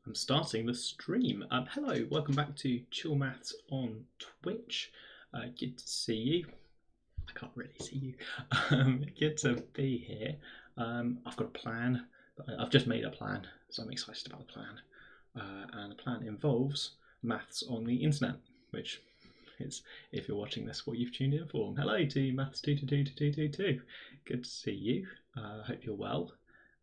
I'm starting the stream. Hello, welcome back to Chill Maths on Twitch. Good to see you. I can't really see you. Good to be here. I've got a plan. I've just made a plan, so I'm excited about the plan. And the plan involves maths on the internet, which is, if you're watching this, what you've tuned in for. Hello to Maths2222222. Good to see you. Hope you're well.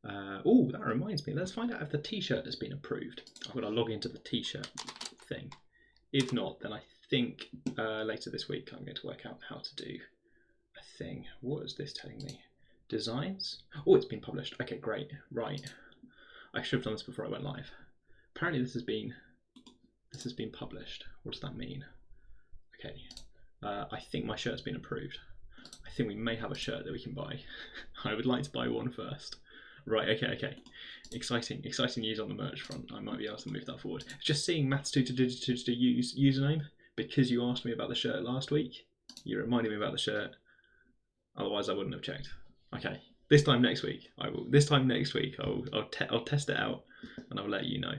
Oh, that reminds me. Let's find out if the T-shirt has been approved. I've got to log into the T-shirt thing. If not, then I think later this week I'm going to work out how to do a thing. What is this telling me? Designs? Oh, it's been published. Okay, great. Right. I should have done this before I went live. Apparently this has been published. What does that mean? Okay. I think my shirt's been approved. I think we may have a shirt that we can buy. I would like to buy one first. Right, okay. Exciting news on the merch front. I might be able to move that forward. Just seeing Maths22222 username, because you asked me about the shirt last week. You reminded me about the shirt. Otherwise I wouldn't have checked. Okay. This time next week, I'll test it out and I'll let you know.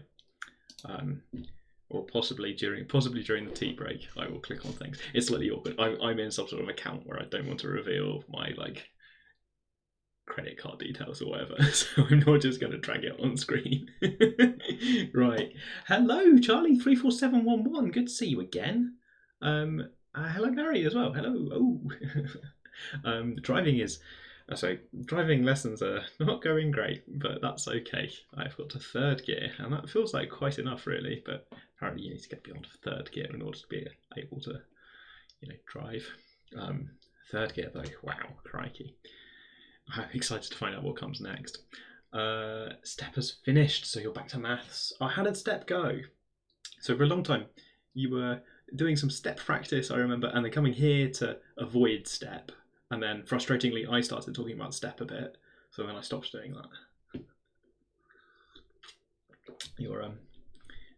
Or possibly during the tea break, I will click on things. It's slightly awkward. I'm in some sort of account where I don't want to reveal my credit card details or whatever, so I'm not just going to drag it on screen. Right. Hello, Charlie34711. Good to see you again. Hello, Gary, as well. Hello. Oh. Driving lessons are not going great, but that's okay. I've got to third gear, and that feels like quite enough, really. But apparently, you need to get beyond third gear in order to be able to, drive. Third gear, though. Wow, crikey! I'm excited to find out what comes next. Step has finished, so you're back to maths. Oh, how did Step go? So for a long time, you were doing some Step practice, I remember, and then coming here to avoid Step. And then, frustratingly, I started talking about Step a bit, so then I stopped doing that.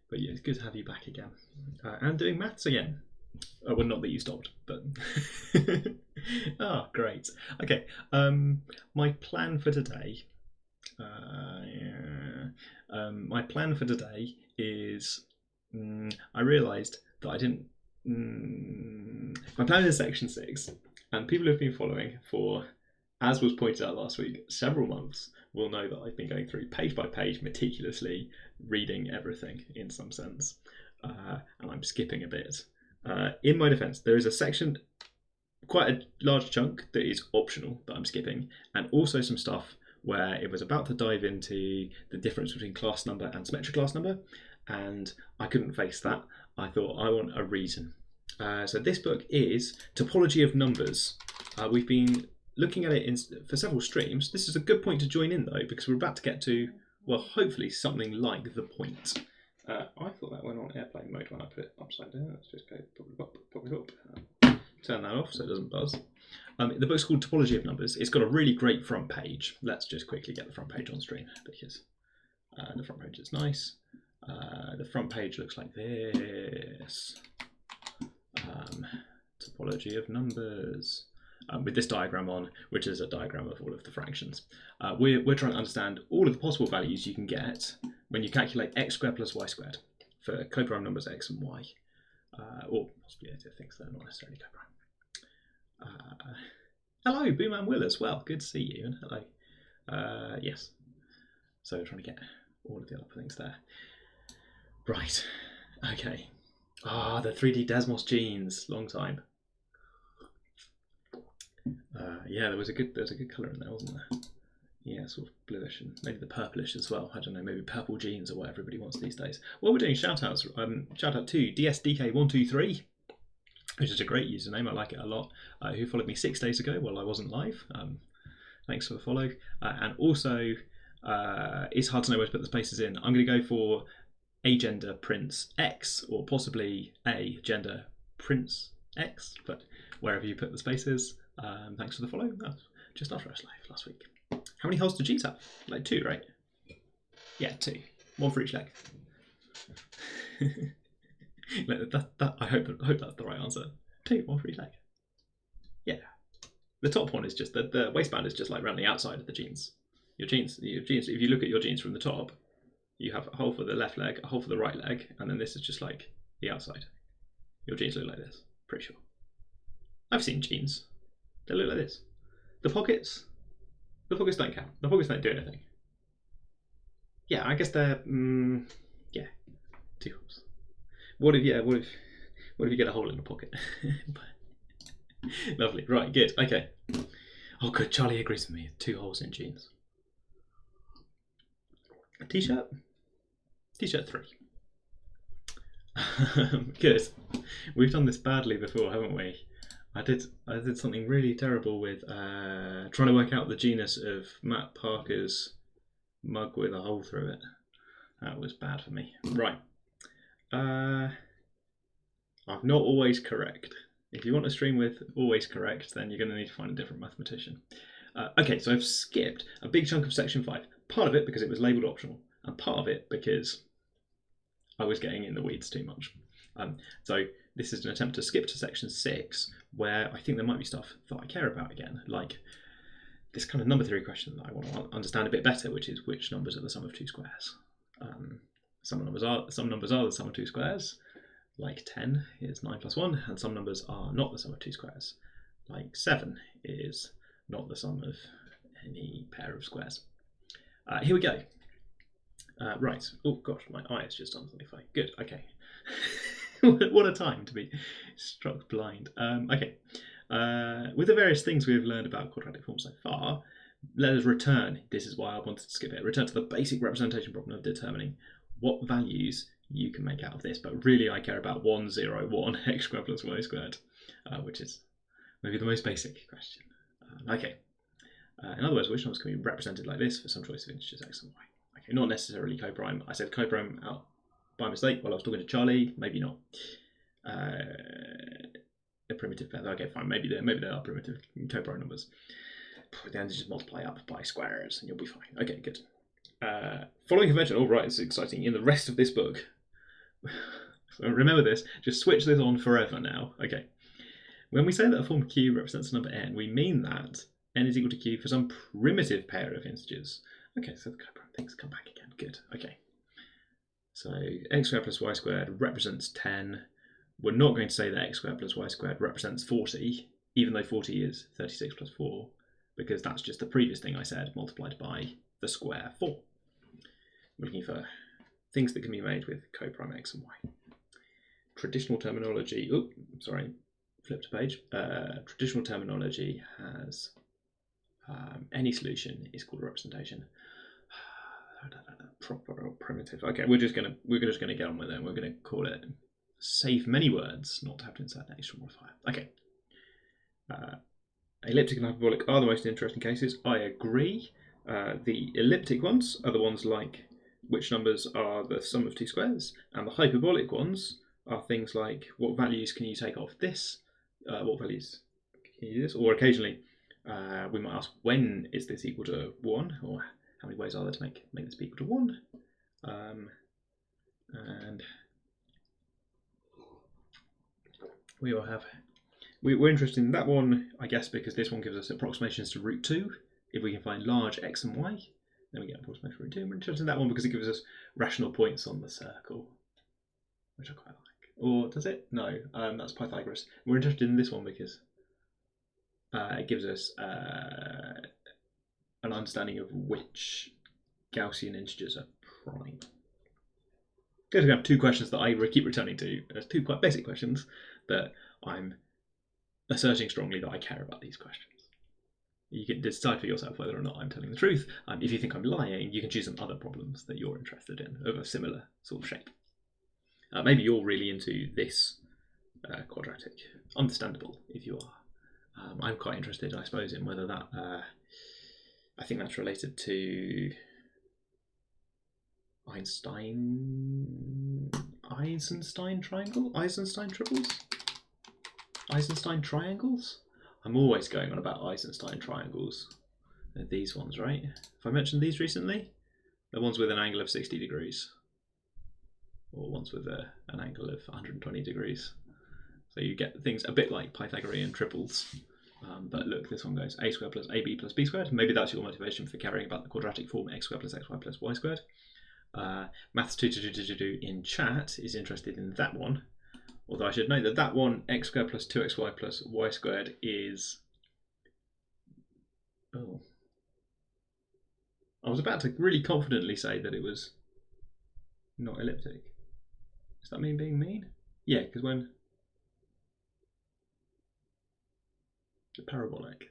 But yeah, it's good to have you back again. And doing maths again. Well, not that you stopped, but... Great. Okay, my plan for today... my plan for today is... I realised that I didn't... my plan is section 6, and people who've been following for, as was pointed out last week, several months will know that I've been going through page by page meticulously, reading everything in some sense, and I'm skipping a bit. In my defence, there is a section, quite a large chunk, that is optional that I'm skipping, and also some stuff where it was about to dive into the difference between class number and symmetric class number, and I couldn't face that. I thought, I want a reason. So this book is Topology of Numbers. We've been looking at it for several streams. This is a good point to join in, though, because we're about to get to, well, hopefully something like the point. I thought that went on airplane mode when I put it upside down. Let's just go pop it up. Turn that off so it doesn't buzz. The book's called Topology of Numbers. It's got a really great front page. Let's just quickly get the front page on screen because the front page is nice. The front page looks like this. Topology of Numbers. With this diagram on, which is a diagram of all of the fractions. We're trying to understand all of the possible values you can get when you calculate x squared plus y squared for coprime numbers x and y, or possibly additive things that are not necessarily coprime. Hello, Boom and Will as well. Good to see you, and hello. Yes. So we're trying to get all of the other things there. Right. Okay. The 3D Desmos genes. Long time. Yeah, there was a good colour in there, wasn't there? Yeah, sort of bluish and maybe the purplish as well. I don't know, maybe purple jeans or what everybody wants these days. Well, we're doing shout outs. Shout out to DSDK123, which is a great username. I like it a lot. Who followed me 6 days ago while I wasn't live. Thanks for the follow. And also, it's hard to know where to put the spaces in. I'm going to go for a gender prints X, or possibly a gender prints X, but wherever you put the spaces. Thanks for the follow. Just after us live last week. How many holes do G's have? Like 2, right? Yeah, 2. 1 for each leg. I hope that's the right answer. 2, 1 for each leg. Yeah. The top one is just the waistband is just like around the outside of the jeans. Your jeans. If you look at your jeans from the top, you have a hole for the left leg, a hole for the right leg, and then this is just like the outside. Your jeans look like this, pretty sure. I've seen jeans. They look like this. The pockets don't count. The pockets don't do anything. Yeah, I guess they're, yeah, 2 holes. What if you get a hole in the pocket? Lovely, right, good, okay. Oh good, Charlie agrees with me, 2 holes in jeans. A t-shirt? T-shirt 3. Good. We've done this badly before, haven't we? I did something really terrible with trying to work out the genus of Matt Parker's mug with a hole through it. That was bad for me. Right. I'm not always correct. If you want a stream with always correct, then you're going to need to find a different mathematician. Okay, so I've skipped a big chunk of section 5. Part of it because it was labelled optional, and part of it because I was getting in the weeds too much. So this is an attempt to skip to section 6, where I think there might be stuff that I care about again, like this kind of number theory question that I want to understand a bit better, which is which numbers are the sum of 2 squares. Some numbers are the sum of 2 squares, like 10 is 9 plus 1, and some numbers are not the sum of 2 squares, like 7 is not the sum of any pair of squares. Here we go. Right. Oh gosh, my eye has just done something funny. Good. Okay. What a time to be struck blind. Okay. With the various things we have learned about quadratic forms so far, let us return. This is why I wanted to skip it. Return to the basic representation problem of determining what values you can make out of this. But really, I care about 1, 0, 1 x squared plus y squared, which is maybe the most basic question. Okay. In other words, which numbers can be represented like this for some choice of integers x and y? Okay, not necessarily coprime. I said coprime out by mistake while I was talking to Charlie. Maybe not. A primitive pair. Okay, fine. Maybe they are primitive coprime numbers. Then just multiply up by squares and you'll be fine. Okay, good. Following convention. All right, it's exciting. In the rest of this book, so remember this. Just switch this on forever now. Okay. When we say that a form Q represents a number n, we mean that n is equal to Q for some primitive pair of integers. Okay, so the coprime things come back again. Good. Okay. So x squared plus y squared represents 10. We're not going to say that x squared plus y squared represents 40, even though 40 is 36 plus 4, because that's just the previous thing I said multiplied by the square 4. We're looking for things that can be made with coprime x and y. Traditional terminology, flipped a page. Traditional terminology has any solution is called a representation. Proper or primitive. Okay, we're just gonna get on with it. We're gonna call it save many words, not to have to insert an extra modifier. Okay. Elliptic and hyperbolic are the most interesting cases. I agree. The elliptic ones are the ones like which numbers are the sum of 2 squares, and the hyperbolic ones are things like what values can you take off this, what values can you do this, or occasionally we might ask when is this equal to 1, or how many ways are there to make this be equal to 1? And we will have, we're interested in that one, I guess, because this one gives us approximations to root 2. If we can find large x and y, then we get approximation to root 2. We're interested in that one because it gives us rational points on the circle, which I quite like. Or does it? No, that's Pythagoras. We're interested in this one because it gives us an understanding of which Gaussian integers are prime. Good, we have 2 questions that I keep returning to. There's 2 quite basic questions that I'm asserting strongly that I care about these questions. You can decide for yourself whether or not I'm telling the truth. If you think I'm lying, you can choose some other problems that you're interested in of a similar sort of shape. Maybe you're really into this quadratic. Understandable if you are. I'm quite interested, I suppose, in whether that I think that's related to Eisenstein triangle? Eisenstein triples? Eisenstein triangles? I'm always going on about Eisenstein triangles. They're these ones, right? Have I mentioned these recently? The ones with an angle of 60 degrees. Or ones with an angle of 120 degrees. So you get things a bit like Pythagorean triples. But look, this one goes a squared plus ab plus b squared. Maybe that's your motivation for caring about the quadratic form x squared plus xy plus y squared. Maths22222 in chat is interested in that one. Although I should note that that one, x squared plus 2xy plus y squared, is... Oh. I was about to really confidently say that it was not elliptic. Does that mean being mean? Yeah, because when... The parabolic.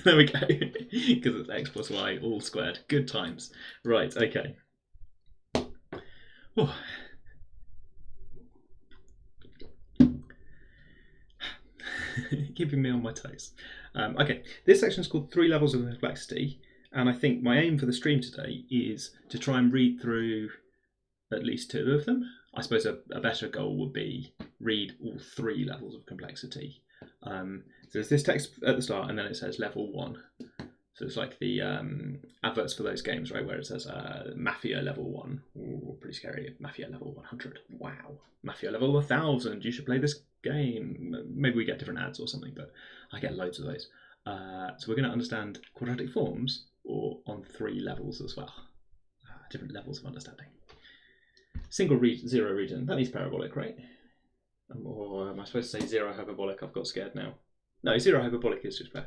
There we go. Because it's x plus y all squared. Good times. Right, okay. Oh. Keeping me on my toes. Okay, this section is called 3 Levels of Complexity, and I think my aim for the stream today is to try and read through at least 2 of them. I suppose a better goal would be read all 3 levels of complexity. So there's this text at the start, and then it says level 1. So it's like the adverts for those games, right, where it says Mafia level 1. Ooh, pretty scary. Mafia level 100. Wow. Mafia level 1000. You should play this game. Maybe we get different ads or something, but I get loads of those. So we're going to understand quadratic forms or on 3 levels as well. Different levels of understanding. Single zero region. That needs parabolic, right? Or am I supposed to say zero hyperbolic? I've got scared now. No, zero hyperbolic is just fair.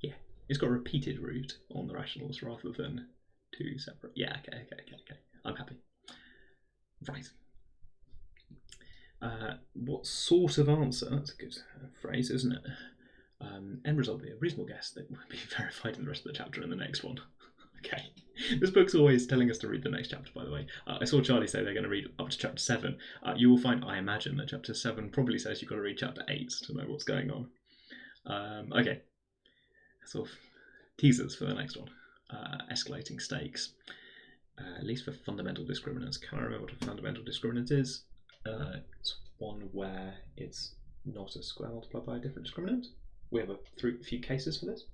Yeah, it's got a repeated root on the rationals rather than 2 separate. Yeah, okay. I'm happy. Right. What sort of answer? That's a good phrase, isn't it? End result would be a reasonable guess that will be verified in the rest of the chapter in the next one. Okay. This book's always telling us to read the next chapter, by the way. I saw Charlie say they're going to read up to chapter 7. You will find, I imagine, that chapter 7 probably says you've got to read chapter 8 to know what's going on. Okay. Sort of teasers for the next one. Escalating stakes. At least for fundamental discriminants. Can I remember what a fundamental discriminant is? It's one where it's not a square multiplied by a different discriminant. We have a few cases for this.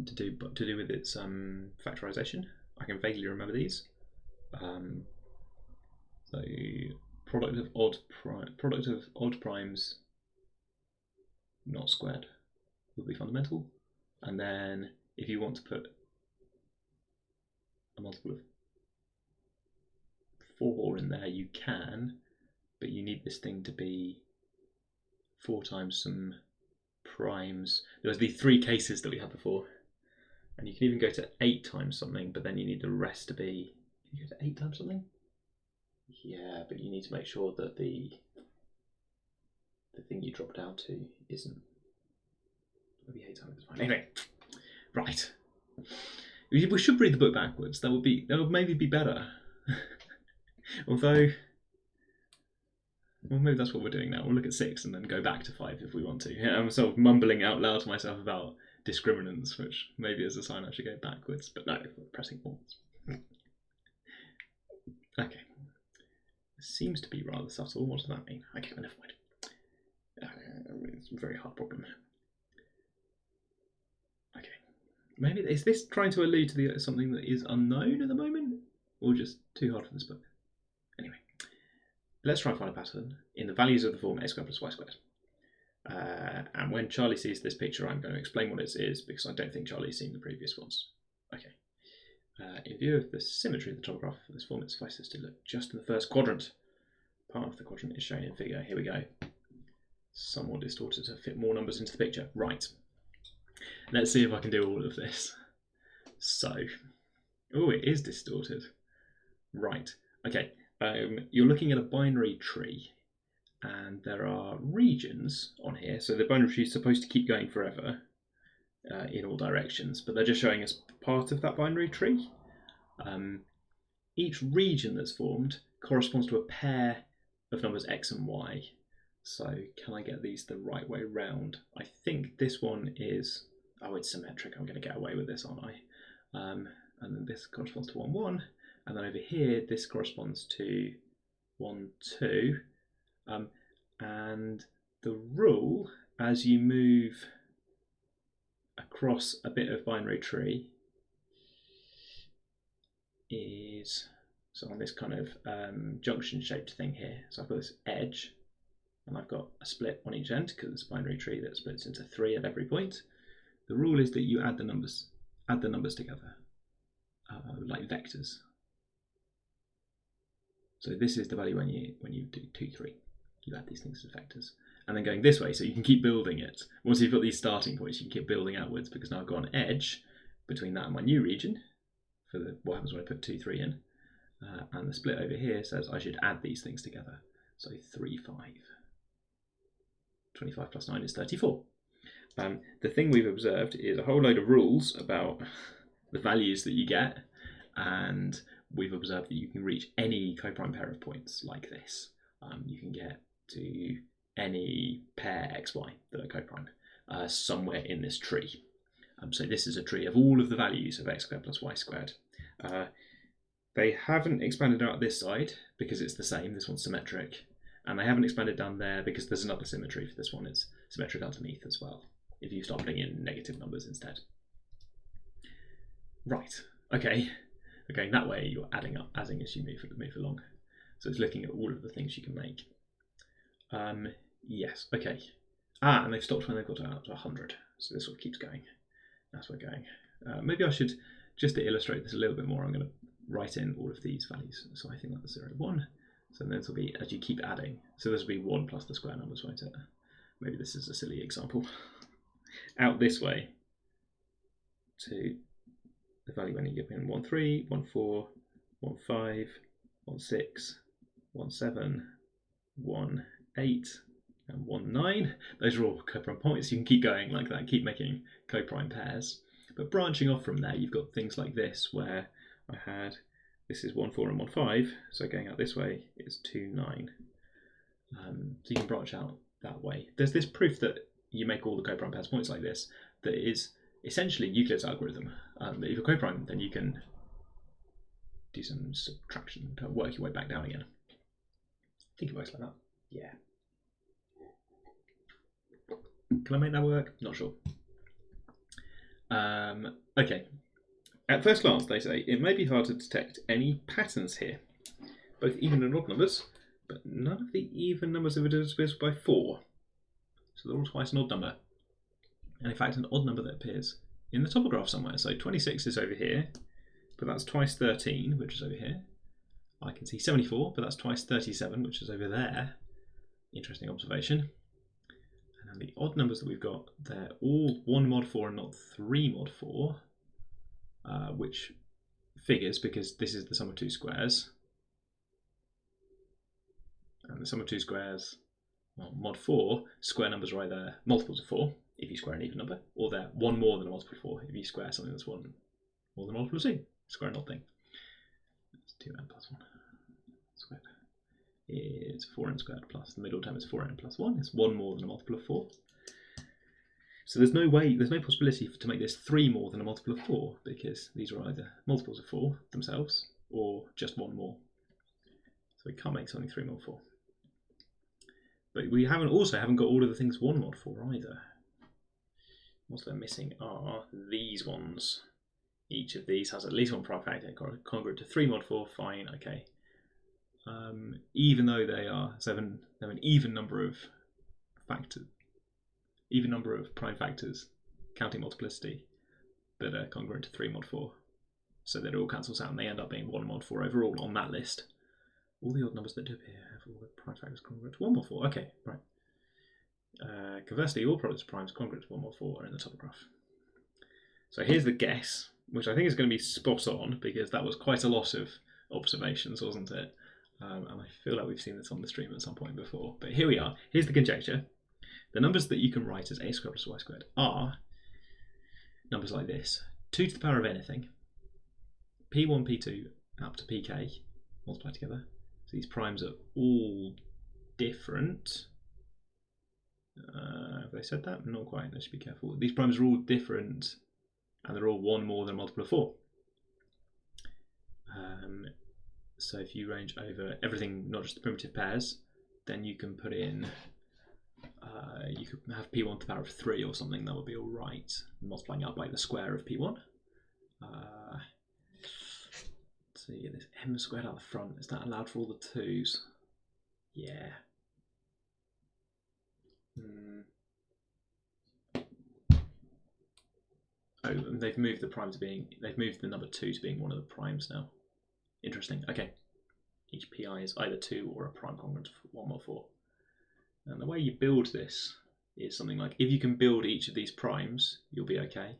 To do with its factorization. I can vaguely remember these. So product of odd primes not squared will be fundamental. And then if you want to put a multiple of 4 in there, you can, but you need this thing to be 4 times some primes. There was the 3 cases that we had before. And you can even go to 8 times something, but then you need the rest to be... Can you go to 8 times something? Yeah, but you need to make sure that the thing you drop down to isn't... Maybe 8 times is fine. Anyway, right. We should read the book backwards. That would maybe be better. Although... Well, maybe that's what we're doing now. We'll look at 6 and then go back to 5 if we want to. Yeah, I'm sort of mumbling out loud to myself about discriminants, which maybe is a sign I should go backwards, but no, we're pressing forwards. Okay. It seems to be rather subtle. What does that mean? Okay, never mind. It's a very hard problem. Okay. Maybe, is this trying to allude to something that is unknown at the moment? Or just too hard for this book? Anyway. Let's try and find a pattern in the values of the form a squared plus y squared. And when Charlie sees this picture, I'm going to explain what it is because I don't think Charlie's seen the previous ones. Okay. In view of the symmetry of the topograph of this form, it suffices to look just in the first quadrant. Part of the quadrant is shown in figure. Here we go. Somewhat distorted to fit more numbers into the picture. Right. Let's see if I can do all of this. So, oh, it is distorted. Right. Okay. You're looking at a binary tree. And there are regions on here, so the binary tree is supposed to keep going forever in all directions, but they're just showing us part of that binary tree. Each region that's formed corresponds to a pair of numbers x and y. So can I get these the right way round? I think this one is, oh, it's symmetric. I'm going to get away with this, aren't I? And then this corresponds to 1, 1. And then over here, this corresponds to 1, 2. And the rule, as you move across a bit of binary tree, is, so on this kind of junction shaped thing here, so I've got this edge, and I've got a split on each end because it's a binary tree that splits into 3 at every point. The rule is that you add the numbers together. like vectors. So this is the value when you do 2, 3. You add these things as vectors. And then going this way, so you can keep building it. Once you've got these starting points, you can keep building outwards, because now I've got an edge between that and my new region for what happens when I put 2, 3 in. And the split over here says I should add these things together. So 3, 5. 25 plus 9 is 34. The thing we've observed is a whole load of rules about the values that you get, and we've observed that you can reach any coprime pair of points like this. You can get to any pair xy that are coprime somewhere in this tree. So this is a tree of all of the values of x squared plus y squared. They haven't expanded out this side because it's the same, this one's symmetric, and they haven't expanded down there because there's another symmetry for this one, it's symmetric underneath as well, if you start putting in negative numbers instead. Right, okay, going that way you're adding up as you move along. So it's looking at all of the things you can make. Yes, okay. And they've stopped when they've got up to 100, so this sort of keeps going as we're going. Maybe I should, just to illustrate this a little bit more, I'm going to write in all of these values. So I think that's 0, 1. So then this will be as you keep adding. So this will be 1 plus the square numbers, won't it? Maybe this is a silly example. Out this way to the value when you give in 1, 3, 1, 4, 1, 5, 1, 6, 1, 7, 1, 8, and 1, 9. Those are all coprime points. You can keep going like that, keep making coprime pairs. But branching off from there, you've got things like this, where I had, this is 1, 4 and 1, 5, so going out this way is 2, 9. So you can branch out that way. There's this proof that you make all the coprime pairs points like this, that is essentially Euclid's algorithm. That if you're coprime, then you can do some subtraction to work your way back down again. I think it works like that. Yeah. Can I make that work? Not sure. Okay. At first glance, they say, it may be hard to detect any patterns here, both even and odd numbers, but none of the even numbers are divisible by 4. So they're all twice an odd number. And in fact, an odd number that appears in the topograph somewhere. So 26 is over here, but that's twice 13, which is over here. I can see 74, but that's twice 37, which is over there. Interesting observation. And the odd numbers that we've got, they're all 1 mod 4 and not 3 mod 4, which figures because this is the sum of 2 squares. And the sum of 2 squares, well, mod 4, square numbers are either multiples of 4, if you square an even number, or they're 1 more than a multiple of 4, if you square something that's 1 more than a multiple of 2. Square an odd thing. That's 2n plus 1 squared is 4n squared plus the middle term is 4n plus 1. It's 1 more than a multiple of 4. So there's no way, there's no possibility to make this 3 more than a multiple of 4, because these are either multiples of 4 themselves or just 1 more. So we can't make something 3 mod 4. But we haven't got all of the things 1 mod 4 either. What they're missing are these ones. Each of these has at least one prime factor congruent to 3 mod 4. Fine, okay. Even though they have an even number of factors, even number of prime factors, counting multiplicity, that are congruent to 3 mod 4. So that it all cancels out and they end up being 1 mod 4 overall on that list. All the odd numbers that do appear have all the prime factors congruent to 1 mod 4. Okay, right. Conversely, all products of primes congruent to 1 mod 4 are in the topograph. So here's the guess, which I think is going to be spot on, because that was quite a lot of observations, wasn't it? And I feel like we've seen this on the stream at some point before. But here we are. Here's the conjecture. The numbers that you can write as a squared plus y squared are numbers like this. 2 to the power of anything. P1, P2 up to Pk multiplied together. So these primes are all different. Have they said that? Not quite. Let's be careful. These primes are all different, and they're all 1 more than a multiple of 4. So if you range over everything, not just the primitive pairs, then you can put in, you could have P1 to the power of 3 or something. That would be all right. Multiplying out by the square of P1. So you get this m squared out the front. Is that allowed for all the 2's? Yeah. Oh, and they've moved the prime to being, they've moved the number 2 to being one of the primes now. Interesting. Okay. Each pi is either 2 or a prime congruent of 1 or 4. And the way you build this is something like, if you can build each of these primes, you'll be okay.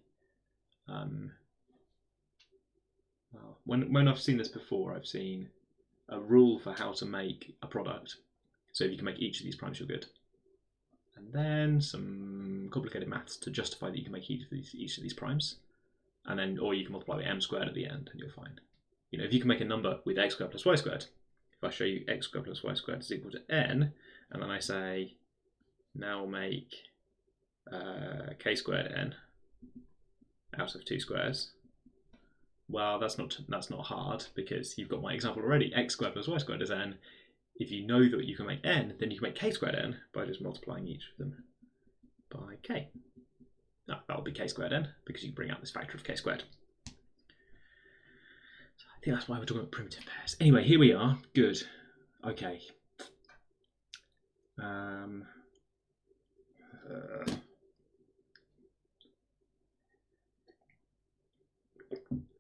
Well, when I've seen this before, I've seen a rule for how to make a product. So if you can make each of these primes, you're good. And then some complicated maths to justify that you can make each of these primes. And then, or you can multiply by m squared at the end and you're fine. You know, if you can make a number with x squared plus y squared, if I show you x squared plus y squared is equal to n, and then I say, now make k squared n out of 2 squares. Well, that's not hard, because you've got my example already. X squared plus y squared is n. If you know that you can make n, then you can make k squared n by just multiplying each of them by k. That will be k squared n, because you bring out this factor of k squared. So I think that's why we're talking about primitive pairs. Anyway, here we are. Good. Okay.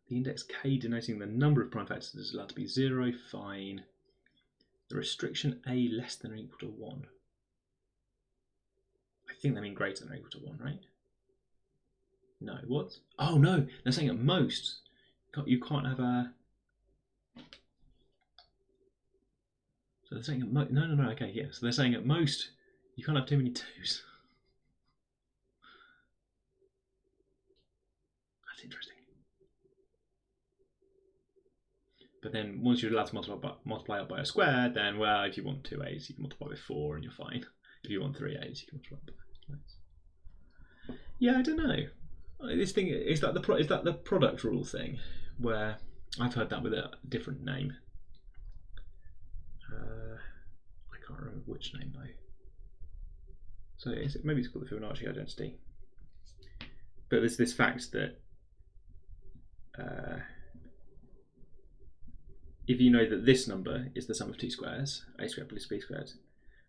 The index k denoting the number of prime factors is allowed to be 0, fine. The restriction a less than or equal to 1. I think they mean greater than or equal to 1, right? No, what? Oh no, they're saying at most. You can't have a... So they're saying at most... No, okay, yeah. So they're saying at most, you can't have too many 2s. That's interesting. But then once you're allowed to multiply up by a square, then, well, if you want 2 a's, you can multiply by 4 and you're fine. If you want 3 a's, you can multiply by nice. Yeah, I don't know. This thing, is that the product rule thing, where I've heard that with a different name. I can't remember which name though. So maybe it's called the Fibonacci identity. But there's this fact that if you know that this number is the sum of 2 squares, a squared plus b squared,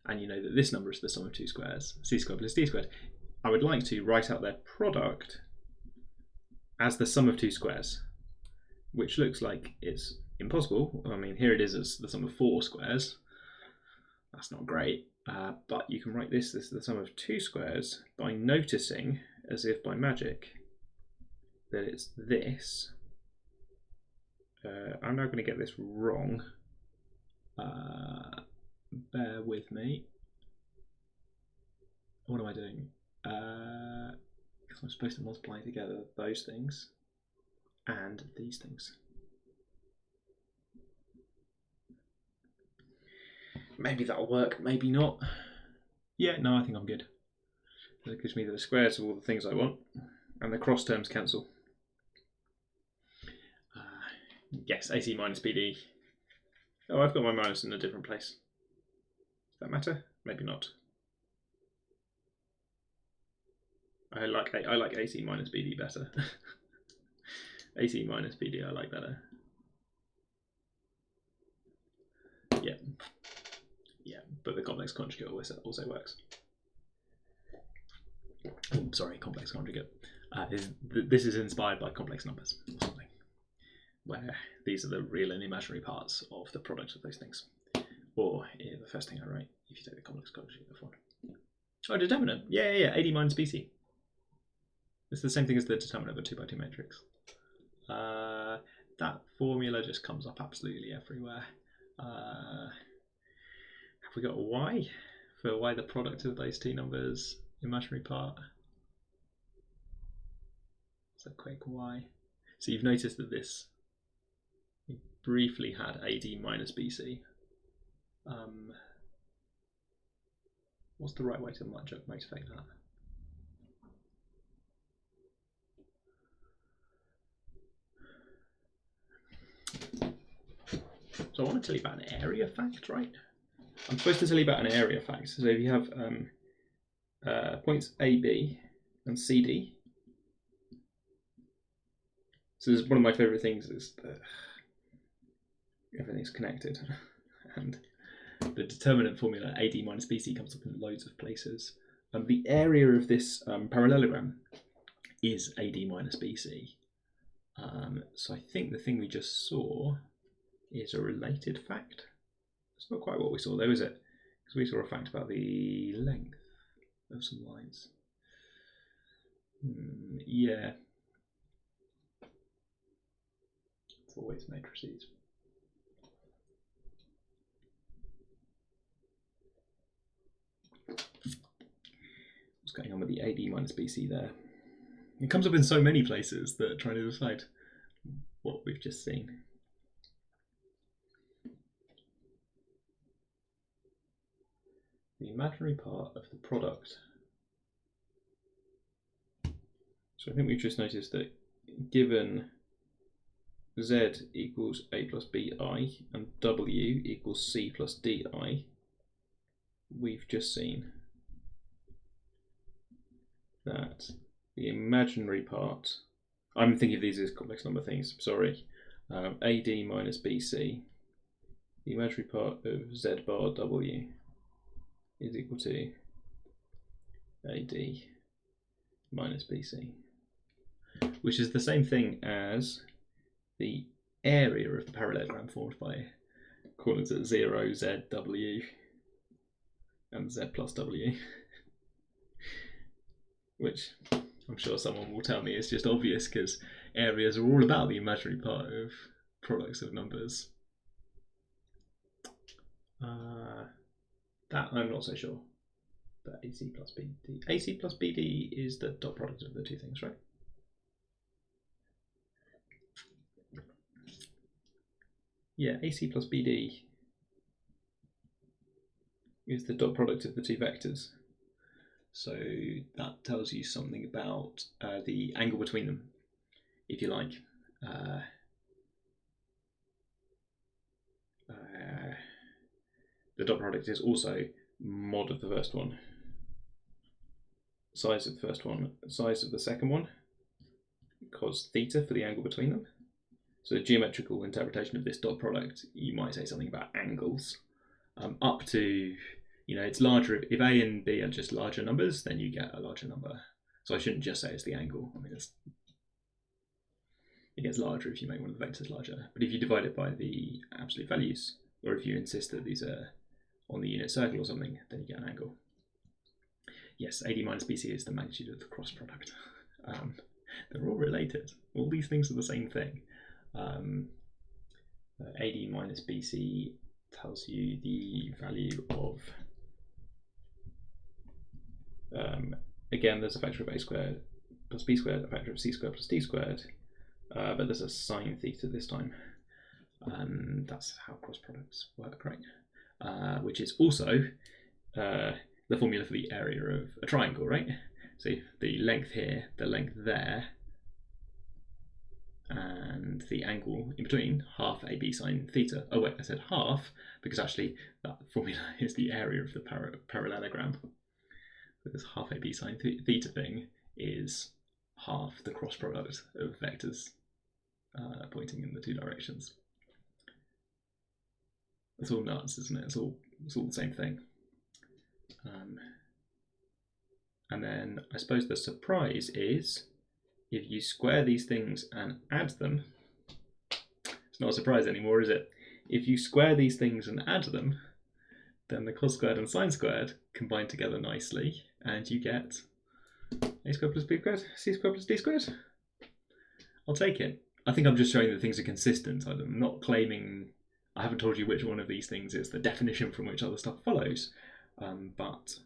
and you know that this number is the sum of 2 squares, c squared plus d squared, I would like to write out their product as the sum of 2 squares, which looks like it's impossible. I mean, here it is as the sum of 4 squares. That's not great, but you can write this as the sum of 2 squares by noticing, as if by magic, that it's this. I'm now going to get this wrong. Bear with me. What am I doing? Because I'm supposed to multiply together those things and these things. Maybe that'll work, maybe not. Yeah, no, I think I'm good. That gives me the squares of all the things I want, and the cross terms cancel. Yes, AC minus BD. Oh, I've got my minus in a different place. Does that matter? Maybe not. I like AC minus BD better. AC minus BD I like better. Yeah. Yeah, but the complex conjugate also works. Oh, sorry, complex conjugate. This is inspired by complex numbers or something, where these are the real and imaginary parts of the product of those things. Or the first thing I write, if you take the complex conjugate of one. Oh, determinant. Yeah, AD minus BC. It's the same thing as the determinant of a 2x2 matrix. That formula just comes up absolutely everywhere. Have we got a y for y the product of those two numbers, imaginary part? So quick y. So you've noticed that this briefly had AD minus BC. What's the right way to motivate that? So I want to tell you about an area fact, right? I'm supposed to tell you about an area fact. So if you have points AB and CD. So this is one of my favourite things is that everything's connected. And the determinant formula AD minus BC comes up in loads of places. The area of this parallelogram is AD minus BC. So I think the thing we just saw is a related fact. It's not quite what we saw though, is it? Because we saw a fact about the length of some lines. Yeah. It's always matrices. What's going on with the AD minus BC there? It comes up in so many places that are trying to decide what we've just seen. The imaginary part of the product. So I think we've just noticed that given Z equals A plus BI and W equals C plus DI, we've just seen that the imaginary part, I'm thinking of these as complex number things, sorry, AD minus BC, the imaginary part of Z bar W is equal to AD minus BC, which is the same thing as the area of the parallelogram formed by coordinates at 0, Z, W, and Z plus W, which I'm sure someone will tell me is just obvious because areas are all about the imaginary part of products of numbers. That I'm not so sure. But AC plus BD. AC plus BD is the dot product of the two things, right? Yeah, AC plus BD is the dot product of the two vectors. So that tells you something about the angle between them, if you like. The dot product is also mod of the first one, size of the first one, size of the second one, cos theta for the angle between them. So the geometrical interpretation of this dot product, you might say something about angles, up to, it's larger. If A and B are just larger numbers, then you get a larger number. So I shouldn't just say it's the angle. I mean, it gets larger if you make one of the vectors larger. But if you divide it by the absolute values, or if you insist that these are on the unit circle or something, then you get an angle. Yes, AD minus BC is the magnitude of the cross product. They're all related. All these things are the same thing. AD minus BC tells you the value of, again, there's a factor of A squared plus B squared, a factor of C squared plus D squared, but there's a sine theta this time. That's how cross products work, right? Which is also the formula for the area of a triangle, right? So the length here, the length there, and the angle in between, half AB sine theta. Oh wait, I said half because actually that formula is the area of the parallelogram. So this half AB sine theta thing is half the cross product of vectors pointing in the two directions. It's all nuts, isn't it? It's all the same thing. And then I suppose the surprise is if you square these things and add them, it's not a surprise anymore, is it? If you square these things and add them, then the cos squared and sine squared combine together nicely, and you get A squared plus B squared, C squared plus D squared. I'll take it. I think I'm just showing that things are consistent. I'm not claiming, I haven't told you which one of these things is the definition from which other stuff follows, but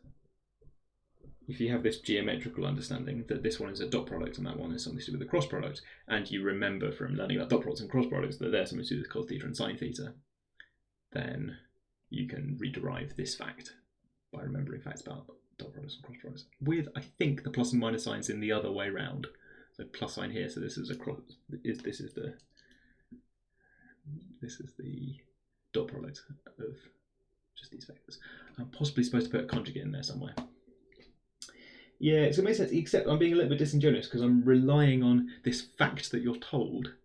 if you have this geometrical understanding that this one is a dot product and that one is something to do with the cross product, and you remember from learning about dot products and cross products that they're something to do with cos theta and sine theta, then you can rederive this fact by remembering facts about dot products and cross products. With, I think, the plus and minus signs in the other way round. So plus sign here, so this is a cross. This is the dot product of just these vectors. I'm possibly supposed to put a conjugate in there somewhere. Yeah, so it makes sense, except I'm being a little bit disingenuous because I'm relying on this fact that you're told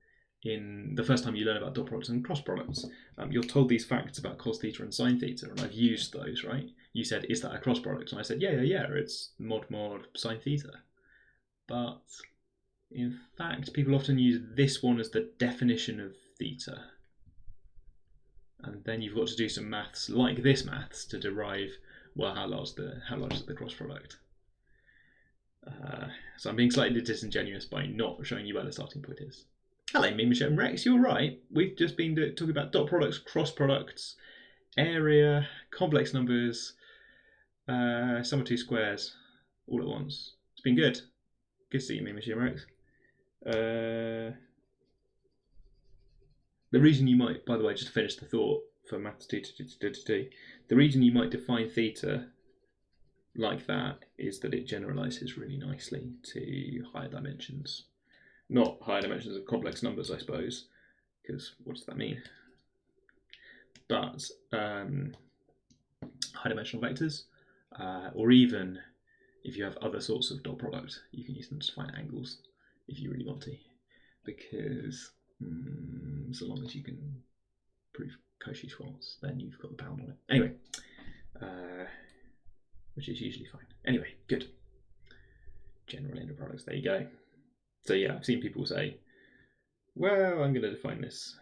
in the first time you learn about dot products and cross products. You're told these facts about cos theta and sine theta, and I've used those, right? You said, is that a cross product? And I said, yeah, it's mod sine theta. But In fact, people often use this one as the definition of theta. And then you've got to do some maths like this maths to derive, well, how large is the cross product. So I'm being slightly disingenuous by not showing you where the starting point is. Hello, me, Michelle and Rex, you're right. We've just been talking about dot products, cross products, area, complex numbers, sum of two squares, all at once. It's been good. Good to see you, me, Michelle and Rex. The reason you might, by the way, just to finish the thought for maths 2, the reason you might define theta like that is that it generalises really nicely to higher dimensions. Not higher dimensions of complex numbers, I suppose, because what does that mean? But high dimensional vectors, or even if you have other sorts of dot product, you can use them to find angles if you really want to, because so long as you can prove Cauchy-Schwarz, then you've got the pound on it. Anyway, which is usually fine. Anyway, good. General inner products, there you go. So yeah, I've seen people say, well, I'm going to define this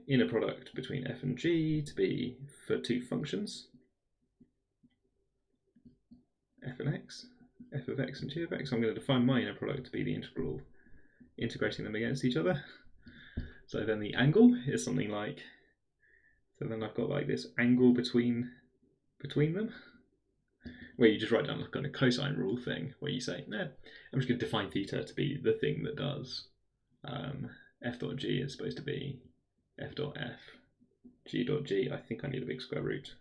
inner product between f and g to be for two functions, f and x, f of x and g of x. I'm going to define my inner product to be the integral integrating them against each other. So then the angle is something like, so then I've got like this angle between them, where you just write down a kind of cosine rule thing, where you say, no, I'm just going to define theta to be the thing that does f dot g is supposed to be f dot f, g dot g, I think I need a big square root,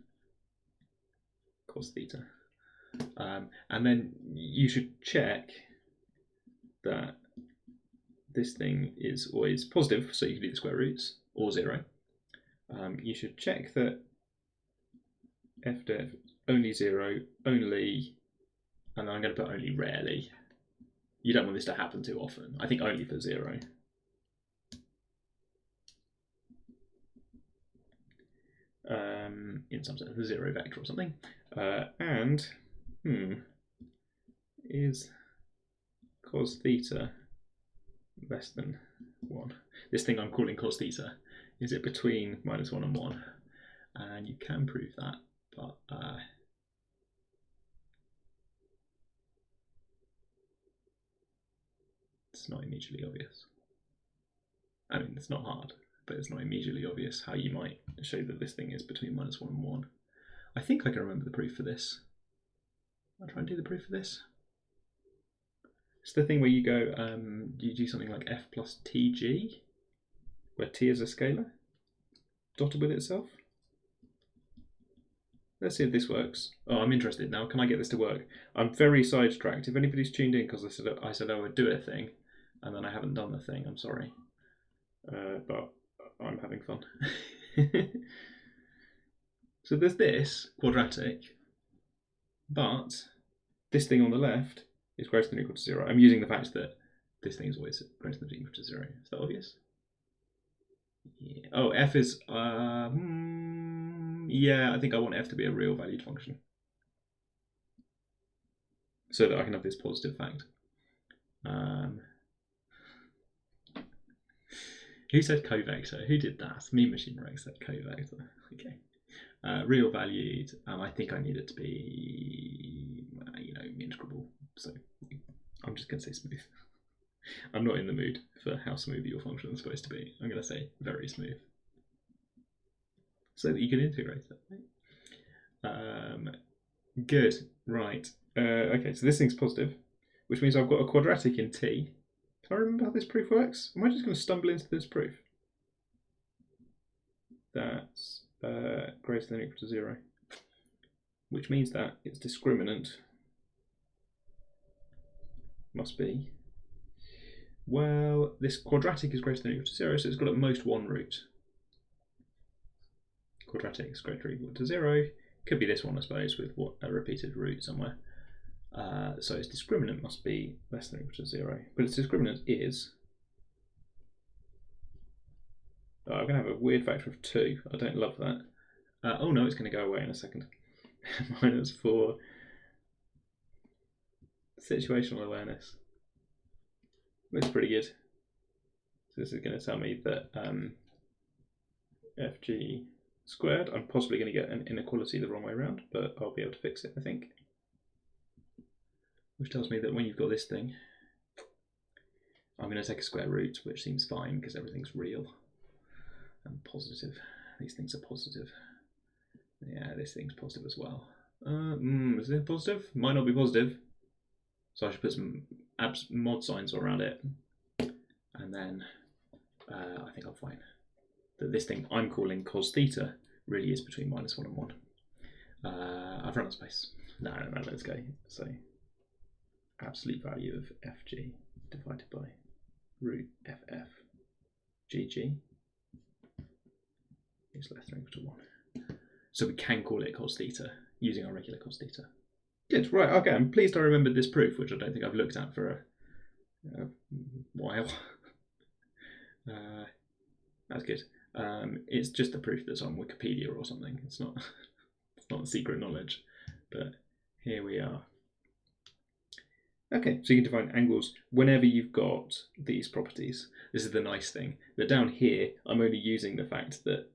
cos theta. And then you should check that this thing is always positive, so you can do the square roots, or 0. You should check that f def only 0, only, and then I'm going to put only rarely. You don't want this to happen too often. I think only for 0. In some sense, the 0 vector or something. And is cos theta less than 1? This thing I'm calling cos theta, is it between -1 and 1? And you can prove that, but it's not immediately obvious. I mean, it's not hard, but it's not immediately obvious how you might show that this thing is between -1 and 1. I think I can remember the proof for this. I'll try and do the proof for this. It's the thing where you go, you do something like f plus tg, where t is a scalar, dotted with itself. Let's see if this works. Oh, I'm interested now. Can I get this to work? I'm very sidetracked. If anybody's tuned in because I said I would do a thing, and then I haven't done the thing, I'm sorry. But I'm having fun. So there's this quadratic, but this thing on the left is greater than or equal to 0. I'm using the fact that this thing is always greater than or equal to 0. Is that obvious? Yeah. Oh, f is, yeah, I think I want f to be a real valued function, so that I can have this positive fact. Who said covector? Who did that? Me, Machine Rex said covector. Okay. Real valued, and I think I need it to be, integrable. So I'm just going to say smooth. I'm not in the mood for how smooth your function is supposed to be. I'm going to say very smooth, so that you can integrate it. Good. Right. Okay, so this thing's positive, which means I've got a quadratic in t. Can I remember how this proof works? Am I just going to stumble into this proof? That's greater than or equal to 0, which means that its discriminant must be, well, this quadratic is greater than or equal to 0, so it's got at most one root. Quadratic is greater than or equal to 0. Could be this one, I suppose, with a repeated root somewhere. So its discriminant must be less than or equal to 0. But its discriminant is, I'm going to have a weird factor of 2. I don't love that. Oh no, it's going to go away in a second. -4. Situational awareness. Looks pretty good. So this is going to tell me that fg squared, I'm possibly going to get an inequality the wrong way around, but I'll be able to fix it, I think. Which tells me that when you've got this thing, I'm going to take a square root, which seems fine because everything's real and positive. These things are positive. Yeah, this thing's positive as well. Is it positive? Might not be positive. So I should put some mod signs around it. And then I think I'll find that this thing I'm calling cos theta really is between -1 and 1. I've run out of space. No, let's go. So absolute value of fg divided by root ff gg is less than or equal to 1. So we can call it cos theta using our regular cos theta. Good, right, okay, I'm pleased I remembered this proof, which I don't think I've looked at for a while. That's good. It's just a proof that's on Wikipedia or something. It's not secret knowledge, but here we are. Okay, so you can define angles whenever you've got these properties. This is the nice thing, that down here I'm only using the fact that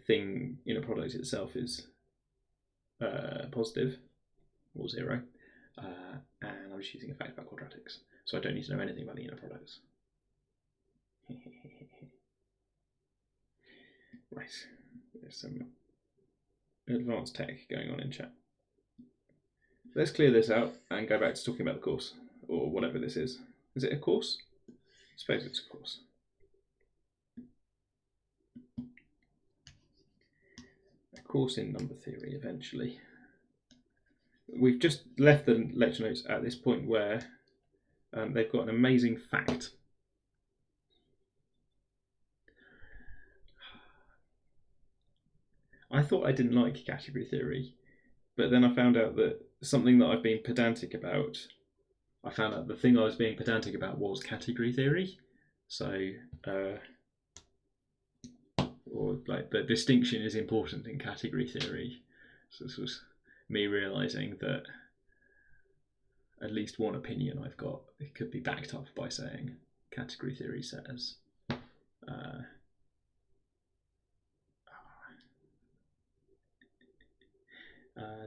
thing in a product itself is positive or 0, and I'm just using a fact about quadratics, so I don't need to know anything about the inner products. Right, there's some advanced tech going on in chat. Let's clear this out and go back to talking about the course, or whatever this is. Is it a course? I suppose it's a course. A course in number theory, eventually. We've just left the lecture notes at this point where they've got an amazing fact. I thought I didn't like category theory, but then I found out that something that I've been pedantic about, I found out the thing I was being pedantic about was category theory. So, or like the distinction is important in category theory. So this was me realizing that at least one opinion I've got, it could be backed up by saying category theory says.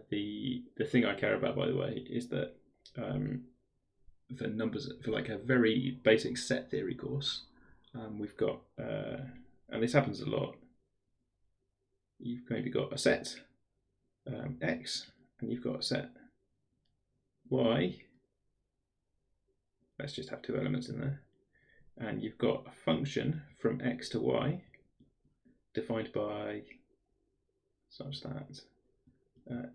The thing I care about, by the way, is that for numbers, for like a very basic set theory course, we've got, and this happens a lot, you've maybe got a set x, and you've got a set y. Let's just have two elements in there. And you've got a function from x to y defined by such that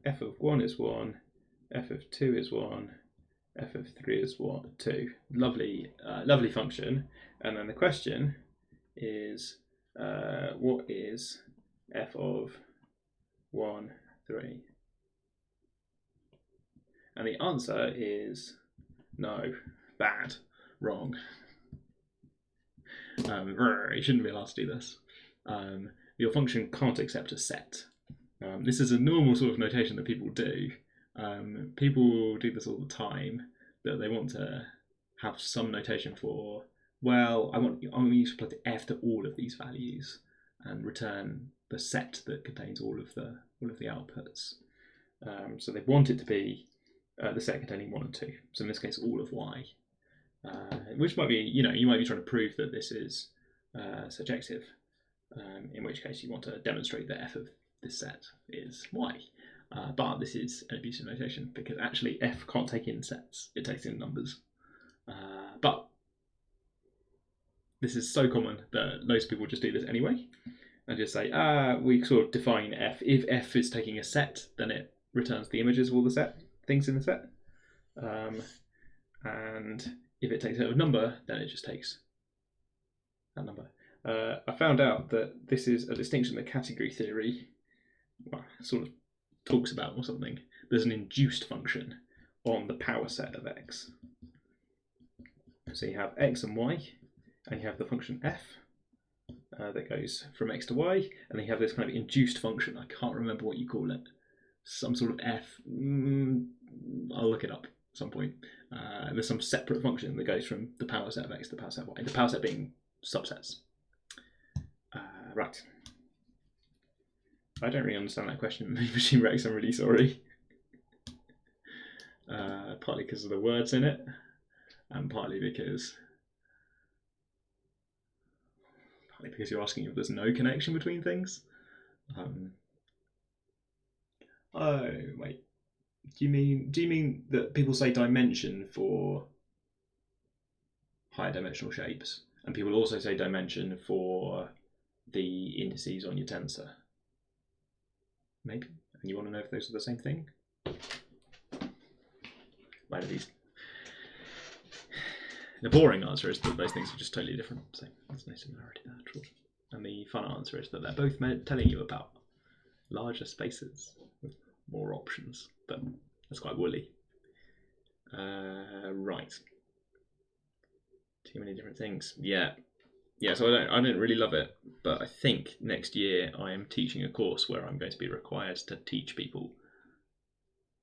f of 1 is 1, f of 2 is 1, f of 3 is 2. Lovely, lovely function. And then the question is, what is f of 1, 3? And the answer is no, bad, wrong. You shouldn't be allowed to do this. Your function can't accept a set. This is a normal sort of notation that people do. People do this all the time, that they want to have some notation for, well, I want you to apply the f to all of these values and return the set that contains all of the outputs. So they want it to be the set containing 1 and 2. So in this case, all of y, which might be, you might be trying to prove that this is surjective, in which case you want to demonstrate that f of this set is y. But this is an abusive notation because actually f can't take in sets, it takes in numbers. But this is so common that loads of people just do this anyway and just say, we sort of define f. If f is taking a set, then it returns the images of all the things in the set. And if it takes a number, then it just takes that number. I found out that this is a distinction that category theory sort of talks about or something. There's an induced function on the power set of x. So you have x and y, and you have the function f that goes from x to y, and then you have this kind of induced function. I can't remember what you call it. Some sort of f. I'll look it up. some point. There's some separate function that goes from the power set of x to the power set of y, the power set being subsets. Right. I don't really understand that question, Machine Rex, I'm really sorry. Partly because of the words in it, and partly because you're asking if there's no connection between things. Oh, wait. Do you mean that people say dimension for higher dimensional shapes, and people also say dimension for the indices on your tensor? Maybe. And you want to know if those are the same thing? Why do these? The boring answer is that those things are just totally different, so there's no similarity there at all. And the fun answer is that they're both telling you about larger spaces with more options, but that's quite woolly. Right. Too many different things. Yeah, so I don't really love it, but I think next year I am teaching a course where I'm going to be required to teach people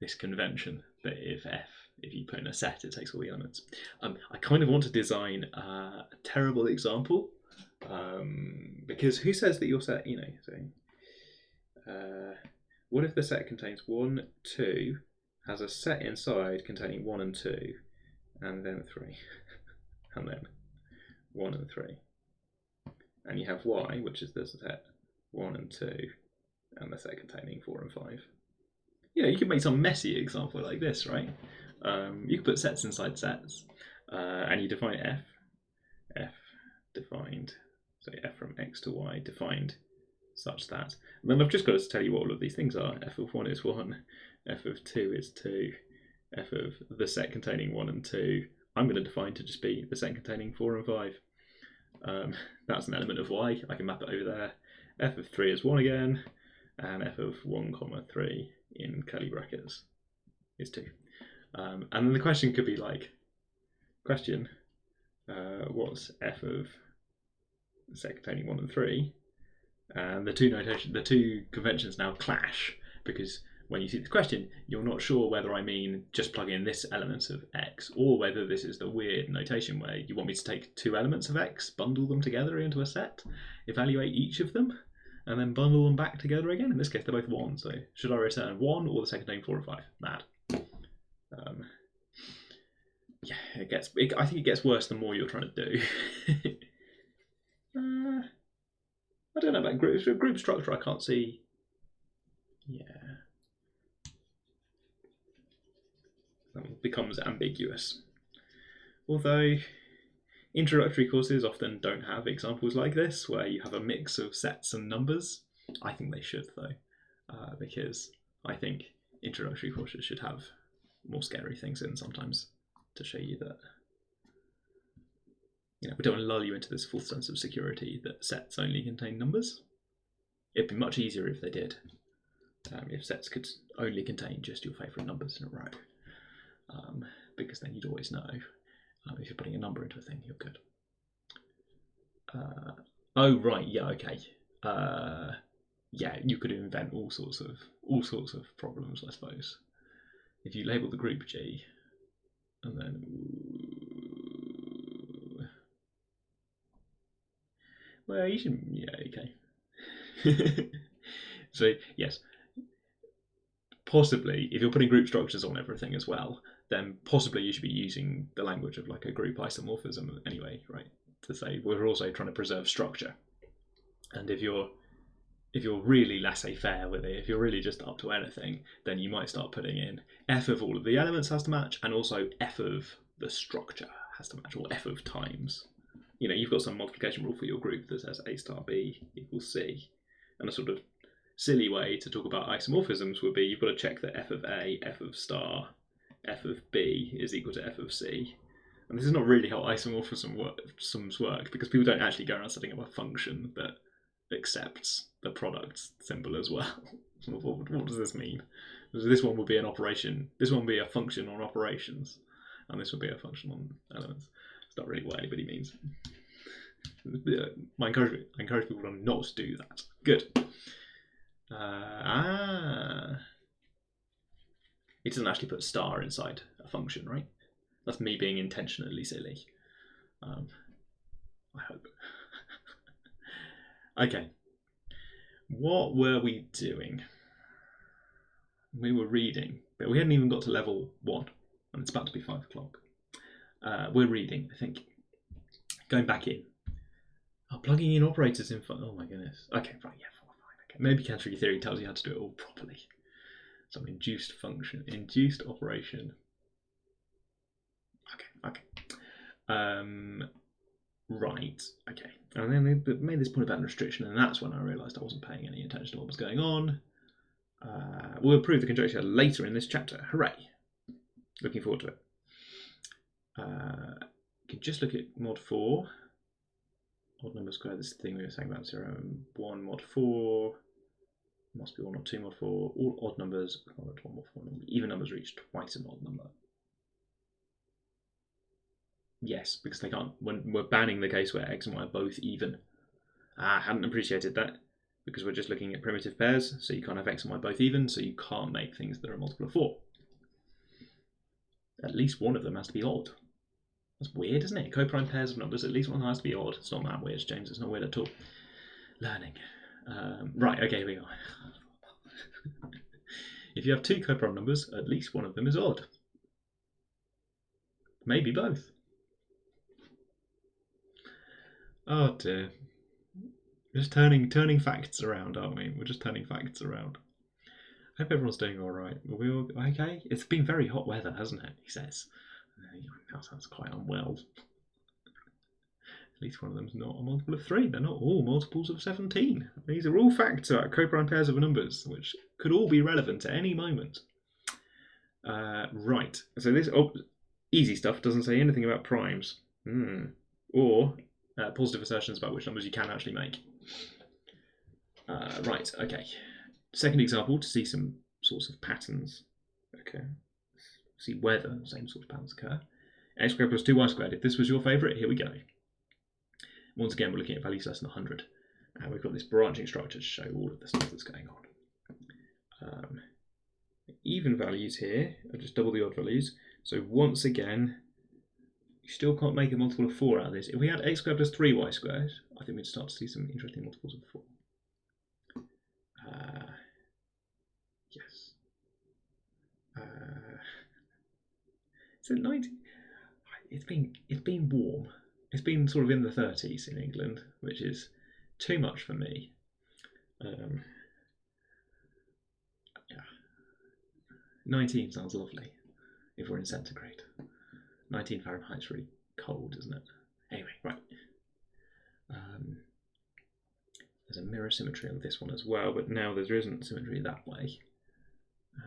this convention that if you put in a set, it takes all the elements. I kind of want to design a terrible example, because who says that your set, what if the set contains 1, 2, has a set inside containing 1 and 2, and then 3, and then 1 and 3. And you have y, which is the set 1 and 2, and the set containing 4 and 5. You can make some messy example like this, right? You can put sets inside sets, and you define f defined, so f from x to y defined such that, and then I've just got to tell you what all of these things are. F of 1 is 1, f of 2 is 2, f of the set containing 1 and 2, I'm going to define to just be the set containing 4 and 5. That's an element of y, I can map it over there. F of 3 is 1 again, and f of 1, 3 in curly brackets is 2. And then the question could be like, what's f of the set containing 1 and 3? And the two conventions now clash, because when you see the question, you're not sure whether I mean just plug in this element of x, or whether this is the weird notation where you want me to take 2 elements of x, bundle them together into a set, evaluate each of them, and then bundle them back together again. In this case, they're both 1, so should I return 1 or the set containing 4 and 5? Mad. Yeah, I think it gets worse the more you're trying to do. I don't know about group structure. I can't see. Yeah, that becomes ambiguous. Although introductory courses often don't have examples like this, where you have a mix of sets and numbers. I think they should, though, because I think introductory courses should have more scary things in sometimes to show you that. We don't want to lull you into this false sense of security that sets only contain numbers. It'd be much easier if they did. If sets could only contain just your favourite numbers in a row. Because then you'd always know if you're putting a number into a thing, you're good. Oh right, yeah, okay. Yeah, you could invent all sorts of problems, I suppose. If you label the group G, and then well, you should, yeah, okay. So yes, possibly if you're putting group structures on everything as well, then possibly you should be using the language of like a group isomorphism anyway, right? To say we're also trying to preserve structure. And if you're really laissez-faire with it, if you're really just up to anything, then you might start putting in f of all of the elements has to match, and also f of the structure has to match, or f of times. You've got some multiplication rule for your group that says a star b equals c, and a sort of silly way to talk about isomorphisms would be you've got to check that f of a, f of star, f of b is equal to f of c. And this is not really how isomorphisms work, because people don't actually go around setting up a function that accepts the product symbol as well. What does this mean? This one would be an operation, this one would be a function on operations, and this would be a function on elements. It's not really what anybody means. I encourage people to not do that. Good. It doesn't actually put a star inside a function, right? That's me being intentionally silly. I hope. Okay. What were we doing? We were reading, but we hadn't even got to level 1, and it's about to be 5 o'clock. We're reading, I think. Going back in. Oh, plugging in operators in front. Oh my goodness. Okay, right, yeah, fine. Okay. Maybe category theory tells you how to do it all properly. Some induced function, induced operation. Okay. Right, okay. And then they made this point about restriction, and that's when I realised I wasn't paying any attention to what was going on. We'll prove the conjecture later in this chapter. Hooray! Looking forward to it. You can just look at mod 4. Odd number squared, this thing we were saying about 0 and 1 mod 4. Must be 1 or 2 mod 4. All odd numbers, 1 mod 4. Even numbers reach twice an odd number. Yes, because they can't. When we're banning the case where x and y are both even. I hadn't appreciated that, because we're just looking at primitive pairs, so you can't have x and y both even, so you can't make things that are a multiple of 4. At least one of them has to be odd. That's weird, isn't it? Co-prime pairs of numbers, at least one has to be odd. It's not that weird, James. It's not weird at all. Learning. Right, okay, here we are. If you have 2 co-prime numbers, at least one of them is odd. Maybe both. Oh dear. Just turning facts around, aren't we? We're just turning facts around. I hope everyone's doing all right. Are we all okay? It's been very hot weather, hasn't it? He says. That sounds quite unwell. At least one of them's not a multiple of 3. They're not all multiples of 17. These are all facts about co-prime pairs of numbers, which could all be relevant at any moment. Right. So this easy stuff doesn't say anything about primes. Or positive assertions about which numbers you can actually make. Right, okay. Second example to see some sorts of patterns. Okay. See whether the same sort of patterns occur. X squared plus 2y squared. If this was your favourite, here we go. Once again, we're looking at values less than 100. And we've got this branching structure to show all of the stuff that's going on. Even values here are just double the odd values. So once again, you still can't make a multiple of 4 out of this. If we had x squared plus 3y squared, I think we'd start to see some interesting multiples of 4. Yes. Is it 90? It's been warm. It's been sort of in the 30s in England, which is too much for me. Yeah. 19 sounds lovely if we're in centigrade. 19 Fahrenheit's really cold, isn't it? Anyway, right. There's a mirror symmetry on this one as well, but now there isn't symmetry that way.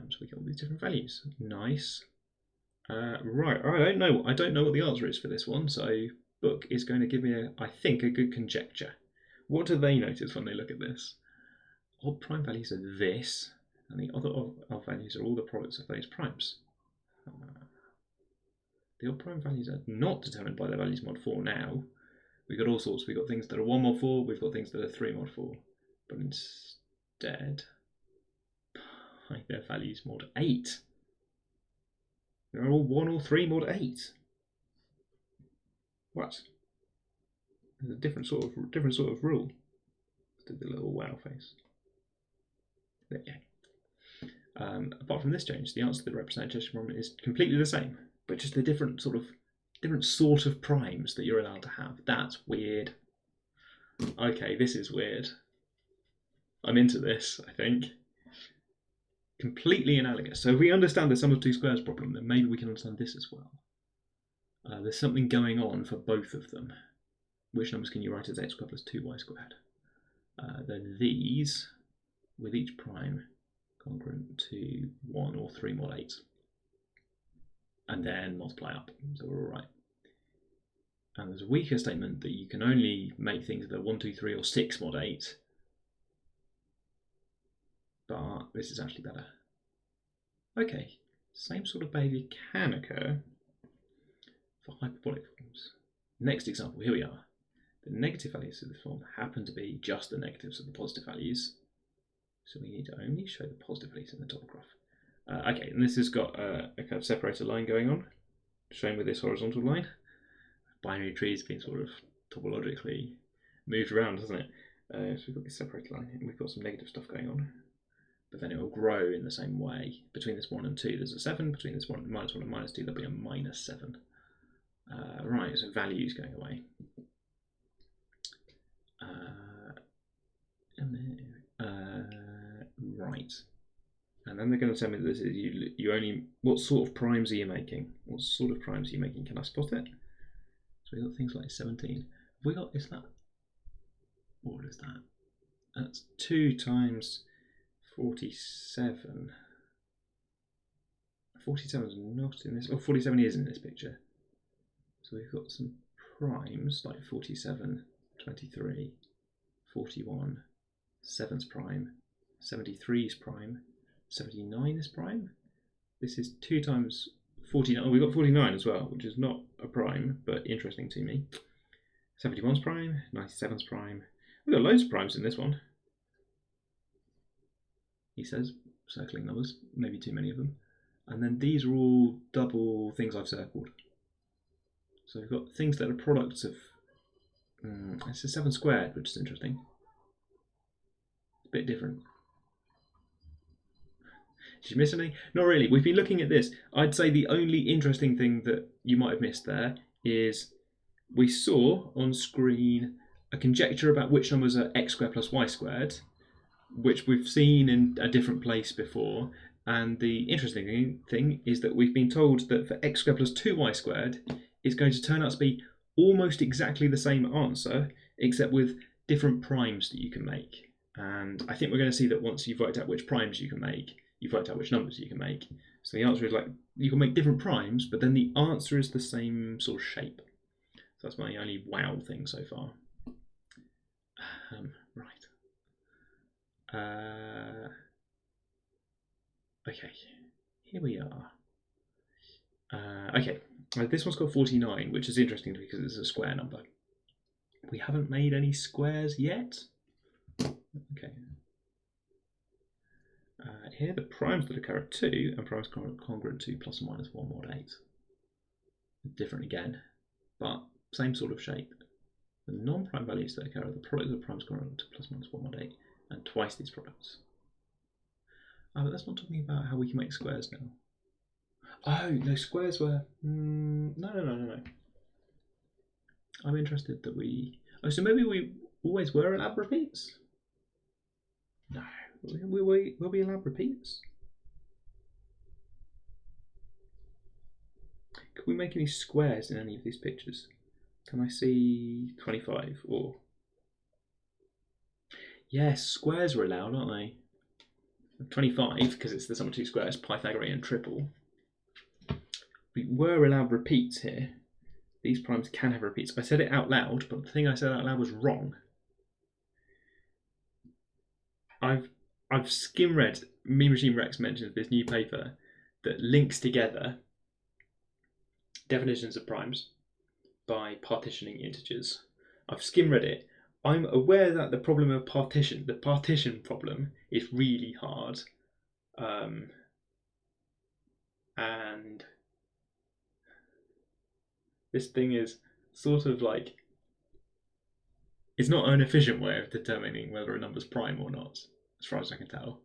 So we get all these different values. Nice. Right, I don't know what the answer is for this one, so Book is going to give me, I think, a good conjecture. What do they notice when they look at this? Odd prime values are this, and the other odd values are all the products of those primes. The odd prime values are not determined by their values mod 4 now. We've got all sorts. We've got things that are 1 mod 4, we've got things that are 3 mod 4. But instead, by their values mod 8. They're all 1 or 3 mod 8. What? There's a different sort of rule. Let's do the little wow face. There you go. Apart from this change, the answer to the representation problem is completely the same, but just a different sort of primes that you're allowed to have. That's weird. Okay, this is weird. I'm into this, I think. Completely analogous. So if we understand the sum of 2 squares problem, then maybe we can understand this as well. There's something going on for both of them. Which numbers can you write as x squared plus 2y squared? Then these, with each prime congruent to 1 or 3 mod 8. And then multiply up, so we're all right. And there's a weaker statement that you can only make things that are 1, 2, 3 or 6 mod 8. But this is actually better. Okay, same sort of behaviour can occur for hyperbolic forms. Next example, here we are. The negative values of this form happen to be just the negatives of the positive values. So we need to only show the positive values in the top graph. Okay, and this has got a kind of separator line going on, shown with this horizontal line. Binary tree has been sort of topologically moved around, hasn't it? So we've got this separator line, and we've got some negative stuff going on. But then it will grow in the same way. Between this 1 and 2, there's a 7. Between this -1 and -2, there'll be a -7. Right, so values going away. Right. And then they're going to tell me that this is you only. What sort of primes are you making? What sort of primes are you making? Can I spot it? So we've got things like 17. Have we got, is that, what is that? That's 2 times 47. 47 is not in this, or 47 is in this picture. So we've got some primes like 47, 23, 41, 7's prime, 73's prime, 79 is prime. This is 2 times 49. Oh, we've got 49 as well, which is not a prime, but interesting to me. 71's prime, 97's prime. We've got loads of primes in this one. He says, circling numbers, maybe too many of them. And then these are all double things I've circled. So we've got things that are products of. It's a 7 squared, which is interesting. It's a bit different. Did you miss anything? Not really. We've been looking at this. I'd say the only interesting thing that you might have missed there is we saw on screen a conjecture about which numbers are x squared plus y squared, which we've seen in a different place before. And the interesting thing is that we've been told that for x squared plus 2y squared, it's going to turn out to be almost exactly the same answer, except with different primes that you can make. And I think we're going to see that once you've worked out which primes you can make, you've worked out which numbers you can make. So the answer is like, you can make different primes, but then the answer is the same sort of shape. So that's my only wow thing so far. Right. Okay, here we are. Okay, this one's got 49, which is interesting because it's a square number. We haven't made any squares yet. Okay. Here, the primes that occur at 2 and primes congruent to plus or minus 1 mod 8. Different again, but same sort of shape. The non-prime values that occur are the product of the primes congruent to plus or minus 1 mod 8 and twice these products. But that's not talking about how we can make squares now. Oh, no, squares were. No. I'm interested that we. Oh, so maybe we always were lab repeats? No. Will we lab repeats? Can we make any squares in any of these pictures? Can I see 25 or. Yes, squares are allowed, aren't they? 25, because it's the sum of 2 squares, Pythagorean triple. We were allowed repeats here. These primes can have repeats. I said it out loud, but the thing I said out loud was wrong. I've skim read Mean Machine Rex mentions this new paper that links together definitions of primes by partitioning integers. I've skim read it. I'm aware that the problem of partition, the partition problem, is really hard. And this thing is sort of like, it's not an efficient way of determining whether a number's prime or not, as far as I can tell.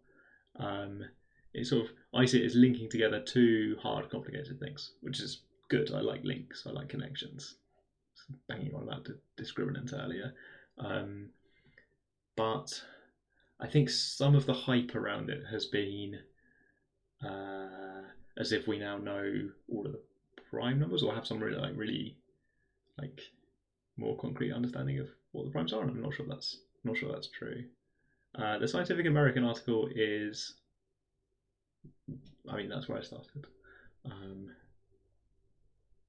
It's sort of, I see it as linking together two hard, complicated things, which is good. I like links, I like connections. Banging on about discriminant earlier. But I think some of the hype around it has been as if we now know all of the prime numbers or have some really more concrete understanding of what the primes are, and I'm not sure that's true. The Scientific American article is, I mean, that's where I started. And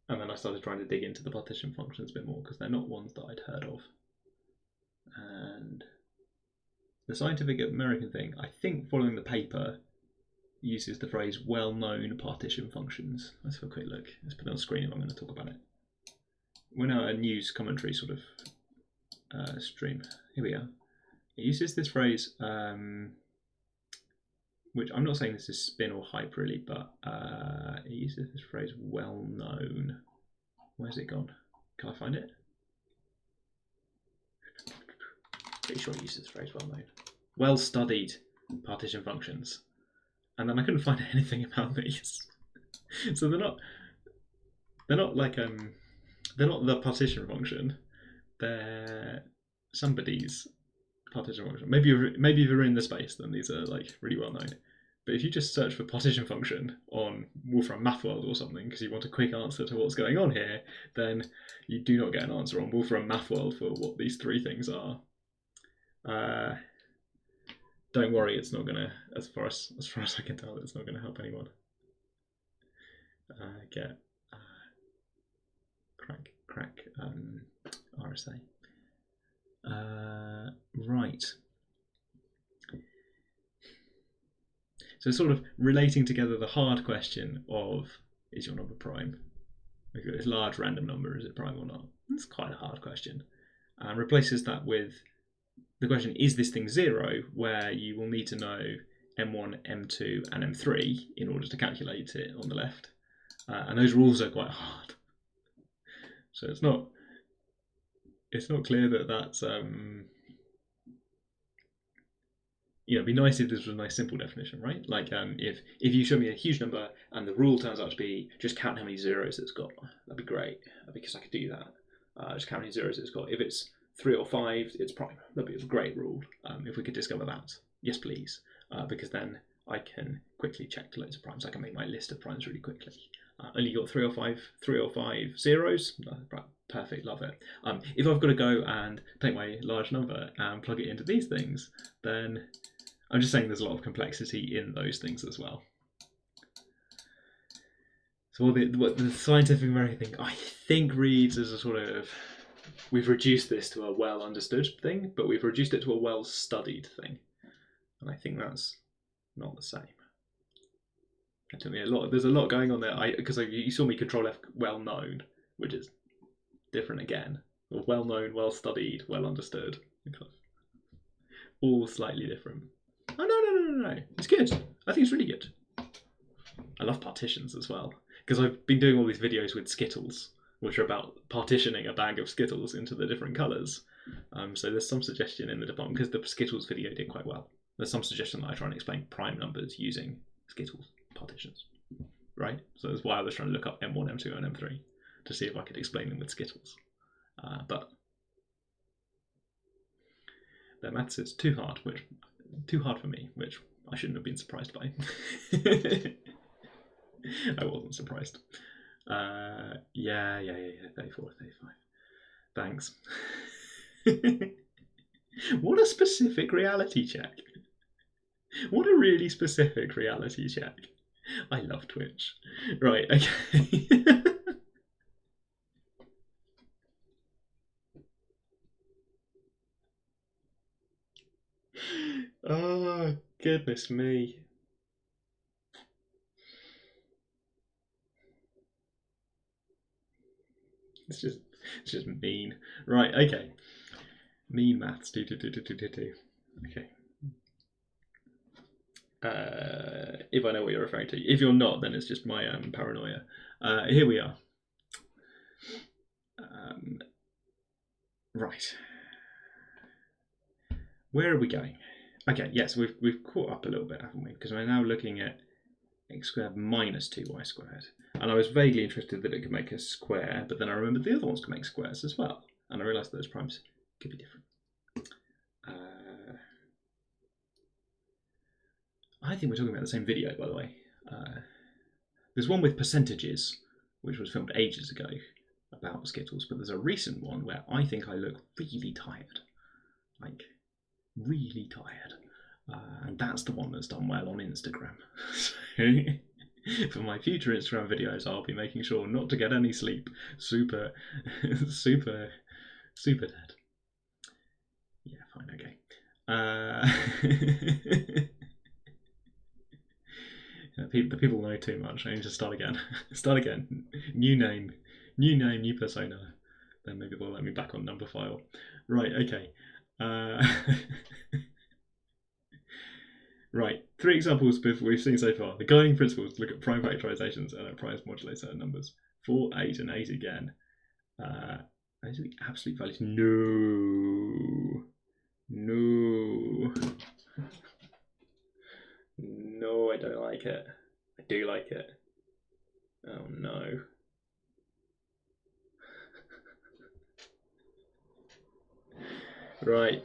then I started trying to dig into the partition functions a bit more because they're not ones that I'd heard of. And the Scientific American thing, I think following the paper, uses the phrase well-known partition functions. Let's have a quick look. Let's put it on screen if I'm going to talk about it. We're now a news commentary sort of stream. Here we are. It uses this phrase which I'm not saying this is spin or hype really, but it uses this phrase well known. Where's it gone? Can I find it? Pretty sure it uses this phrase well known. Well studied partition functions. And then I couldn't find anything about these. So they're not like they're not the partition function. They're somebody's partition function. Maybe if you're in the space, then these are like really well known. But if you just search for partition function on Wolfram MathWorld or something because you want a quick answer to what's going on here, then you do not get an answer on Wolfram MathWorld for what these three things are. Don't worry, it's not gonna, as far as I can tell, it's not gonna help anyone. Get crack RSA. Right. So sort of relating together the hard question of, is your number prime? We've got this large random number, is it prime or not? That's quite a hard question. And replaces that with the question, is this thing 0, where you will need to know M1, M2 and M3 in order to calculate it on the left. And those are also quite hard. So it's not clear that that's it'd be nice if this was a nice simple definition, right? Like if you show me a huge number and the rule turns out to be just count how many zeros it's got, that'd be great because I could do that. Just count how many zeros it's got. If it's 3 or 5, it's prime. That'd be a great rule. If we could discover that, yes please, because then I can quickly check loads of primes. I can make my list of primes really quickly. Only got 3 or 5 zeros. Perfect, love it. If I've got to go and take my large number and plug it into these things, then I'm just saying there's a lot of complexity in those things as well. So what the scientific American thing, I think reads as a sort of, we've reduced this to a well understood thing, but we've reduced it to a well studied thing. And I think that's not the same. There's a lot going on there. Because you saw me control F well known, which is different again. Well known, well studied, well understood. All slightly different. Oh no. It's good. I think it's really good. I love partitions as well. Because I've been doing all these videos with Skittles, which are about partitioning a bag of Skittles into the different colours. So there's some suggestion in the department, because the Skittles video did quite well. There's some suggestion that I try and explain prime numbers using Skittles partitions, right? So that's why I was trying to look up M1, M2 and M3 to see if I could explain them with Skittles. But their maths is too hard for me, which I shouldn't have been surprised by. I wasn't surprised. Yeah, 34, 35. Thanks. What a specific reality check. What a really specific reality check. I love Twitch. Right, okay. Oh, goodness me. It's just mean. Right, okay. Mean maths. Do. Okay. If I know what you're referring to. If you're not, then it's just my paranoia. Here we are. Right. Where are we going? Okay, yes, we've caught up a little bit, haven't we? Because we're now looking at x squared minus 2y squared. And I was vaguely interested that it could make a square, but then I remembered the other ones could make squares as well. And I realised those primes could be different. I think we're talking about the same video, by the way. There's one with percentages, which was filmed ages ago, about Skittles, but there's a recent one where I think I look really tired. Like, really tired. And that's the one that's done well on Instagram. So, for my future Instagram videos, I'll be making sure not to get any sleep. Super dead. Yeah, fine, okay. The people know too much. I need to start again. New name, new persona. Then maybe they'll let me back on number file. Right, okay. Right, 3 examples we've seen so far. The guiding principles look at prime factorizations and at primes modulate certain numbers. 4, 8, and 8 again. Those are the absolute values. No. No. No, I don't like it. I do like it. Oh no. Right.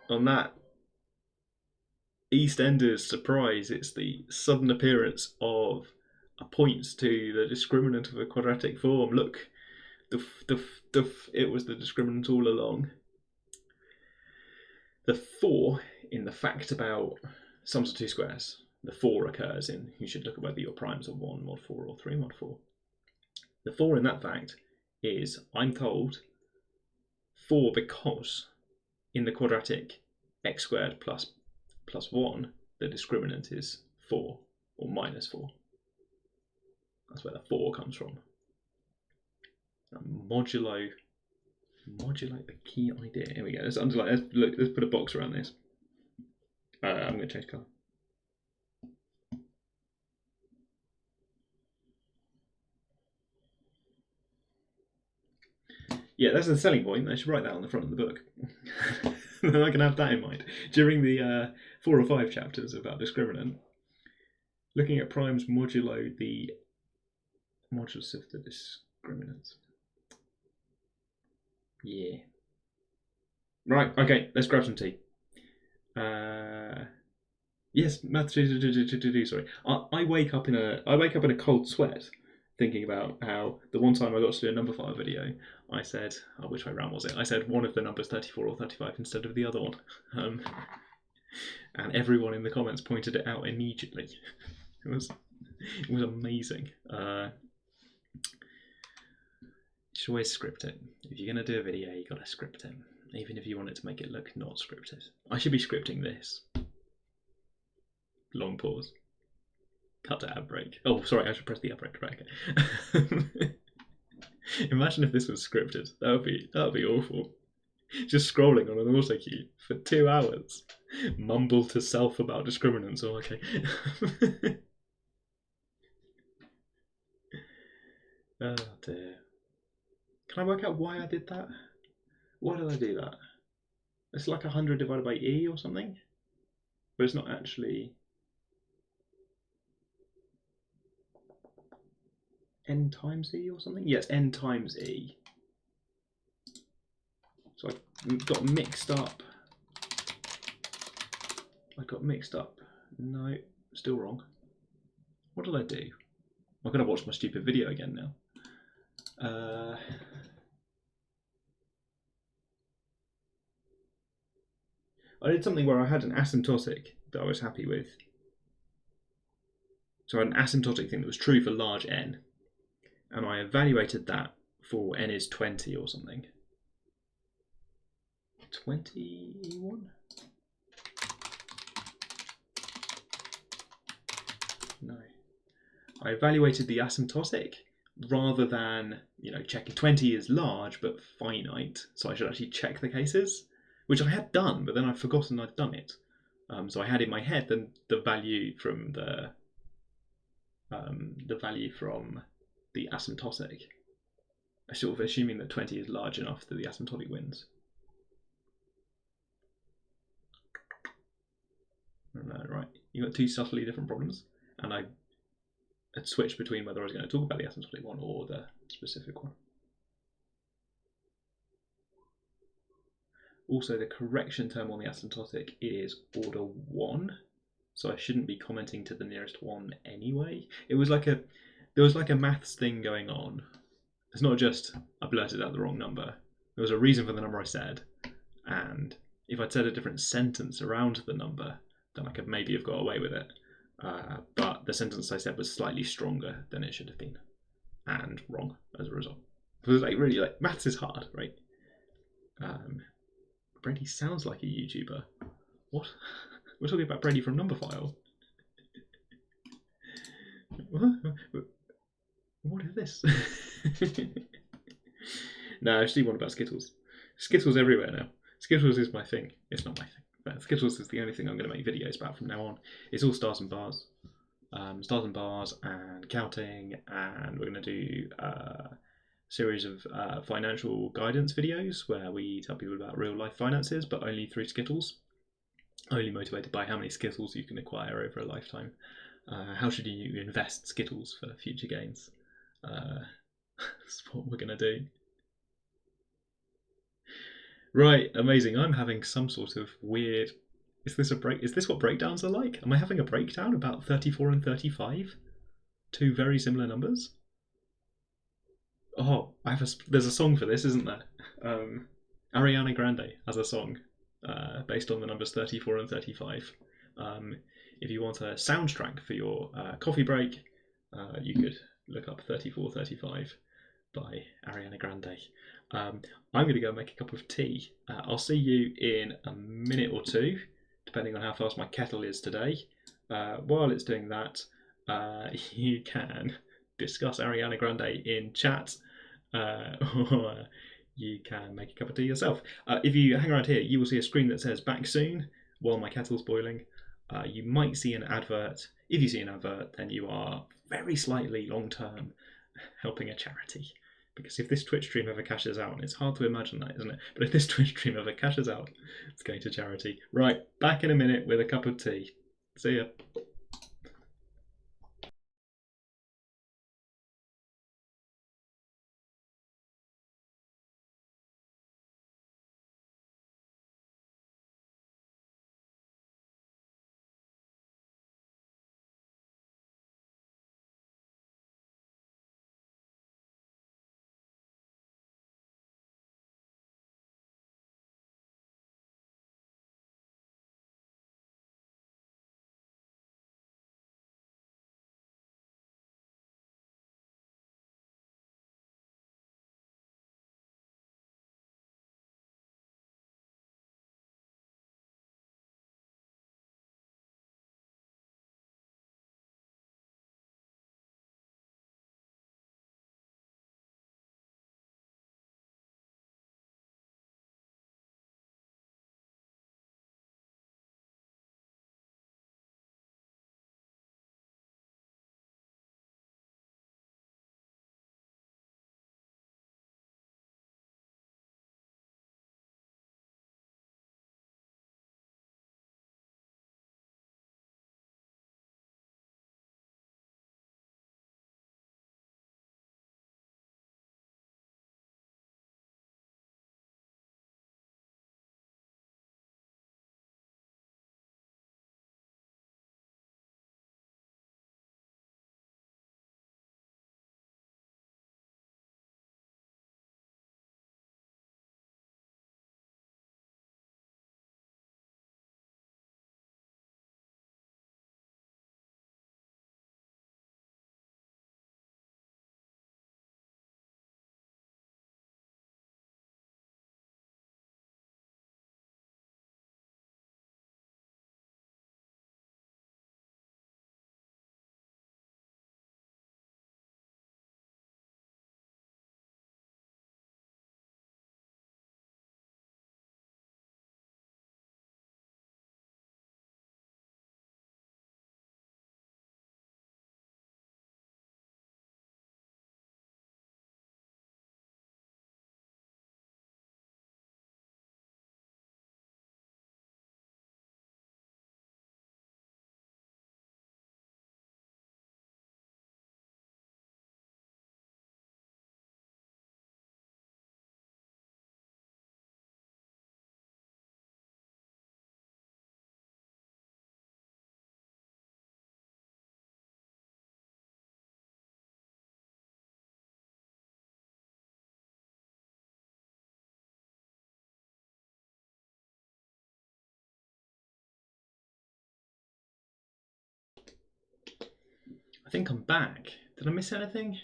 On that EastEnders surprise, it's the sudden appearance of a point to the discriminant of a quadratic form. Look, it was the discriminant all along. The 4 in the fact about sums of 2 squares, the 4 occurs in, you should look at whether your primes are 1 mod 4 or 3 mod 4. The 4 in that fact is, I'm told, 4 because in the quadratic x squared plus 1, the discriminant is 4 or minus 4. That's where the 4 comes from. Modulo the key idea. Here we go. Let's underline. Let's put a box around this. I'm going to change colour. Yeah, that's the selling point. I should write that on the front of the book. Then I can have that in mind. During the 4 or 5 chapters about discriminant, looking at primes modulo the modulus of the discriminant. Yeah. Right, okay, let's grab some tea. Yes, math. Sorry, I wake up in a cold sweat, thinking about how the one time I got to do a number file video, I said, which way round was it? I said one of the numbers 34 or 35 instead of the other one, and everyone in the comments pointed it out immediately. It was amazing. You should always script it. If you're gonna do a video, you gotta script it, even if you want it to make it look not scripted. I should be scripting this. Long pause. Cut to ad break. Oh, sorry, I should press the ad break. Right, okay. Imagine if this was scripted. That would be awful. Just scrolling on an auto cue for 2 hours. Mumble to self about discriminants. Oh, okay. Oh dear. Can I work out why I did that? Why did I do that? It's like 100 divided by e or something, but it's not actually n times e or something. Yes, n times e. So I got mixed up. No, still wrong. What did I do? I'm gonna watch my stupid video again now. I did something where I had an asymptotic that I was happy with. So I had an asymptotic thing that was true for large n, and I evaluated that for n is 20 or something. 21? No. I evaluated the asymptotic rather than, checking 20 is large but finite, so I should actually check the cases, which I had done, but then I'd forgotten I'd done it. So I had in my head the value from the asymptotic, sort of assuming that 20 is large enough that the asymptotic wins. Right, you got 2 subtly different problems, and I had switched between whether I was going to talk about the asymptotic one or the specific one. Also, the correction term on the asymptotic is order 1, so I shouldn't be commenting to the nearest 1 anyway. There was like a maths thing going on. It's not just I blurted out the wrong number. There was a reason for the number I said, and if I'd said a different sentence around the number, then I could maybe have got away with it. But the sentence I said was slightly stronger than it should have been, and wrong as a result. It was really maths is hard, right? Brady sounds like a YouTuber. What? We're talking about Brady from Numberphile. What is this? No, I actually want about Skittles. Skittles everywhere now. Skittles is my thing. It's not my thing. Skittles is the only thing I'm going to make videos about from now on. It's all stars and bars. Stars and bars and counting, and we're going to do a series of financial guidance videos where we tell people about real life finances, but only through Skittles. Only motivated by how many Skittles you can acquire over a lifetime. How should you invest Skittles for future gains? That's what we're going to do. Right, amazing. I'm having some sort of weird. Is this a break? Is this what breakdowns are like? Am I having a breakdown about 34 and 35? Two very similar numbers? Oh, there's a song for this, isn't there? Ariana Grande has a song based on the numbers 34 and 35. If you want a soundtrack for your coffee break, you could look up 34, 35 by Ariana Grande. I'm going to go make a cup of tea. I'll see you in a minute or two, depending on how fast my kettle is today. While it's doing that, you can discuss Ariana Grande in chat, or you can make a cup of tea yourself. If you hang around here, you will see a screen that says back soon while my kettle's boiling. You might see an advert. If you see an advert, then you are very slightly long-term helping a charity. Because if this Twitch stream ever cashes out, and it's hard to imagine that, isn't it? But if this Twitch stream ever cashes out, it's going to charity. Right, back in a minute with a cup of tea. See ya. I think I'm back. Did I miss anything?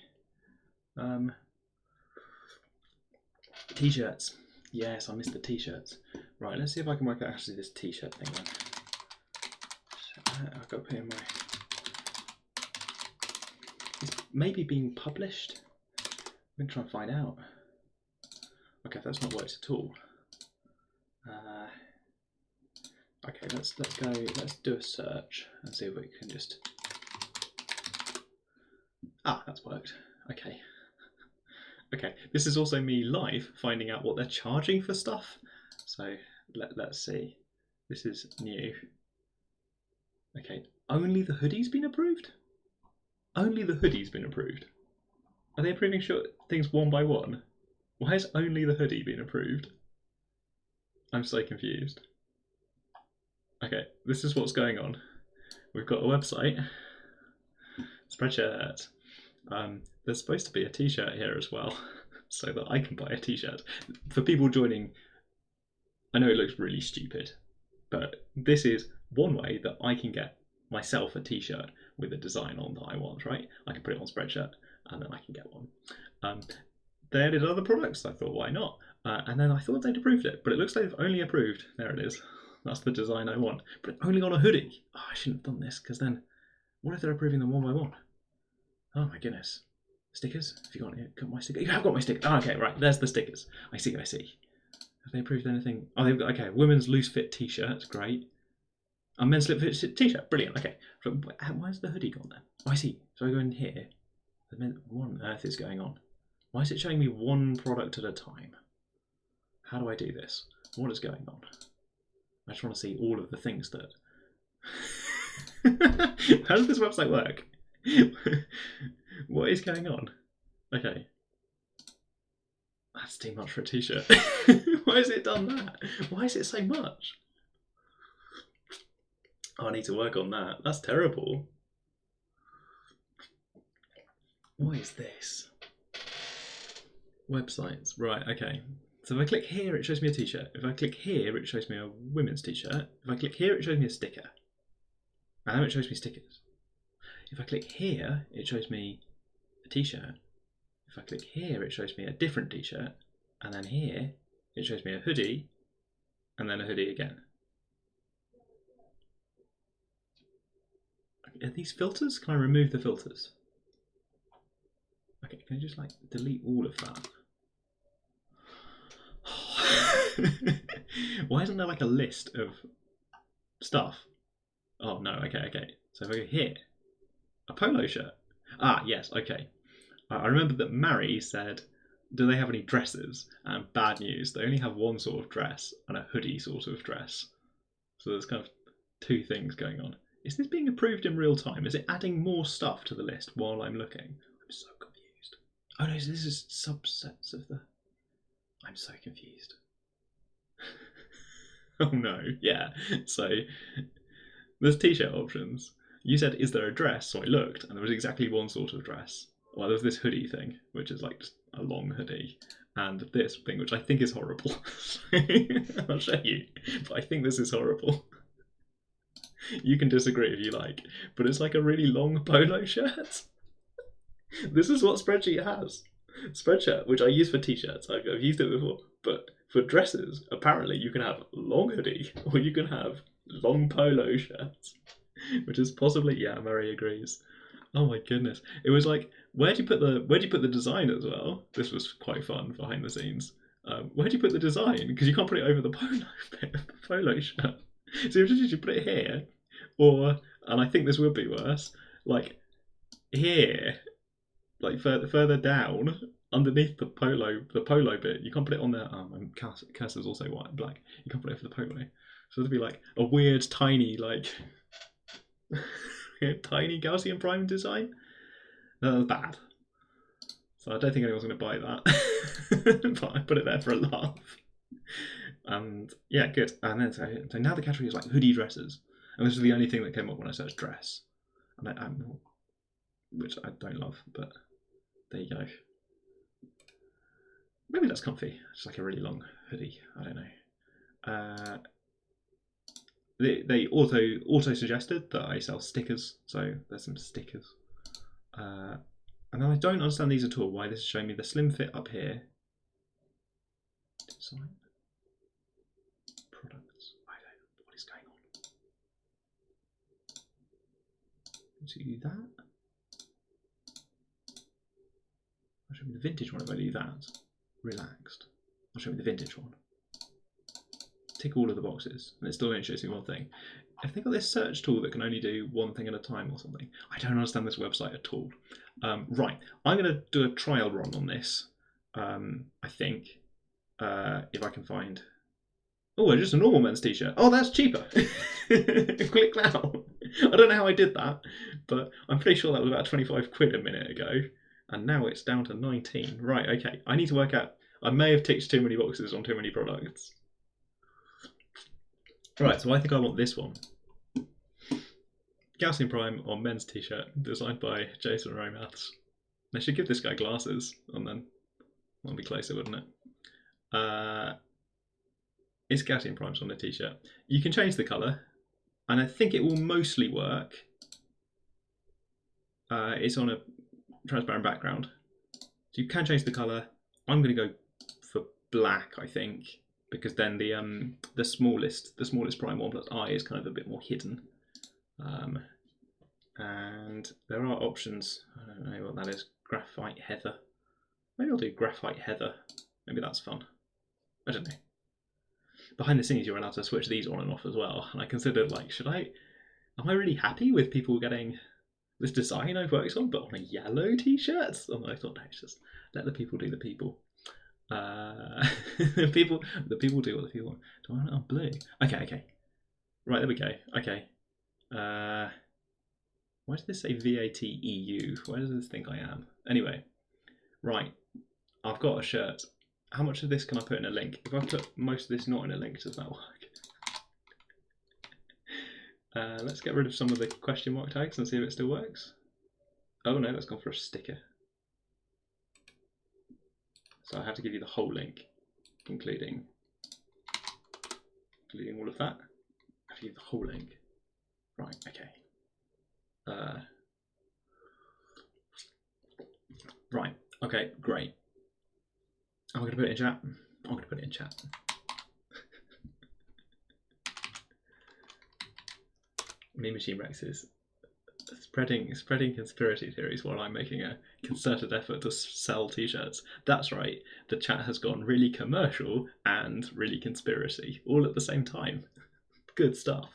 T-shirts. Yes, I missed the t-shirts. Right, let's see if I can work out actually this t-shirt thing then. I've got to put in my... It's maybe being published. I'm going to try and find out. Okay, that's not worked at all. Okay, let's go. Let's do a search and see if we can just. Ah, that's worked. Okay. Okay, this is also me live finding out what they're charging for stuff. So let's see. This is new. Okay, only the hoodie's been approved? Only the hoodie's been approved. Are they approving things one by one? Why has only the hoodie been approved? I'm so confused. Okay, this is what's going on. We've got a website, Spreadshirt. There's supposed to be a t-shirt here as well, so that I can buy a t-shirt. For people joining, I know it looks really stupid, but this is one way that I can get myself a t-shirt with a design on that I want, right? I can put it on Spreadshirt and then I can get one. They added other products, I thought, why not? And then I thought they'd approved it, but it looks like they've only approved, there it is. That's the design I want, but only on a hoodie. Oh, I shouldn't have done this, because then, what if they're approving them one by one? Oh my goodness. Stickers? Have you got my sticker? You have got my sticker. Oh, okay, right, there's the stickers. I see. Have they approved anything? Oh, they've got, okay, women's loose fit t-shirt, great. A men's slip fit t-shirt, brilliant, okay. Where's the hoodie gone then? Oh, I see. So I go in here. What on earth is going on? Why is it showing me one product at a time? How do I do this? What is going on? I just want to see all of the things that... How does this website work? What is going on? Okay. That's too much for a t-shirt. Why has it done that? Why is it so much? Oh, I need to work on that. That's terrible. What is this? Websites. Right, okay. So if I click here, it shows me a t-shirt. If I click here, it shows me a women's t-shirt. If I click here, it shows me a sticker. And then it shows me stickers. If I click here, it shows me a t-shirt. If I click here, it shows me a different t-shirt. And then here, it shows me a hoodie. And then a hoodie again. Are these filters? Can I remove the filters? Okay, can I just like delete all of that? Why isn't there like a list of stuff? Oh no, okay. So if I go here, a polo shirt. Ah, yes, okay. I remember that Mary said, do they have any dresses? And bad news, they only have one sort of dress and a hoodie sort of dress. So there's kind of two things going on. Is this being approved in real time? Is it adding more stuff to the list while I'm looking? I'm so confused. Oh no, so this is subsets of the... I'm so confused. Oh no, yeah. So there's t-shirt options. You said, is there a dress? So I looked, and there was exactly one sort of dress. Well, there's this hoodie thing, which is like just a long hoodie, and this thing, which I think is horrible. I'll show you, but I think this is horrible. You can disagree if you like, but it's like a really long polo shirt. This is what Spreadsheet has. Spreadshirt, which I use for t-shirts, I've used it before, but for dresses, apparently you can have long hoodie, or you can have long polo shirts, which is possibly, yeah, Murray agrees. Oh my goodness. It was like, where'd you put the design as well? This was quite fun behind the scenes. Where'd you put the design? Because you can't put it over the polo bit of the polo shirt. So you put it here, or, and I think this would be worse, like here, like further down underneath the polo bit. You can't put it on there. Cursor's also white and black. You can't put it over the polo. So it'd be like a weird, tiny, like tiny Gaussian prime design. That was bad. So I don't think anyone's going to buy that. But I put it there for a laugh. And yeah, good. And then so now the category is like hoodie dresses, and this is the only thing that came up when I searched dress, and which I don't love, but there you go. Maybe that's comfy. It's like a really long hoodie. I don't know. They auto suggested that I sell stickers, so there's some stickers. And then I don't understand these at all. Why this is showing me the slim fit up here. Design. Products. I don't know what is going on. Do that. I'll show me the vintage one if I do that. Relaxed. I'll show me the vintage one. tick all of the boxes, and it's still only choosing one thing. If they've got this search tool that can only do one thing at a time or something, I don't understand this website at all. Right, I'm going to do a trial run on this. I think if I can find. Oh, just a normal men's t-shirt. Oh, that's cheaper. Click now. I don't know how I did that, but I'm pretty sure that was about 25 quid a minute ago, and now it's down to 19. Right, okay. I need to work out. I may have ticked too many boxes on too many products. Right, so I think I want this one. Gaussian Prime on men's t-shirt, designed by Jason Romaths. They should give this guy glasses, and then that'll be closer, wouldn't it? It's Gaussian Primes on the t-shirt. You can change the colour, and I think it will mostly work. It's on a transparent background, so you can change the colour. I'm going to go for black, I think, because then the smallest Prime 1 Plus I is kind of a bit more hidden. And there are options. I don't know what that is. Graphite Heather. Maybe I'll do Graphite Heather. Maybe that's fun. I don't know. Behind the scenes, you're allowed to switch these on and off as well. And I considered, like, am I really happy with people getting this design I've worked on, but on a yellow t-shirt? And I thought, no, just let the people do the people. The people do what the people want. Do I want it on blue? Okay. Right, there we go. Okay. Why does this say VAT EU? Where does this think I am? Anyway, right. I've got a shirt. How much of this can I put in a link? If I put most of this not in a link, does that work? Let's get rid of some of the question mark tags and see if it still works. Oh no, that's gone for a sticker. So I have to give you the whole link, including all of that. I have to give you the whole link. Right, okay. Right, okay, great. I'm going to put it in chat. I'm going to put it in chat. Me Machine Rex is spreading conspiracy theories while I'm making a concerted effort to sell t-shirts. That's right, the chat has gone really commercial and really conspiracy all at the same time. Good stuff.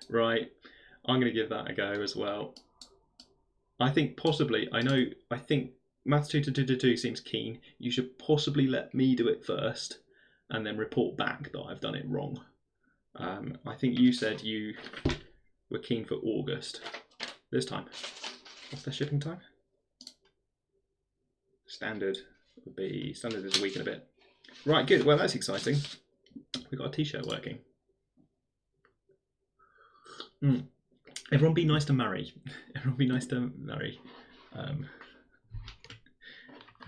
Right, I'm going to give that a go as well. I think possibly, I think Maths222 seems keen. You should possibly let me do it first and then report back that I've done it wrong. I think you said you were keen for August this time. What's their shipping time? Standard is a week and a bit. Right, good. Well, that's exciting. We've got a t-shirt working. Everyone be nice to Mary. Everyone be nice to Mary.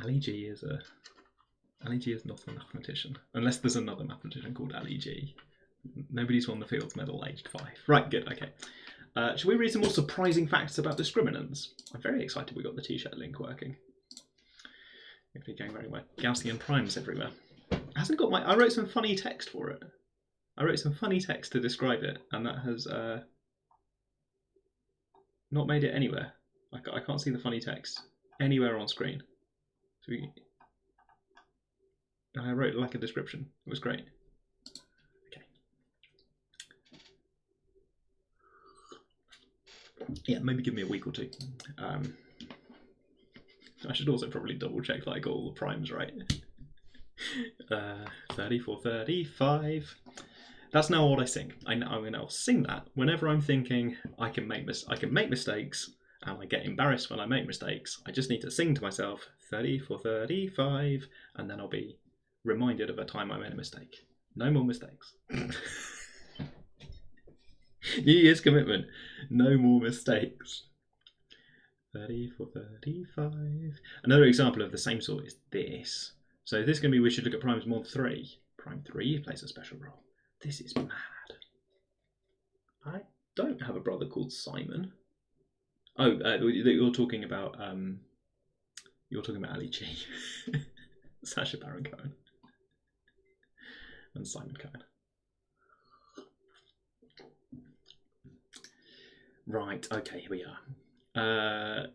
Ali G is not a mathematician, unless there's another mathematician called Ali G. Nobody's won the Fields Medal aged 5. Right, good, okay. Shall we read some more surprising facts about discriminants? I'm very excited we got the t-shirt link working. Hopefully going very well. Gaussian primes everywhere. Hasn't got I wrote some funny text for it. I wrote some funny text to describe it, and that has not made it anywhere. I can't see the funny text anywhere on screen. So I wrote like a description. It was great. Okay. Yeah, maybe give me a week or two. I should also probably double check that I got all the primes right. 34, 35. That's now what I sing. I'm going to sing that whenever I'm thinking I can make mistakes, and I get embarrassed when I make mistakes. I just need to sing to myself 34, 35, and then I'll be reminded of a time I made a mistake. No more mistakes. New Year's commitment. No more mistakes. 34, 35. Another example of the same sort is this. So this is going to be we should look at primes mod 3. Prime 3 plays a special role. This is mad. I don't have a brother called Simon. Oh, you're talking about Ali G, Sacha Baron Cohen, and Simon Cohen. Right. Okay. Here we are.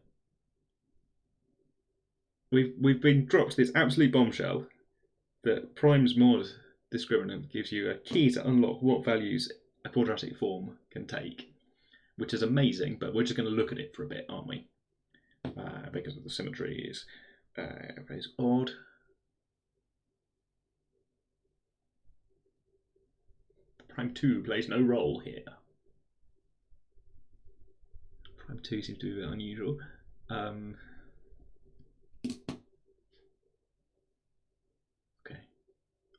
We've been dropped this absolute bombshell that Primes mod discriminant gives you a key to unlock what values a quadratic form can take, which is amazing, but we're just going to look at it for a bit, aren't we? Because of the symmetry is odd. Prime 2 plays no role here. Prime 2 seems to be a bit unusual.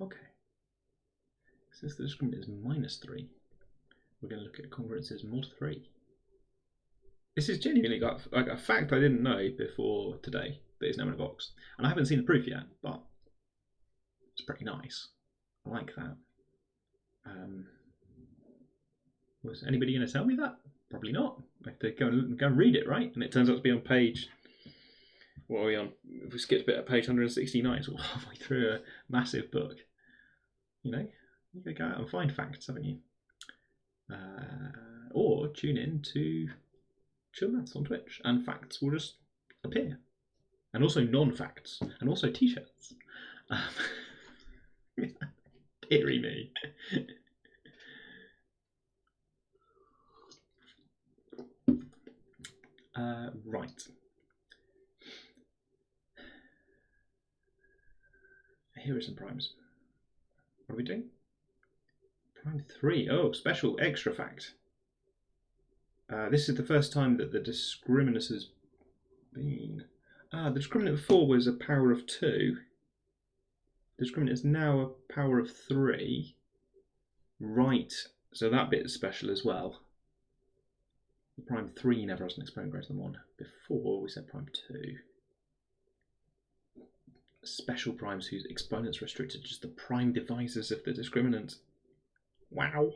Okay. Since the discriminant is -3, we're going to look at congruences mod 3. This is genuinely like a fact I didn't know before today that is now in a box. And I haven't seen the proof yet, but it's pretty nice. I like that. Was anybody going to tell me that? Probably not. I have to go and read it, right? And it turns out to be on page... What are we on? If we skipped a bit at page 169, so we're halfway through a massive book. You know, you gotta go out and find facts, haven't you? Or tune in to Chill Maths on Twitch, and facts will just appear. And also non-facts, and also t-shirts. Deary me. Right. Here are some primes. What are we doing? Prime 3. Oh, special extra fact. This is the first time that the discriminant has been... the discriminant before was a power of 2. The discriminant is now a power of 3. Right, so that bit is special as well. The prime 3 never has an exponent greater than 1. Before we said prime 2. Special primes whose exponents restricted to just the prime divisors of the discriminant. Wow.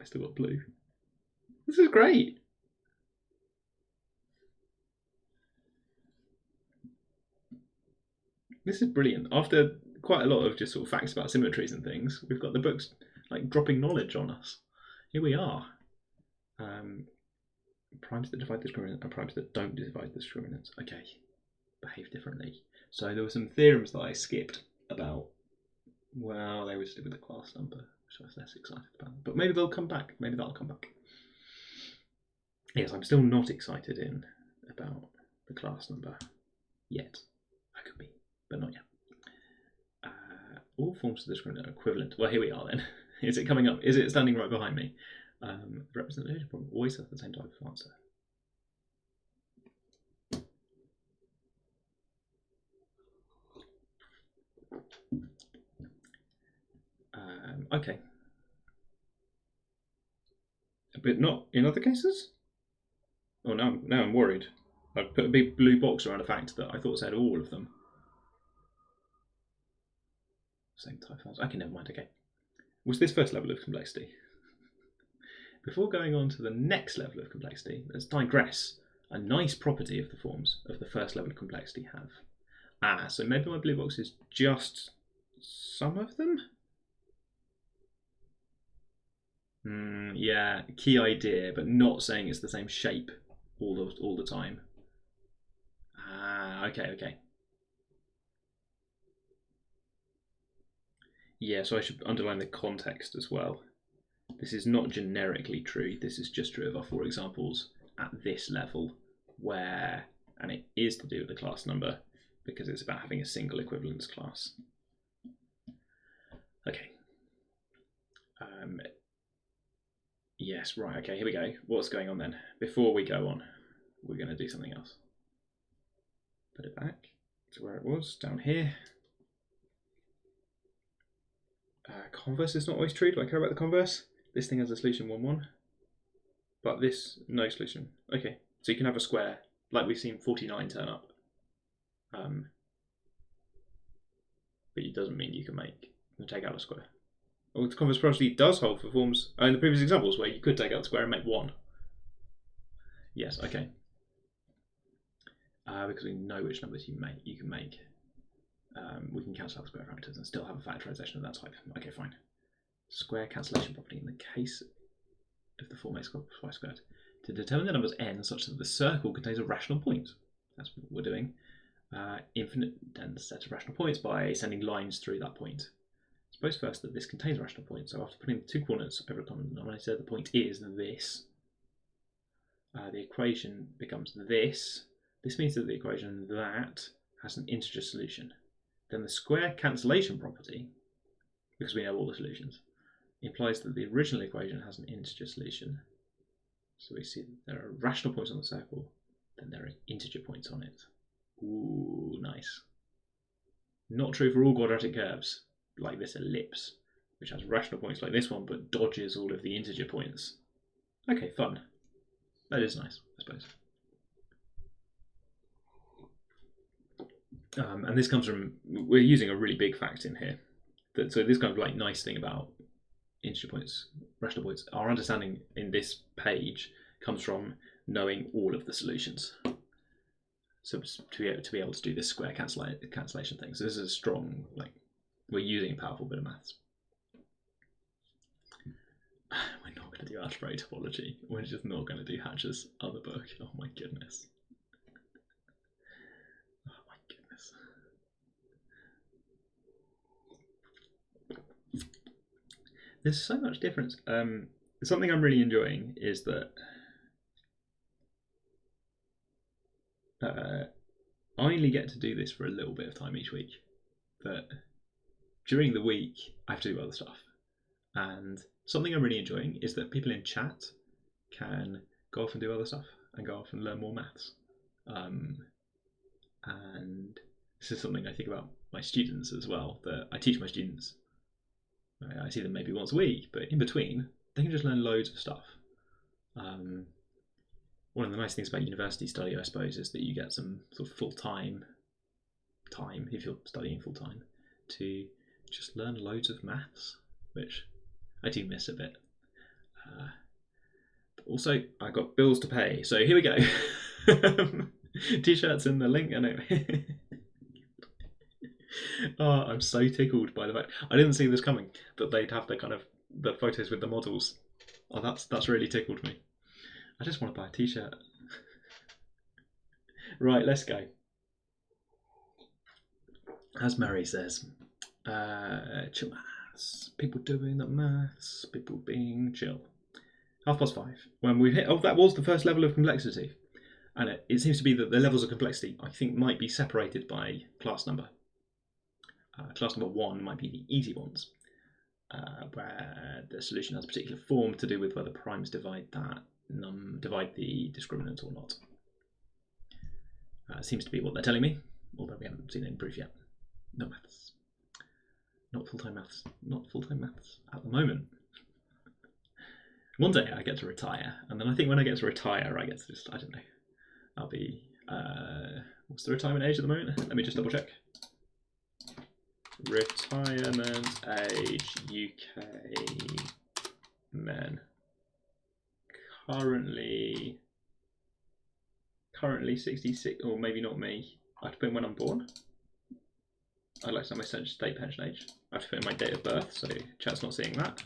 I still got blue. This is great. This is brilliant. After quite a lot of just sort of facts about symmetries and things, we've got the books like dropping knowledge on us. Here we are. Primes that divide the discriminant and primes that don't divide the discriminant. Okay. Behave differently. So there were some theorems that I skipped about, well, they were to do with the class number, which I was less excited about. But maybe they'll come back. Maybe that'll come back. Yes, I'm still not excited about the class number yet. I could be, but not yet. All forms of discriminant are equivalent. Well, here we are then. Is it coming up? Is it standing right behind me? Representation problem always has the same type of answer. Okay. But not in other cases? Oh, now I'm worried. I put a big blue box around a fact that I thought said all of them. Same type of answer. Okay, never mind. Okay. Was this first level of complexity? Before going on to the next level of complexity, let's digress. A nice property of the forms of the first level of complexity have. So maybe my blue box is just some of them? Yeah, key idea, but not saying it's the same shape all the time. Okay. Yeah, so I should underline the context as well. This is not generically true. This is just true of our 4 examples at this level, where, and it is to do with the class number because it's about having a single equivalence class. Okay. Yes, right, okay, here we go. What's going on then? Before we go on, we're going to do something else. Put it back to where it was, down here. Converse is not always true. Do I care about the converse? This thing has a solution 1, 1. But this, no solution. Okay, so you can have a square, like we've seen 49 turn up. But it doesn't mean you can take out a square. Well, the converse probably does hold for forms in the previous examples where you could take out the square and make 1. Yes, okay. Because we know which numbers you can make. We can cancel out the square factors and still have a factorization of that type. Okay, fine. Square cancellation property in the case of the form a squared plus y squared. To determine the numbers n such that the circle contains a rational point. That's what we're doing. Infinite dense set of rational points by sending lines through that point. It's suppose first that this contains a rational point. So after putting the two coordinates over a common denominator, the point is this. The equation becomes this. This means that the equation that has an integer solution. Then the square cancellation property, because we know all the solutions, implies that the original equation has an integer solution. So we see that there are rational points on the circle, then there are integer points on it. Ooh, nice. Not true for all quadratic curves, like this ellipse, which has rational points like this one, but dodges all of the integer points. Okay, fun. That is nice, I suppose. And this comes from, we're using a really big fact in here. So this kind of like nice thing about integer points, rational points, our understanding in this page comes from knowing all of the solutions. So to be able to do this square cancellation thing. So this is a strong, like, we're using a powerful bit of maths. We're not going to do algebraic topology. We're just not going to do Hatcher's other book. Oh my goodness. Oh my goodness. There's so much difference. Something I'm really enjoying is that I only get to do this for a little bit of time each week. But during the week, I have to do other stuff. And something I'm really enjoying is that people in chat can go off and do other stuff and go off and learn more maths. And this is something I think about my students as well, that I teach my students. I see them maybe once a week, but in between, they can just learn loads of stuff. One of the nice things about university study, I suppose, is that you get some sort of full-time time, if you're studying full-time, to just learn loads of maths, which I do miss a bit. But also, I've got bills to pay, so here we go. T-shirts in the link, I know. Oh, I'm so tickled by the fact I didn't see this coming, that they'd have the kind of the photos with the models. Oh, that's really tickled me. I just want to buy a t-shirt. Right, let's go. As Mary says, chill maths. People doing the maths, people being chill. 5:30. When we hit, that was the first level of complexity. And it seems to be that the levels of complexity, I think, might be separated by class number. Class number 1 might be the easy ones, where the solution has a particular form to do with whether primes divide the discriminant or not. Seems to be what they're telling me, although we haven't seen any proof yet. No maths. Not full-time maths. Not full-time maths at the moment. One day I get to retire, and then I think when I get to retire, I get to just, I don't know, I'll be, what's the retirement age at the moment? Let me just double check. Retirement age UK men. Currently 66, or maybe not me. I have to put in when I'm born. I'd like to know my state pension age. I have to put in my date of birth, so chat's not seeing that.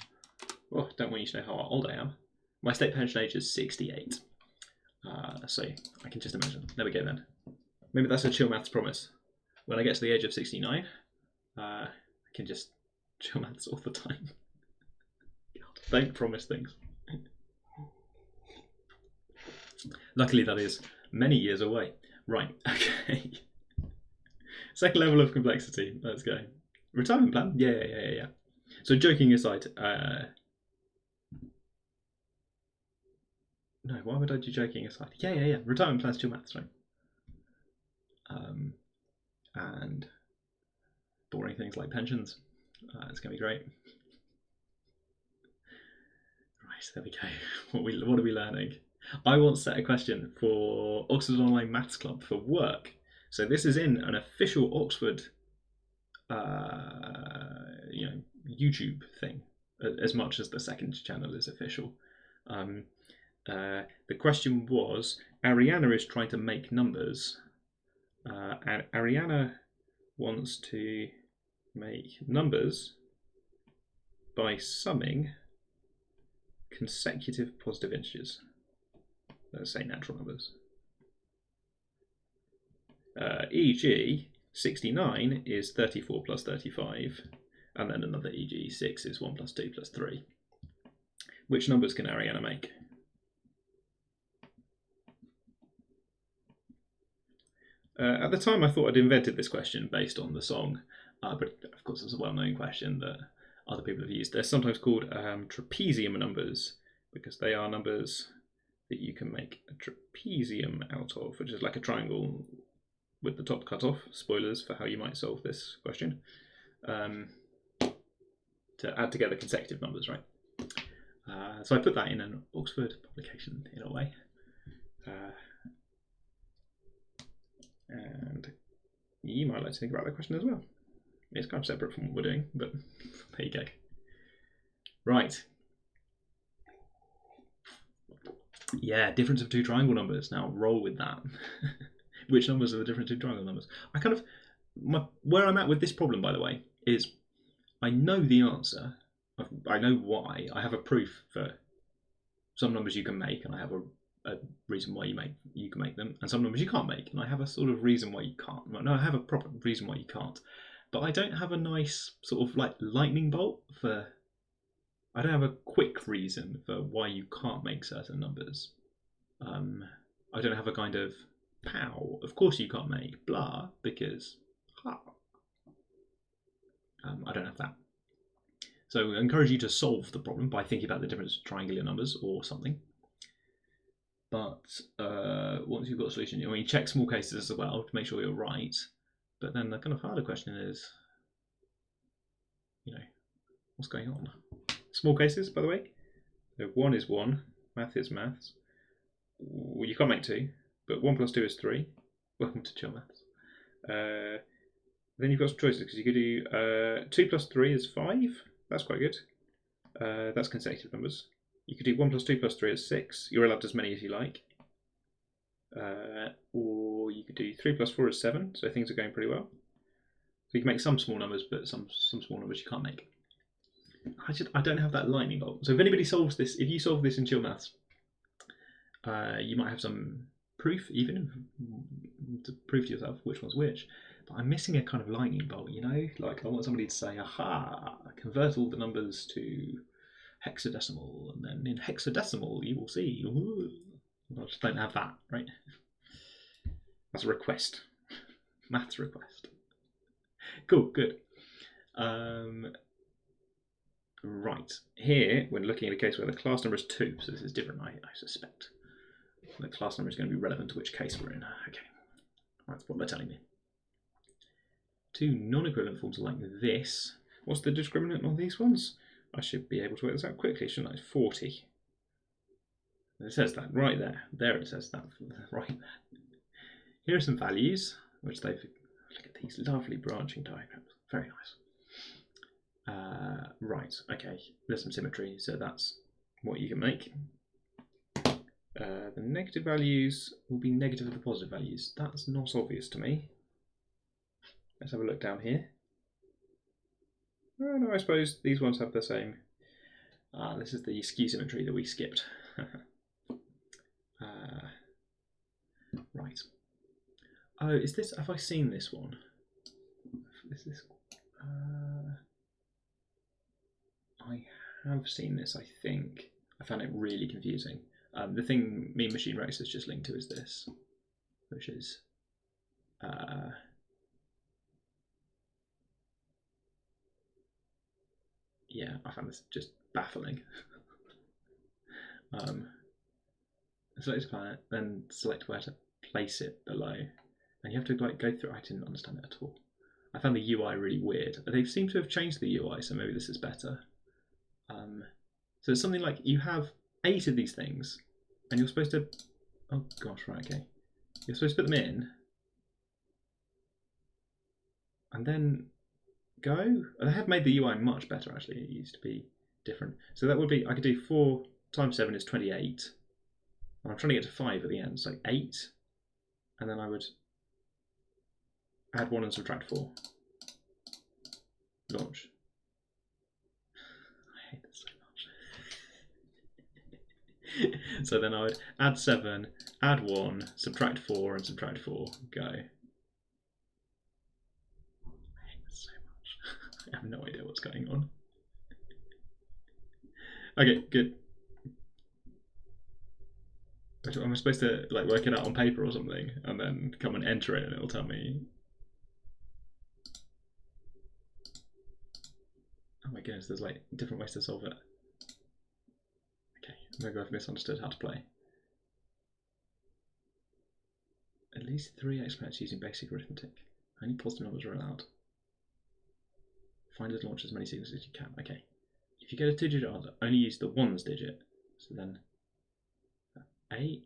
Oh, don't want you to know how old I am. My state pension age is 68. So I can just imagine. There we go then. Maybe that's a chill maths promise. When I get to the age of 69, I can just chill maths all the time. God, don't promise things. Luckily, that is many years away. Right, okay. Second level of complexity. Let's go. Retirement plan? Yeah. So joking aside, no, why would I do joking aside? Yeah. Retirement plan's chill maths, right? And boring things like pensions. It's going to be great. Right, there we go. What are we learning? I once set a question for Oxford Online Maths Club for work. So this is in an official Oxford, YouTube thing, as much as the second channel is official. The question was, Ariana is trying to make numbers, and Ariana wants to make numbers by summing consecutive positive integers. Let's say natural numbers. E.g., 69 is 34 plus 35, And then another e.g. 6 is 1 plus 2 plus 3. Which numbers can Ariana make? At the time, I thought I'd invented this question based on the song, but of course, it's a well-known question that other people have used. They're sometimes called trapezium numbers because they are numbers that you can make a trapezium out of, which is like a triangle with the top cut off. Spoilers for how you might solve this question. To add together consecutive numbers, right? So I put that in an Oxford publication in a way. And you might like to think about that question as well. It's kind of separate from what we're doing, but there you go. Right. Yeah, difference of two triangle numbers. Now roll with that. Which numbers are the difference of two triangle numbers? Where I'm at with this problem, by the way, is I know the answer. I know why. I have a proof for some numbers you can make, and I have a reason why you can make them, and some numbers you can't make, and I have a sort of reason why you can't. No, I have a proper reason why you can't, but I don't have a nice sort of like lightning bolt for. I don't have a quick reason for why you can't make certain numbers. I don't have a kind of pow. Of course you can't make blah because. I don't have that. So I encourage you to solve the problem by thinking about the difference of triangular numbers or something. But once you've got a solution, check small cases as well to make sure you're right. But then the kind of harder question is, what's going on? Small cases, by the way. So 1 is 1, math is maths. Well, you can't make 2, but 1 plus 2 is 3. Welcome to Chill Maths. Then you've got some choices because you could do 2 plus 3 is 5. That's quite good. That's consecutive numbers. You could do 1 plus 2 plus 3 is 6. You're allowed as many as you like. Or you could do 3 plus 4 is 7. So things are going pretty well. So you can make some small numbers, but some small numbers you can't make. I don't have that lightning bolt. So if anybody solves this, if you solve this in Chill Maths, you might have some proof, even to prove to yourself which one's which. But I'm missing a kind of lightning bolt, Like I want somebody to say, aha, convert all the numbers to hexadecimal, and then in hexadecimal you will see. Ooh. I just don't have that, right? That's a request. Maths request. Cool, good. Right, here we're looking at a case where the class number is 2, so this is different, I suspect. The class number is going to be relevant to which case we're in. Okay, that's what they're telling me. Two non-equivalent forms are like this. What's the discriminant on these ones? I should be able to work this out quickly, shouldn't I? 40. It says that right there. There it says that right there. Here are some values, which they've... Look at these lovely branching diagrams. Very nice. Right, okay. There's some symmetry, so that's what you can make. The negative values will be negative of the positive values. That's not obvious to me. Let's have a look down here. Oh, no, I suppose these ones have the same. This is the skew symmetry that we skipped. Right. Oh, is this? Have I seen this one? Is this? I have seen this. I think I found it really confusing. The thing Mean Machine Rex has just linked to is this, which is. Yeah, I found this just baffling. Select a planet, then select where to place it below, and you have to like go through. I didn't understand it at all. I found the UI really weird. They seem to have changed the UI, so maybe this is better. So it's something like you have 8 of these things, and you're supposed to. Oh gosh, right, okay. You're supposed to put them in, and then go. They have made the UI much better actually. It used to be different. So that would be, I could do 4 times 7 is 28. And I'm trying to get to 5 at the end, so 8. And then I would add 1 and subtract 4. Launch. I hate this so much. So then I would add 7, add 1, subtract 4, and subtract 4. Go. I hate this so much. I have no idea what's going on. Okay, good. Am I supposed to like work it out on paper or something, and then come and enter it, and it'll tell me? Oh my goodness, there's like different ways to solve it. Okay, maybe I've misunderstood how to play. At least 3 exponents using basic arithmetic. Only positive numbers are allowed. Find and launch as many sequences as you can. Okay. If you get a 2-digit answer, only use the ones digit. So then 8.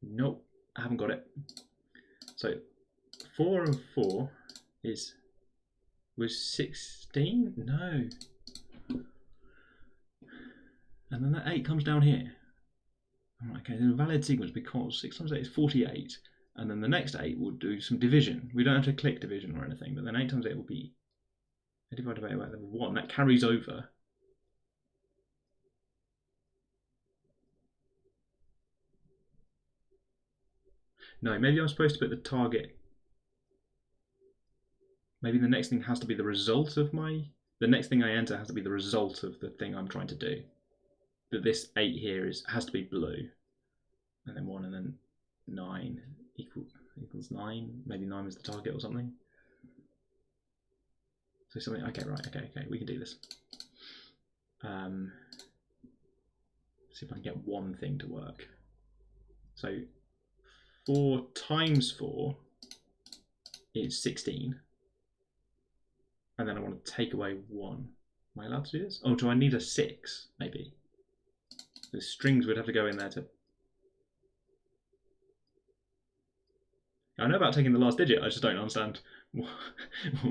Nope, I haven't got it. So 4 and 4 was 16? No. And then that 8 comes down here. Okay, it's a valid sequence because 6 times 8 is 48. And then the next 8 will do some division. We don't have to click division or anything, but then 8 times 8 will be 8 divided by 8 level 1. That carries over. No, maybe I'm supposed to put the target. Maybe the next thing has to be the result of my. The next thing I enter has to be the result of the thing I'm trying to do. That this 8 here has to be blue. And then 1 and then 9 equals 9. Maybe 9 was the target or something. So something. Okay, right. Okay, we can do this. See if I can get one thing to work. So 4 times 4 is 16. And then I want to take away 1. Am I allowed to do this? Oh, do I need a 6? Maybe. The strings would have to go in there to. I know about taking the last digit, I just don't understand.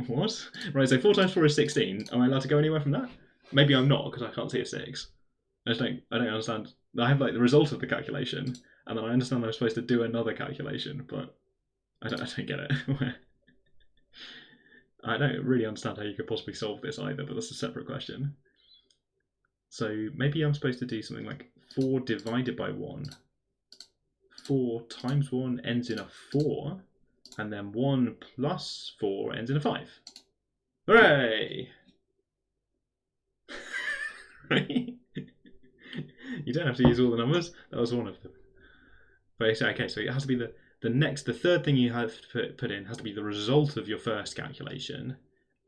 What? Right, so 4 times 4 is 16. Am I allowed to go anywhere from that? Maybe I'm not, because I can't see a 6. I don't understand. I have like the result of the calculation, and then I understand I'm supposed to do another calculation, but I don't get it. I don't really understand how you could possibly solve this either, but that's a separate question. So maybe I'm supposed to do something like 4 divided by 1. 4 times 1 ends in a 4, and then 1 plus 4 ends in a 5. Hooray! You don't have to use all the numbers. That was one of them. But okay, so it has to be the third thing you have to put in has to be the result of your first calculation,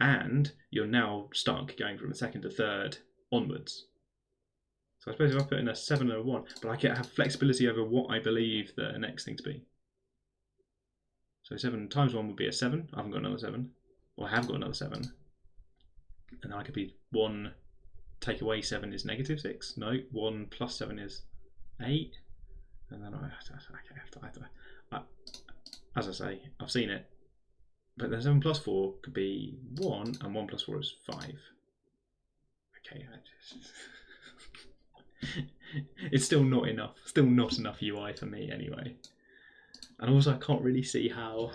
and you're now stuck going from the second to third onwards. So I suppose if I put in a 7 and a 1, but I can have flexibility over what I believe the next thing to be. So 7 times 1 would be a 7. I haven't got another 7. Or I have got another 7. And then I could be 1 take away 7 is negative 6. No, 1 plus 7 is 8. And then I have to as I say, I've seen it. But then 7 plus 4 could be 1, and 1 plus 4 is 5. Okay, it's still not enough. Still not enough UI for me anyway. And also I can't really see how.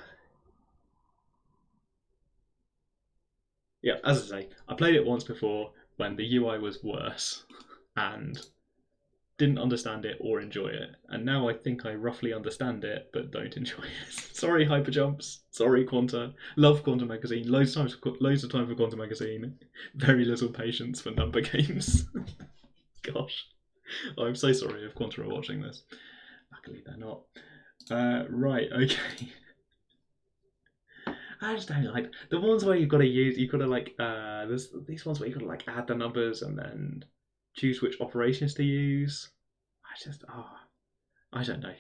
Yeah, as I say, I played it once before when the UI was worse and didn't understand it or enjoy it. And now I think I roughly understand it but don't enjoy it. Sorry, Hyperjumps. Sorry, Quanta. Love Quanta Magazine. Loads of time for Quanta Magazine. Very little patience for number games. Gosh. I'm so sorry if Quanta are watching this. Luckily they're not. Right, okay. I just don't like the ones where you've got to like there's these ones where you've got to like add the numbers and then choose which operations to use. I don't know.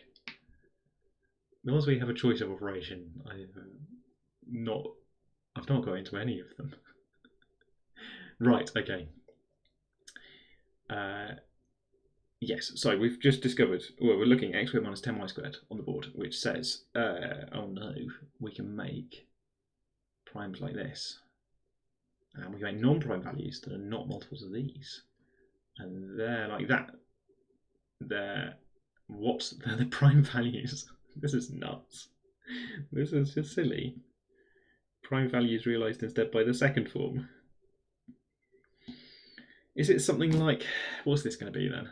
The ones where you have a choice of operation, I've not got into any of them. Right, okay. Yes, so we've just discovered, we're looking at x squared minus 10y squared on the board, which says, oh no, we can make primes like this. And we can make non-prime values that are not multiples of these. And they're like that. They're the prime values. This is nuts. This is just silly. Prime values realised instead by the second form. Is it something like, what's this going to be then?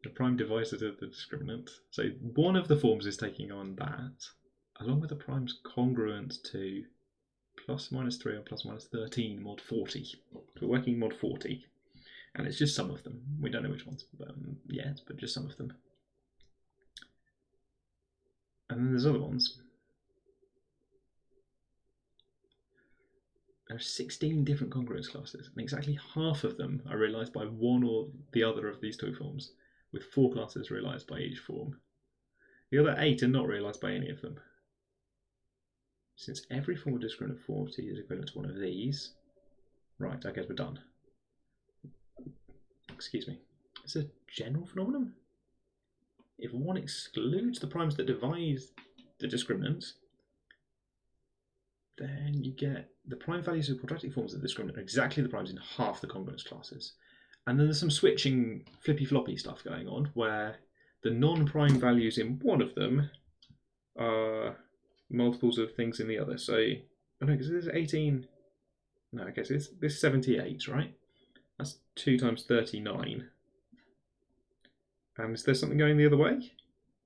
The prime divisor to the discriminant. So one of the forms is taking on that, along with the primes congruent to plus minus 3 or plus minus 13 mod 40. So we're working mod 40. And it's just some of them. We don't know which ones yet, but just some of them. And then there's other ones. There are 16 different congruence classes, and exactly half of them are realised by one or the other of these two forms, with 4 classes realised by each form. The other 8 are not realised by any of them. Since every form of discriminant 40 is equivalent to one of these, right, I guess we're done. Excuse me. It's a general phenomenon. If one excludes the primes that divide the discriminants, then you get the prime values of quadratic forms of the discriminant are exactly the primes in half the congruence classes. And then there's some switching flippy-floppy stuff going on where the non-prime values in one of them are multiples of things in the other. So, oh no, because this is 18. No, okay, so this is 78, right? That's 2 times 39. And is there something going the other way?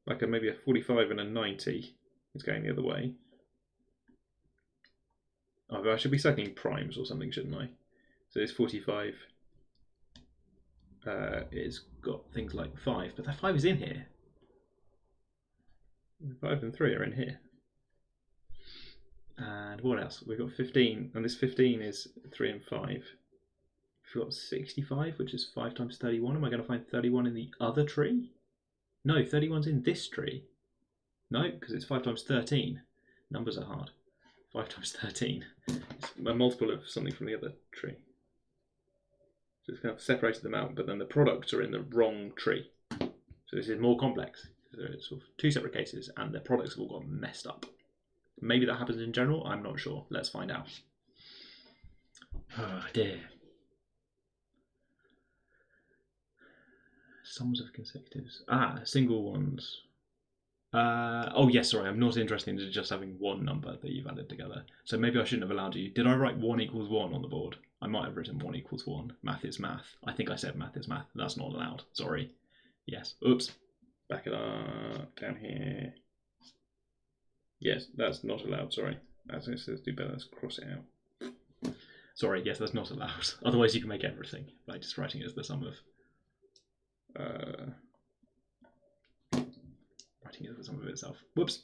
Like maybe a 45 and a 90 is going the other way. Oh, but I should be cycling primes or something, shouldn't I? So this 45 it's got things like 5, but that 5 is in here. 5 and 3 are in here. And what else? We've got 15, and this 15 is 3 and 5. We've got 65, which is 5 times 31. Am I going to find 31 in the other tree? No, 31's in this tree. No, because it's 5 times 13. Numbers are hard. 5 times 13. It's a multiple of something from the other tree. So it's kind of separated them out, but then the products are in the wrong tree. So this is more complex. There's sort of 2 separate cases, and their products have all got messed up. Maybe that happens in general, I'm not sure. Let's find out. Oh dear. Sums of consecutives. Single ones. Oh yes, sorry, I'm not interested in just having one number that you've added together. So maybe I shouldn't have allowed you. Did I write 1 equals 1 on the board? I might have written 1 equals 1. Math is math. I think I said math is math. That's not allowed. Sorry. Yes. Oops. Back it up. Down here. Yes, that's not allowed. Sorry. Let's do better. Let's cross it out. Sorry. Yes, that's not allowed. Otherwise, you can make everything by just writing it as the sum of. Writing it as the sum of itself. Whoops.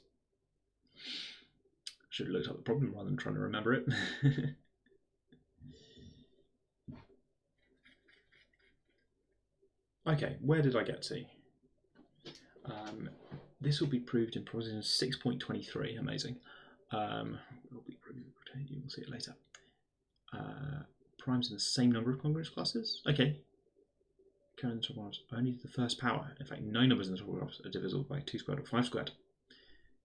Should have looked up the problem rather than trying to remember it. Okay, where did I get to? This will be proved in proposition 6.23. Amazing. Will be proved. You will see it later. Primes in the same number of congruence classes. Okay. Current top graphs only to the first power. In fact, no numbers in the top graphs are divisible by 2 squared or 5 squared.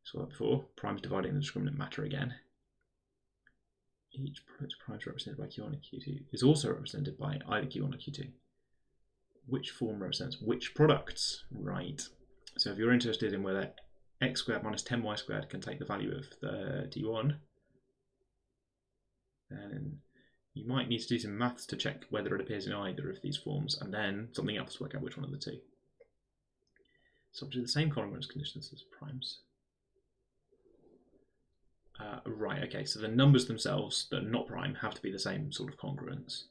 Saw that before. Primes dividing the discriminant matter again. Each product prime represented by Q1 and Q2 is also represented by either Q1 or Q2. Which form represents which products? Right. So if you're interested in whether x squared minus 10y squared can take the value of 31, then you might need to do some maths to check whether it appears in either of these forms, and then something else to work out which one of the two. Subject to the same congruence conditions as primes. Right, okay, so the numbers themselves that are not prime have to be the same sort of congruence.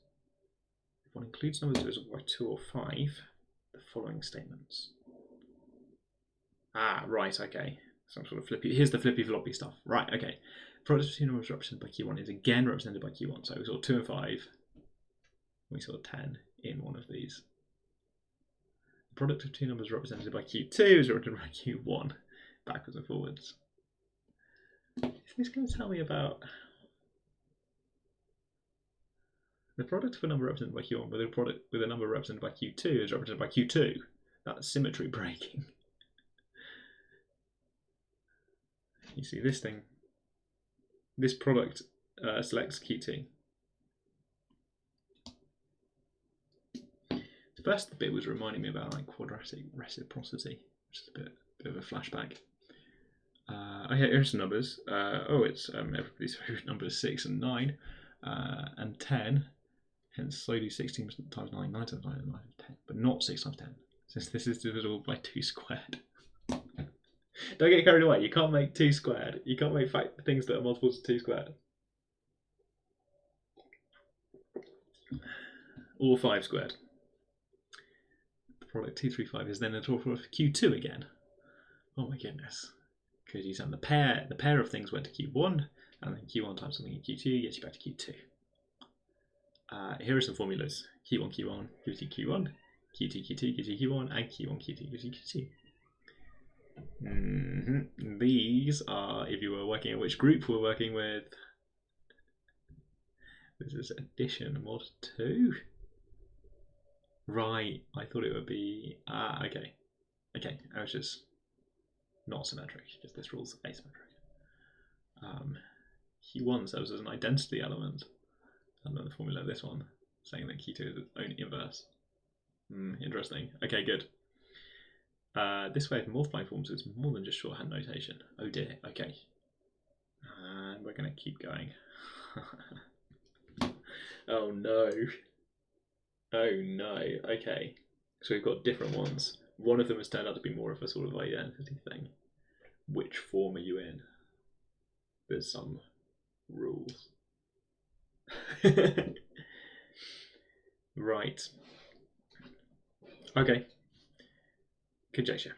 If one includes numbers divisible by 2 or 5, the following statements. Right, okay. Some sort of flippy. Here's the flippy floppy stuff. Right, okay. Product of 2 numbers represented by Q1 is again represented by Q1. So we saw 2 and 5. We saw 10 in one of these. The product of 2 numbers represented by Q2 is represented by Q1. Backwards and forwards. Is this going to tell me about the product of a number represented by Q1 with a product with a number represented by Q2 is represented by Q2? That's symmetry breaking. You see this thing. This product selects Q2. The first bit was reminding me about like quadratic reciprocity, which is a bit of a flashback. Okay, here's some numbers. It's everybody's favourite numbers 6 and 9 and 10. Hence, so do 16 times 9, 9 times 9 and 9 times 10, but not 6 times 10. since this is divisible by 2 squared. Don't get carried away. You can't make 2 squared. You can't make things that are multiples of 2 squared. Or 5 squared. The product 235 is then a total of Q2 again. Oh my goodness. Because you send the pair of things went to Q1, and then Q1 times something in Q2 gets you back to Q2. Here are some formulas. Q1, Q1 gives you Q1, Q2, Q2 gives you Q1, and Q1, Q2 gives you Q2. These are, if you were working at which group we're working with. This is addition mod 2. Right, I thought it would be, okay. Okay, I was just not symmetric, because this rule's asymmetric. Q1 serves as an identity element, and then the formula of this one, saying that Q2 is its own inverse. Interesting. Okay, good. This way of multiplying forms is more than just shorthand notation. Oh dear, okay. And we're going to keep going. Oh no. Oh no, okay. So we've got different ones. One of them has turned out to be more of a sort of identity thing. Which form are you in? There's some rules. Right. Okay. Conjecture.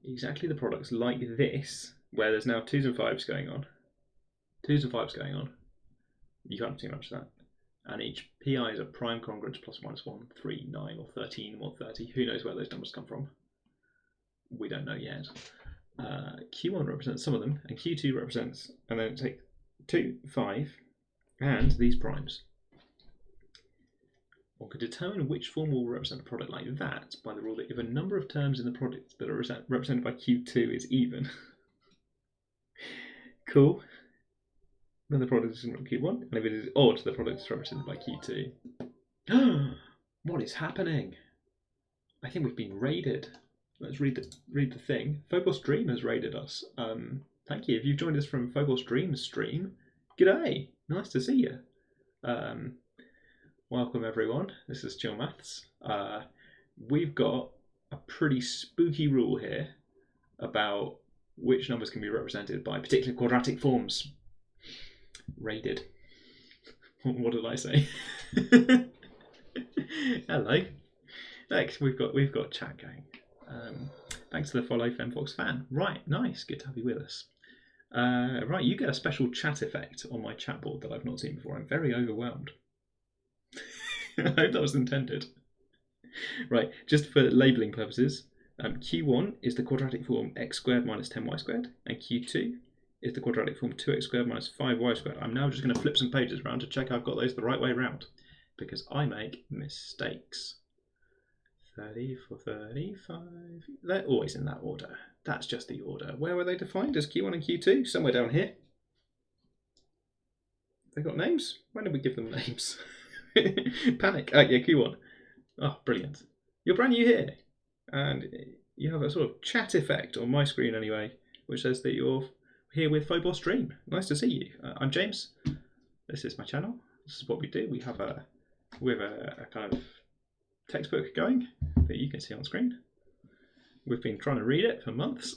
Exactly the products like this, where there's now 2s and 5s going on. 2s and 5s going on. You can't have too much of that. And each PI is a prime congruence plus minus 1, 3, 9, or 13, or 30. Who knows where those numbers come from? We don't know yet. Q1 represents some of them, and Q2 represents, and then take 2, 5, and these primes. One could determine which form will represent a product like that by the rule that if a number of terms in the product that are represented by Q2 is even, cool, then the product is Q1, and if it is odd, the product is represented by Q2. What is happening? I think we've been raided. Let's read the thing. Phobos Dream has raided us. Thank you. If you've joined us from Phobos Dream stream, g'day. Nice to see you. Welcome everyone. This is Chill Maths. We've got a pretty spooky rule here about which numbers can be represented by particular quadratic forms. Raided. What did I say? Hello. Next, we've got chat going. Thanks to the follow, FemFox fan. Right, nice. Good to have you with us. Right, you get a special chat effect on my chat board that I've not seen before. I'm very overwhelmed. I hope that was intended. Right, just for labelling purposes, Q1 is the quadratic form x squared minus 10y squared, and Q2 is the quadratic form 2x squared minus 5y squared. I'm now just going to flip some pages around to check I've got those the right way around, because I make mistakes. 30 for 35. They're always in that order. That's just the order. Where were they defined as Q1 and Q2? Somewhere down here. They got names? When did we give them names? Panic. Yeah, Q1. Oh, brilliant. You're brand new here. And you have a sort of chat effect on my screen anyway, which says that you're here with Phobos Dream. Nice to see you. I'm James. This is my channel. This is what we do. We have a kind of textbook going that you can see on screen. We've been trying to read it for months.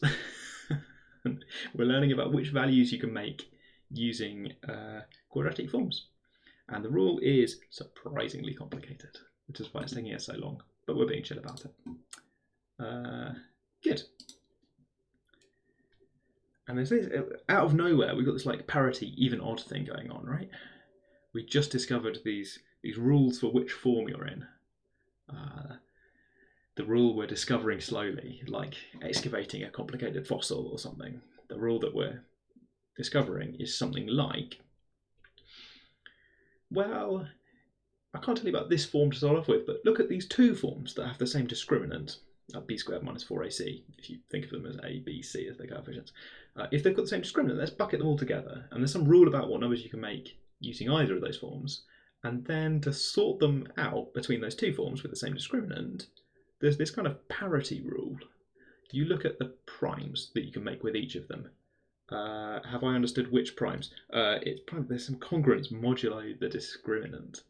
We're learning about which values you can make using quadratic forms. And the rule is surprisingly complicated, which is why it's taking us so long, but we're being chill about it. Good. And there's this, out of nowhere, we've got this like parity, even odd thing going on, right? We just discovered these rules for which form you're in. The rule we're discovering slowly, like excavating a complicated fossil or something. The rule that we're discovering is something like, well, I can't tell you about this form to start off with, but look at these two forms that have the same discriminant, b squared minus 4ac, if you think of them as a, b, c as their coefficients. If they've got the same discriminant, let's bucket them all together. And there's some rule about what numbers you can make using either of those forms. And then to sort them out between those two forms with the same discriminant, there's this kind of parity rule. You look at the primes that you can make with each of them. Have I understood which primes? It's prime, there's some congruence modulo the discriminant.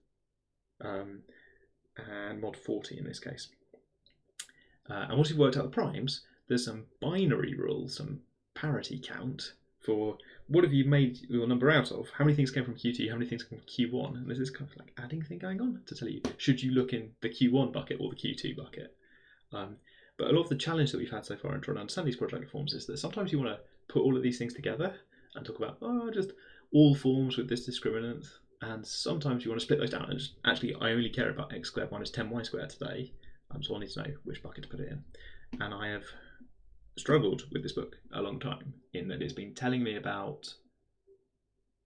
and mod 40 in this case. And once you've worked out the primes, there's some binary rule, some parity count for what have you made your number out of? How many things came from Q2, how many things came from Q1? And there's this kind of like adding thing going on to tell you, should you look in the Q1 bucket or the Q2 bucket? But a lot of the challenge that we've had so far in trying to understand these quadratic forms is that sometimes you want to put all of these things together and talk about, just all forms with this discriminant. And sometimes you want to split those down and just, actually, I only care about x squared minus 10y squared today. So I need to know which bucket to put it in. And I have struggled with this book a long time in that it's been telling me about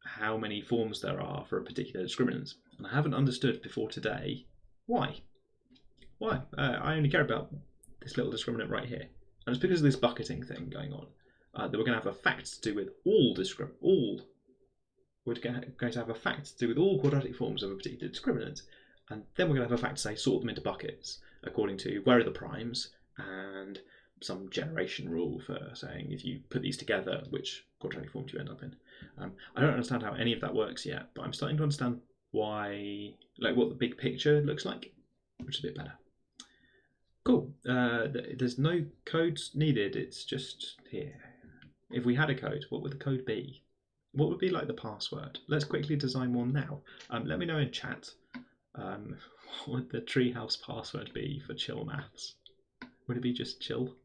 how many forms there are for a particular discriminant. And I haven't understood before today why. Why? I only care about this little discriminant right here. And it's because of this bucketing thing going on that we're going to have a fact to do with we're going to have a fact to do with all quadratic forms of a particular discriminant, and then we're going to have a fact to say sort them into buckets according to where are the primes and some generation rule for saying if you put these together which quadratic form do you end up in. I don't understand how any of that works yet, but I'm starting to understand why, like what the big picture looks like, which is a bit better. Cool. There's no codes needed, it's just here. If we had a code, what would the code be? What would be like the password? Let's quickly design one now. Let me know in chat. What would the treehouse password be for chill maths? Would it be just chill?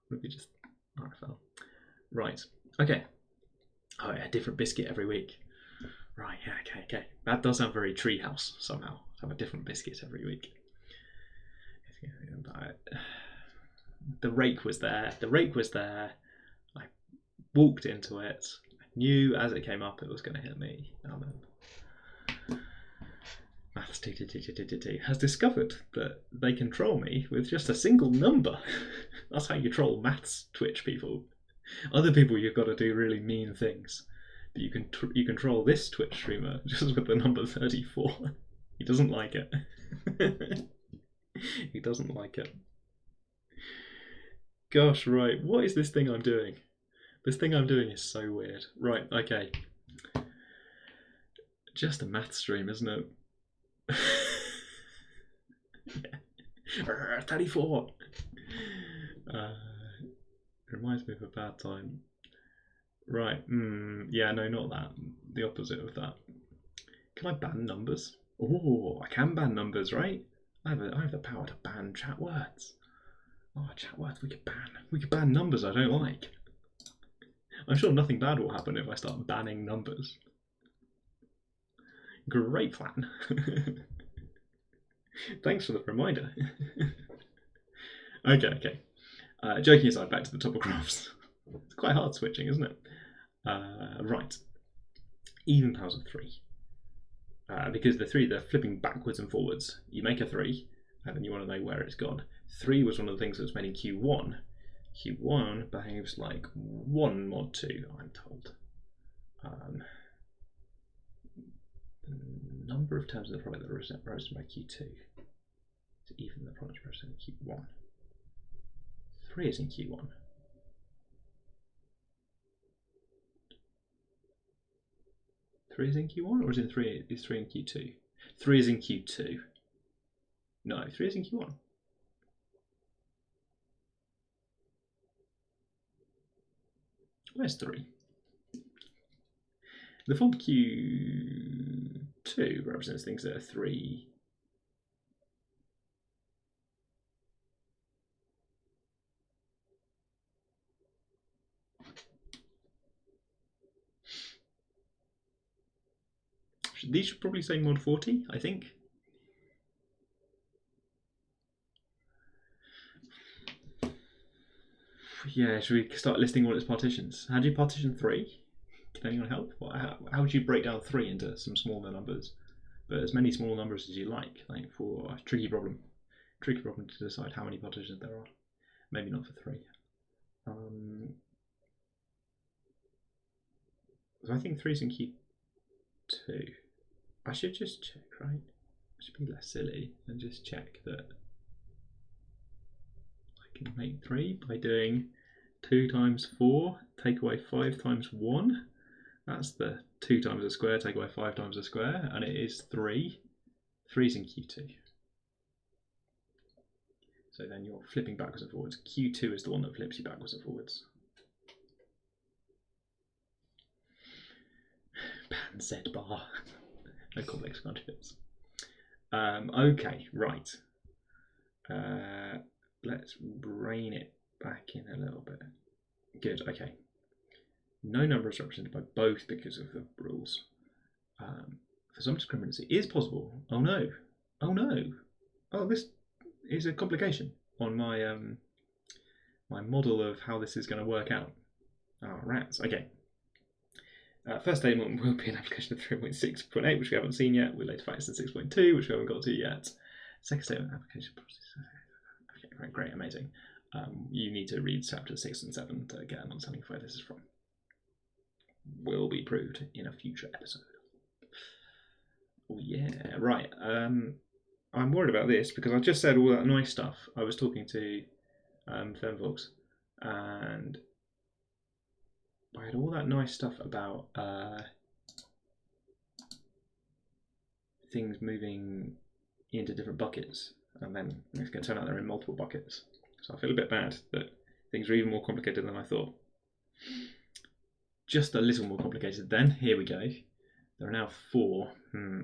Would it be just RFL? Right. Okay. Oh yeah, different biscuit every week. Right. Yeah. Okay. That does sound very treehouse somehow. Have a different biscuit every week. The rake was there. I walked into it. I knew as it came up it was going to hit me. Maths 2 has discovered that they can troll me with just a single number. That's how you troll maths Twitch people. Other people you've got to do really mean things. But you can troll this Twitch streamer just with the number 34. He doesn't like it. He doesn't like it. Gosh, right. What is this thing I'm doing? This thing I'm doing is so weird. Right, okay. Just a math stream, isn't it? 34. Reminds me of a bad time. Right. Yeah, no, not that. The opposite of that. Can I ban numbers? Oh, I can ban numbers, right? I have the power to ban chat words. Oh, chat words we could ban. We could ban numbers I don't like. I'm sure nothing bad will happen if I start banning numbers. Great plan. Thanks for the reminder. Okay. Joking aside, back to the topographs. It's quite hard switching, isn't it? Right. Even powers of 3. Because the 3, they're flipping backwards and forwards. You make a 3, and then you want to know where it's gone. 3 was one of the things that was made in Q1. Q1 behaves like 1 mod 2, I'm told. The number of terms in the product that are represented by Q2 is even the product represented in Q1. 3 is in Q1. Three is in Q1, or is it 3? Is 3 in Q2? 3 is in Q2. No, 3 is in Q1. Where's 3? The font Q2 represents things that are 3. These should probably say mod 40, I think. Yeah, should we start listing all its partitions? How do you partition 3? Can anyone help? How would you break down 3 into some smaller numbers? But as many small numbers as you like for a tricky problem. Tricky problem to decide how many partitions there are. Maybe not for 3. So I think 3 is in Q2. I should just check, right? I should be less silly and just check that I can make 3 by doing 2 times 4, take away 5 times 1. That's the 2 times a square, take away 5 times a square, and it is 3. 3 is in Q2. So then you're flipping backwards and forwards. Q2 is the one that flips you backwards and forwards. Pan Z bar. No complex conjugates. Okay, right. Let's rein it back in a little bit. Good, okay. No number is represented by both because of the rules. For some discriminants, it is possible. Oh no. Oh no. Oh, this is a complication on my my model of how this is going to work out. Oh, rats. Okay. First statement will be an application of 3.6.8, which we haven't seen yet, with later factors in 6.2, which we haven't got to yet. Second statement, application process. Okay, right, great, amazing. You need to read chapters 6 and 7 to get an understanding of where this is from. Will be proved in a future episode. Oh yeah, right. I'm worried about this because I just said all that nice stuff. I was talking to Fernvox, and I had all that nice stuff about things moving into different buckets, and then it's going to turn out they're in multiple buckets. So I feel a bit bad that things are even more complicated than I thought. Just a little more complicated then. Here we go. There are now 4.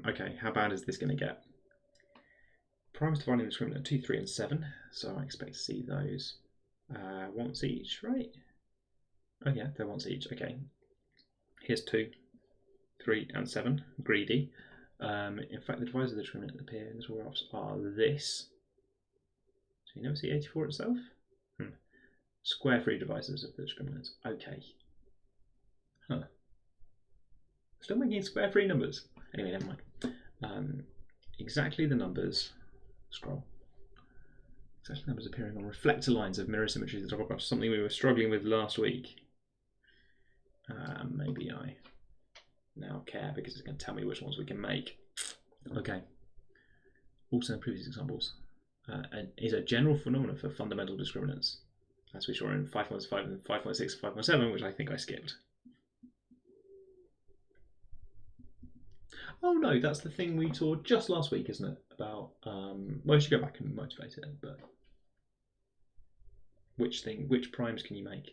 Okay, how bad is this going to get? Primes dividing the discriminant 2, 3, and 7. So I expect to see those once each, right? Oh yeah, they're once each. Okay. Here's 2, 3, and 7. Greedy. In fact, the divisors of the discriminant that appear in the graphs are this. So you never see 84 itself? Square free divisors of the discriminants. Okay. Huh. Still making square free numbers. Anyway, never mind. Exactly the numbers. Scroll. Exactly the numbers appearing on reflector lines of mirror symmetry of the top graph. Something we were struggling with last week. Maybe I now care because it's going to tell me which ones we can make. Okay. Also in previous examples, is a general phenomenon for fundamental discriminants, as we saw in 5.5 and 5.6 and 5.7, which I think I skipped. Oh no, that's the thing we saw just last week, isn't it? About well, you should go back and motivate it, but which primes can you make?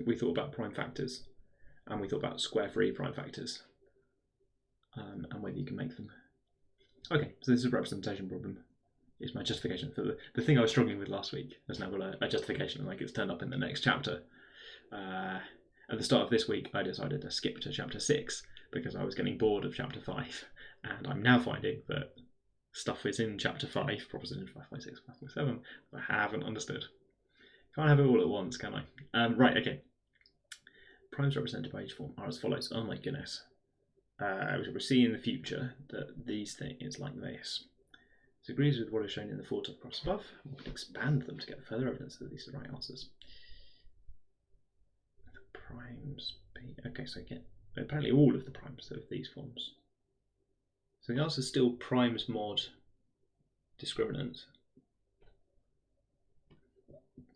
We thought about prime factors, and we thought about square-free prime factors, and whether you can make them. Okay, so this is a representation problem. It's my justification for the thing I was struggling with last week has now got a justification, like it's turned up in the next chapter. At the start of this week, I decided to skip to chapter 6 because I was getting bored of chapter 5, and I'm now finding that stuff is in chapter 5, proposition 5.6, 5.7, I haven't understood. Can't have it all at once, can I? Right, okay. Primes represented by each form are as follows. Oh my goodness. We'll see in the future that these things like this. This agrees with what is shown in the 4 top graphs above. We can expand them to get further evidence that these are the right answers. The primes be okay, so again, apparently all of the primes of these forms. So the answer is still primes mod discriminant.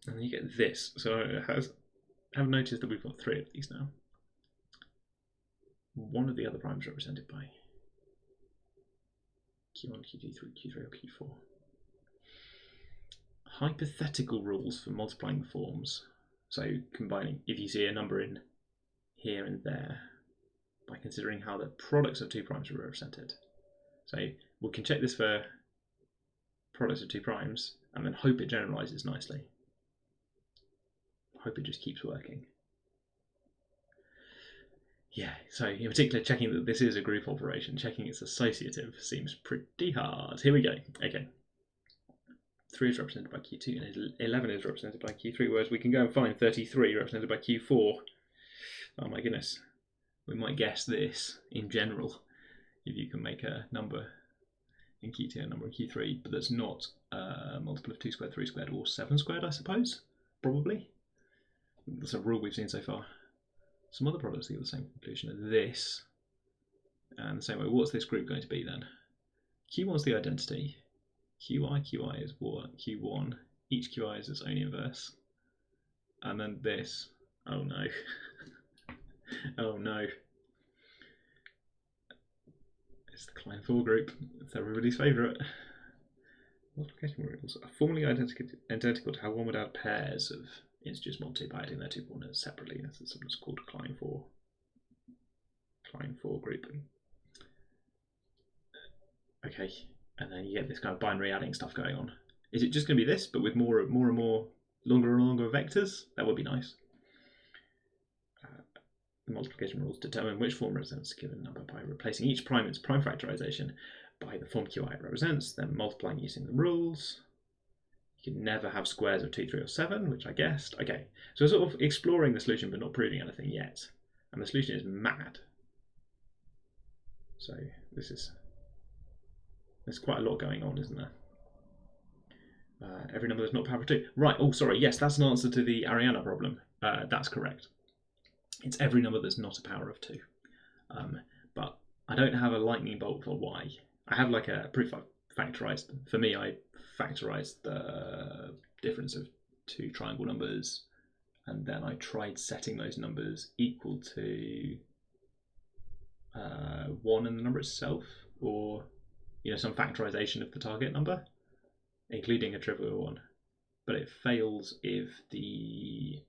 And then you get this. So I have noticed that we've got 3 of these now. One of the other primes represented by Q1, Q2, Q3, or Q4. Hypothetical rules for multiplying the forms. So combining, if you see a number in here and there, by considering how the products of 2 primes are represented. So we can check this for products of 2 primes and then hope it generalizes nicely. Hope it just keeps working. Yeah, so in particular, checking that this is a group operation, checking it's associative seems pretty hard. Here we go. Okay. 3 is represented by Q2 and 11 is represented by Q3, whereas we can go and find 33 represented by Q4. Oh my goodness. We might guess this in general if you can make a number in Q2 and a number in Q3, but that's not a multiple of 2 squared, 3 squared, or 7 squared, I suppose. Probably. That's a rule we've seen so far. Some other products give the same conclusion as this. And the same way, what's this group going to be then? Q1 is the identity. QI is what? Q1. Each QI is its own inverse. And then this. Oh no. Oh no. It's the Klein 4 group. It's everybody's favourite. Multiplication rules are formally identical to how one would add pairs of integers multi by adding their 2 corners separately. This is sometimes called Klein-4 group. Okay, and then you get this kind of binary adding stuff going on. Is it just going to be this, but with more and more longer and longer vectors? That would be nice. The multiplication rules determine which form represents a given number by replacing each prime in its prime factorization by the form QI it represents, then multiplying using the rules. You can never have squares of 2, 3, or 7, which I guessed. Okay, so we're sort of exploring the solution but not proving anything yet. And the solution is mad. So there's quite a lot going on, isn't there? Every number is not power of 2. Right, oh sorry, yes, that's an answer to the Ariana problem. That's correct. It's every number that's not a power of 2. But I don't have a lightning bolt for why. I have like a proof I factorized. For me, I factorized the difference of 2 triangle numbers, and then I tried setting those numbers equal to 1 and the number itself, or some factorization of the target number, including a trivial one. But it fails if the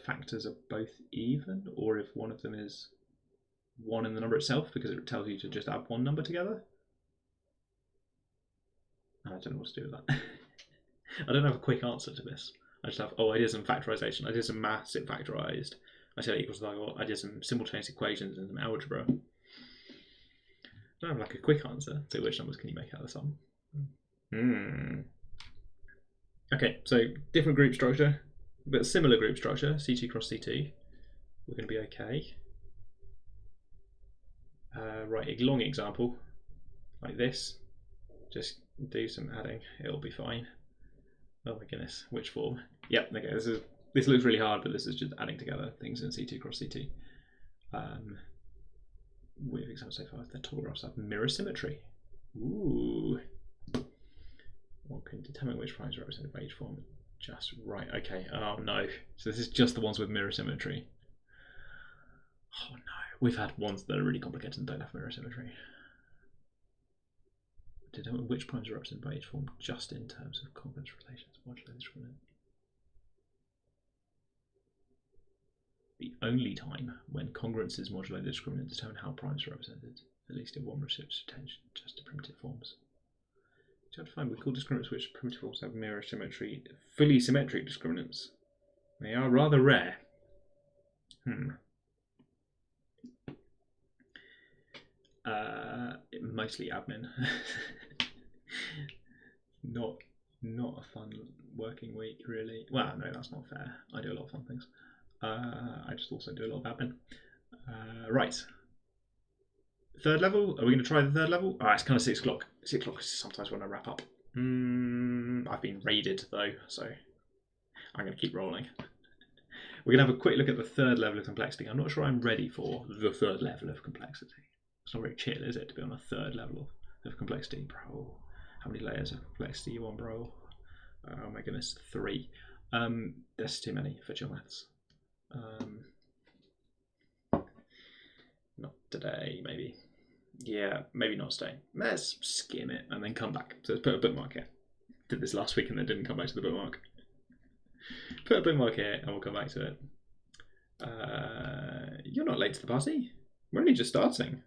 factors are both even, or if one of them is 1 in the number itself, because it tells you to just add one number together. I don't know what to do with that. I don't have a quick answer to this. I just have, I did some factorization. I did some maths, it factorized. I said it equals like, I did some simultaneous equations and some algebra. I don't have like a quick answer to which numbers can you make out of the sum. Okay, so different group structure, but similar group structure, C2 cross C2. We're going to be okay. Right, a long example, like this. Just do some adding, it'll be fine. Oh my goodness, which form? Yep, okay, this looks really hard, but this is just adding together things in C2 cross C2. With examples so far, the topographs have mirror symmetry. Ooh. One can determine which primes are represented by each form. Just right, okay, oh no. So this is just the ones with mirror symmetry. Oh no, we've had ones that are really complicated and don't have mirror symmetry. Determine which primes are represented by each form just in terms of confidence relations, modulo discriminant. The only time when congruence is modulo discriminant determine how primes are represented, at least if one receives attention just to primitive forms. So you have to find we call discriminants which primitive forms have mirror symmetry, fully symmetric discriminants. They are rather rare. Mostly admin. not a fun working week really. Well, no, that's not fair. I do a lot of fun things. I just also do a lot of admin. Right. Third level. Are we going to try the third level? Alright, it's kind of 6 o'clock. 6 o'clock is sometimes when I wrap up. I've been raided though, so I'm going to keep rolling. We're going to have a quick look at the third level of complexity. I'm not sure I'm ready for the third level of complexity. It's not very chill, is it, to be on a third level of complexity, bro? How many layers of complexity you want, bro? Oh my goodness, 3. That's too many for chill maths. Not today, maybe. Yeah, maybe not today. Let's skim it and then come back. So let's put a bookmark here. Did this last week and then didn't come back to the bookmark. Put a bookmark here and we'll come back to it. You're not late to the party. We're only just starting.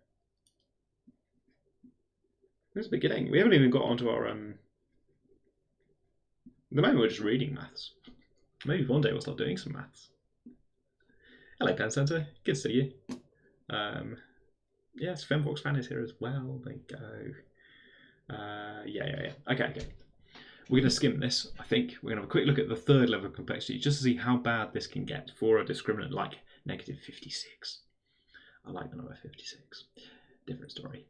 This is the beginning. We haven't even got onto our at the moment we're just reading maths. Maybe one day we'll start doing some maths. Hello, Pen Centre. Good to see you. Yes, Femvox fan is here as well. There you go. Yeah. Okay. We're going to skim this, I think. We're going to have a quick look at the third level of complexity just to see how bad this can get for a discriminant like negative 56. I like the number 56. Different story.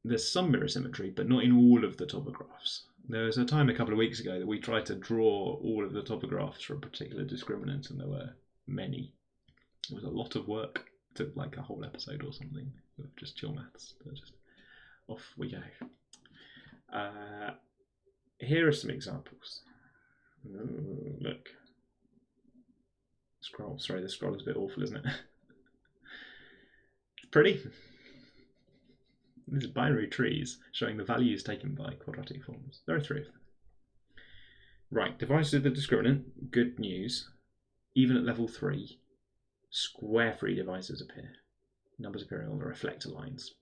There's some mirror symmetry, but not in all of the topographs. There was a time a couple of weeks ago that we tried to draw all of the topographs for a particular discriminant, and there were many. It was a lot of work. It took like a whole episode or something of just chill maths. But just off we go. Here are some examples. Ooh, look. Scroll. Sorry, the scroll is a bit awful, isn't it? It's pretty. These are binary trees showing the values taken by quadratic forms. There are 3 of them. Right, divisors of the discriminant, good news. Even at level 3, square-free divisors appear. Numbers appearing on the reflector lines.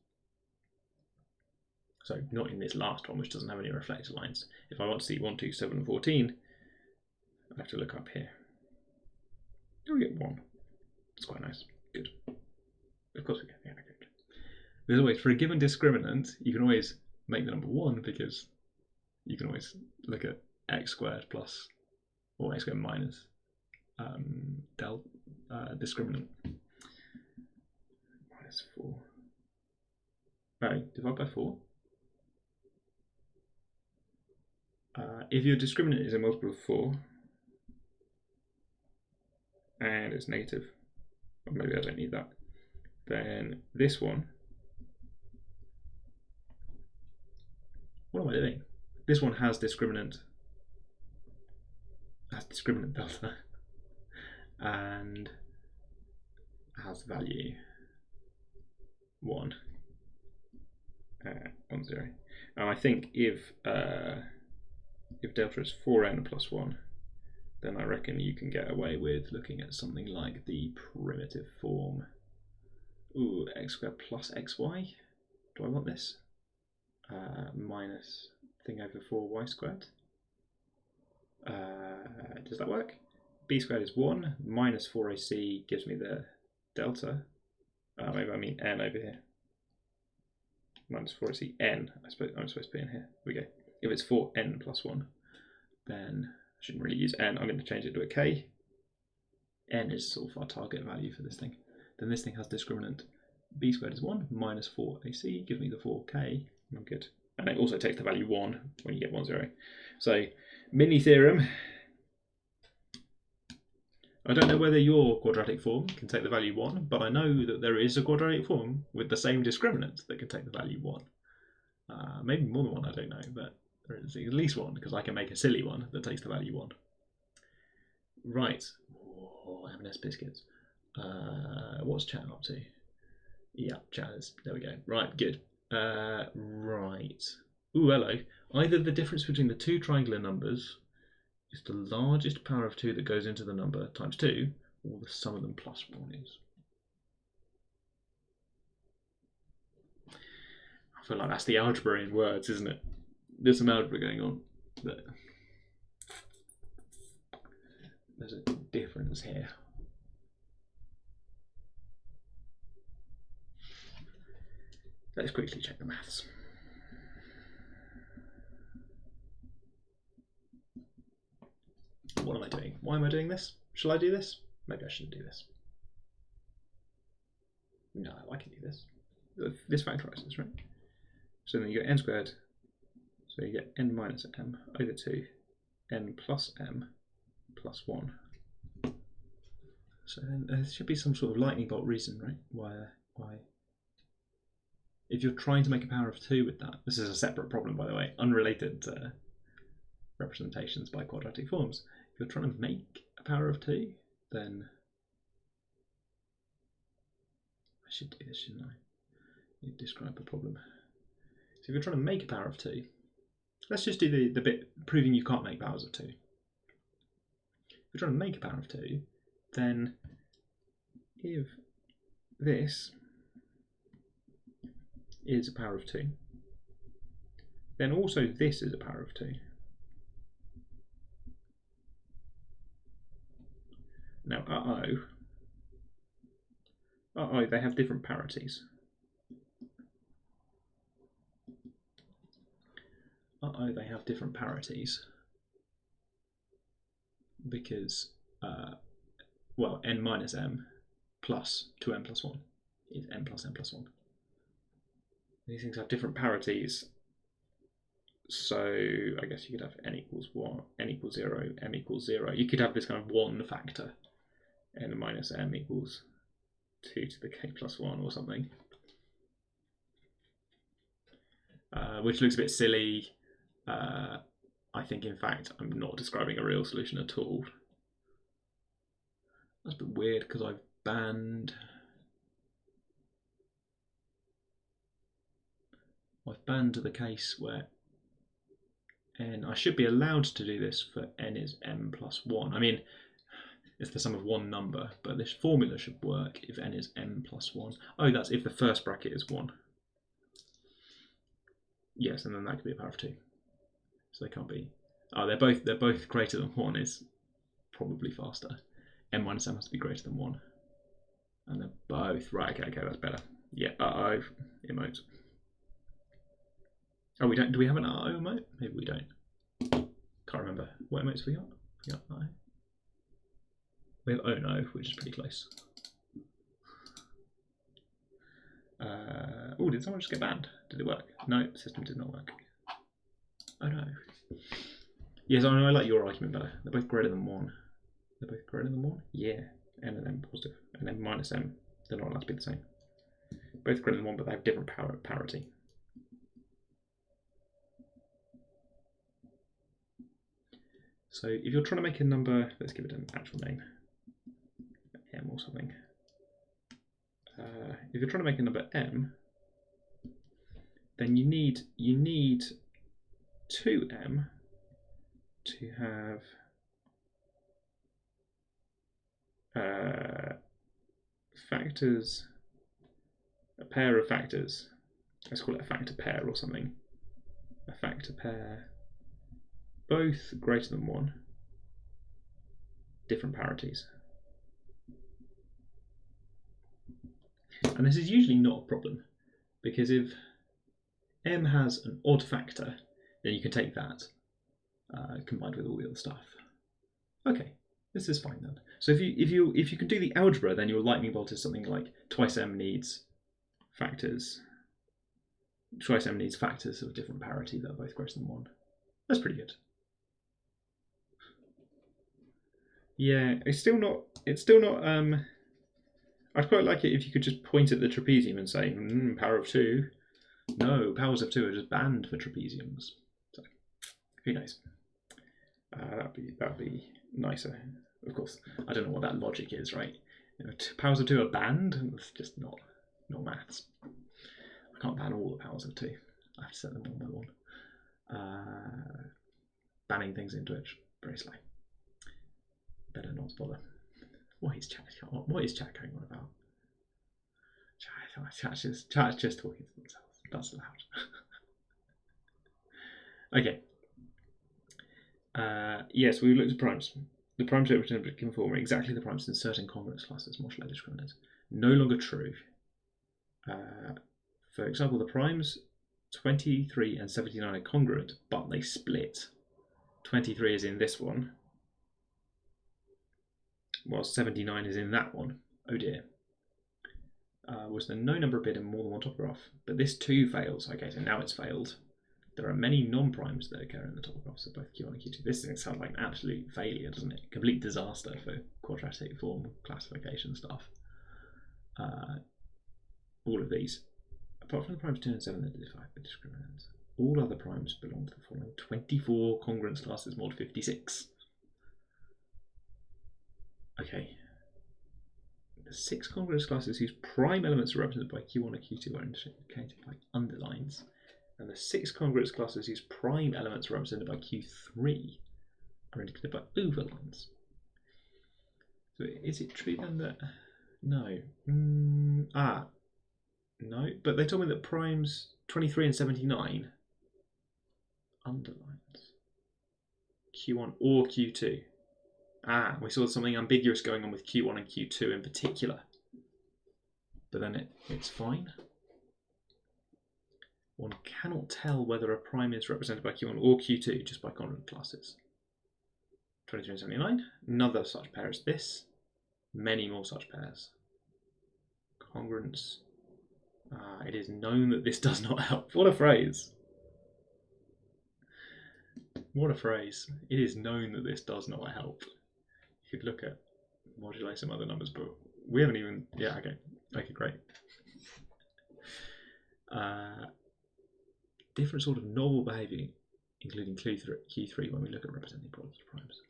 So not in this last one, which doesn't have any reflector lines. If I want to see 1, 2, 7, and 14, I have to look up here. Oh, we get 1. That's quite nice. Good. Of course we get. Yeah, good. There's always, for a given discriminant, you can always make the number 1 because you can always look at x squared plus, or x squared minus discriminant. Minus 4. Oh, divide by 4. If your discriminant is a multiple of 4 and it's negative, or maybe I don't need that, then this one, what am I doing? This one has discriminant delta and has value 1, 1, 0. And I think if delta is 4n plus 1, then I reckon you can get away with looking at something like the primitive form. Ooh, x squared plus xy. Do I want this? Minus thing over 4y squared. Does that work? B squared is 1, minus 4ac gives me the delta. Maybe I mean n over here. Minus 4ac n, I'm supposed to be in here. Here we go. If it's 4n plus 1, then I shouldn't really use n. I'm going to change it to a k. N is sort of our target value for this thing. Then this thing has discriminant b squared is 1, minus 4ac gives me the 4k. I'm good. And it also takes the value 1 when you get 1, 0. So, mini theorem. I don't know whether your quadratic form can take the value 1, but I know that there is a quadratic form with the same discriminant that can take the value 1. Maybe more than one, I don't know, but there is at least one, because I can make a silly one that takes the value 1. Right. Oh, M&S biscuits. What's chat up to? Yeah, chat is. There we go. Right, good. Right. Ooh, hello. Either the difference between the two triangular numbers is the largest power of 2 that goes into the number times 2, or the sum of them plus 1 is. I feel like that's the algebra in words, isn't it? There's some algebra going on. But there's a difference here. Let's quickly check the maths. What am I doing? Why am I doing this? Shall I do this? Maybe I shouldn't do this. No, I can do this. This factorises, right? So then you get n squared. So you get n minus m over 2, n plus m plus 1. So then there should be some sort of lightning bolt reason, right? Why? If you're trying to make a power of 2 with that, this is a separate problem, by the way, unrelated to representations by quadratic forms. If you're trying to make a power of 2, then I should do this, shouldn't I? You describe a problem. So if you're trying to make a power of 2, let's just do the bit proving you can't make powers of 2. If you're trying to make a power of 2, then if this is a power of 2, then also this is a power of 2. Now, they have different parities. They have different parities because, well, n minus m plus 2m plus 1 is n plus m plus 1. These things have different parities, so I guess you could have n equals 1, n equals 0, m equals 0. You could have this kind of 1 factor, n minus m equals 2 to the k plus 1 or something, which looks a bit silly. I think, in fact, I'm not describing a real solution at all. That's a bit weird because I've banned. I've banned the case where n, I should be allowed to do this for n is m plus 1. I mean, it's the sum of one number, but this formula should work if n is m plus 1. Oh, that's if the first bracket is 1. Yes, and then that could be a power of 2. So they can't be. Oh, they're both greater than 1 is probably faster. n minus m has to be greater than 1. And they're both right. Okay, that's better. Yeah. Emote. Oh, we don't. Do we have an emote? Maybe we don't. Can't remember. What emotes we got? We got We have oh no, which is pretty close. Oh, did someone just get banned? Did it work? No, the system did not work. Oh no. Yes, I know. I like your argument better. They're both greater than 1. They're both greater than 1. Yeah. N and m positive, and then minus m. They're not allowed to be the same. Both greater than 1, but they have different parity. So if you're trying to make a number, let's give it an actual name, m or something. If you're trying to make a number m, then you need 2m to have factors, a pair of factors. Let's call it a factor pair or something. A factor pair, both greater than 1, different parities. And this is usually not a problem, because if m has an odd factor, then you can take that combined with all the other stuff. Okay, this is fine then. So if you can do the algebra, then your lightning bolt is something like twice m needs factors. Twice m needs factors of different parity that are both greater than 1. That's pretty good. Yeah, it's still not. I'd quite like it if you could just point at the trapezium and say, power of 2. No, powers of 2 are just banned for trapeziums. So, who knows? That'd be nicer. Of course, I don't know what that logic is, right? You know, powers of 2 are banned. It's just not maths. I can't ban all the powers of 2. I have to set them one by one. Banning things in Twitch, very slow. Better not to bother. What is chat going on about? Chat's just talking to themselves. That's loud. Okay. Yes, we looked at primes. The primes represented given form are exactly the primes in certain congruence classes, moduli discriminants. No longer true. For example, the primes 23 and 79 are congruent, but they split. 23 is in this one, while 79 is in that one. Oh dear. Was there no number appeared in more than one topograph? But this too fails. Okay, so now it's failed. There are many non-primes that occur in the topographs of both Q1 and Q2. This thing sounds like an absolute failure, doesn't it? Complete disaster for quadratic form classification stuff. All of these. Apart from the primes 2 and 7 that differ by discriminants, all other primes belong to the following 24 congruence classes mod 56. Okay. The 6 congruence classes whose prime elements are represented by Q1 and Q2 are indicated by underlines, and the 6 congruence classes whose prime elements are represented by Q3 are indicated by overlines. So is it true then that no? No, but they told me that primes 23 and 79 underlines Q1 or Q2. We saw something ambiguous going on with Q1 and Q2 in particular. But then it's fine. One cannot tell whether a prime is represented by Q1 or Q2 just by congruent classes. 23 and 79, another such pair as this. Many more such pairs. Congruence. It is known that this does not help. What a phrase. What a phrase. It is known that this does not help. You could look at modulate some other numbers, but we haven't even. Yeah, okay. Okay, great. Different sort of novel behaviour, including Q3 when we look at representing products of primes.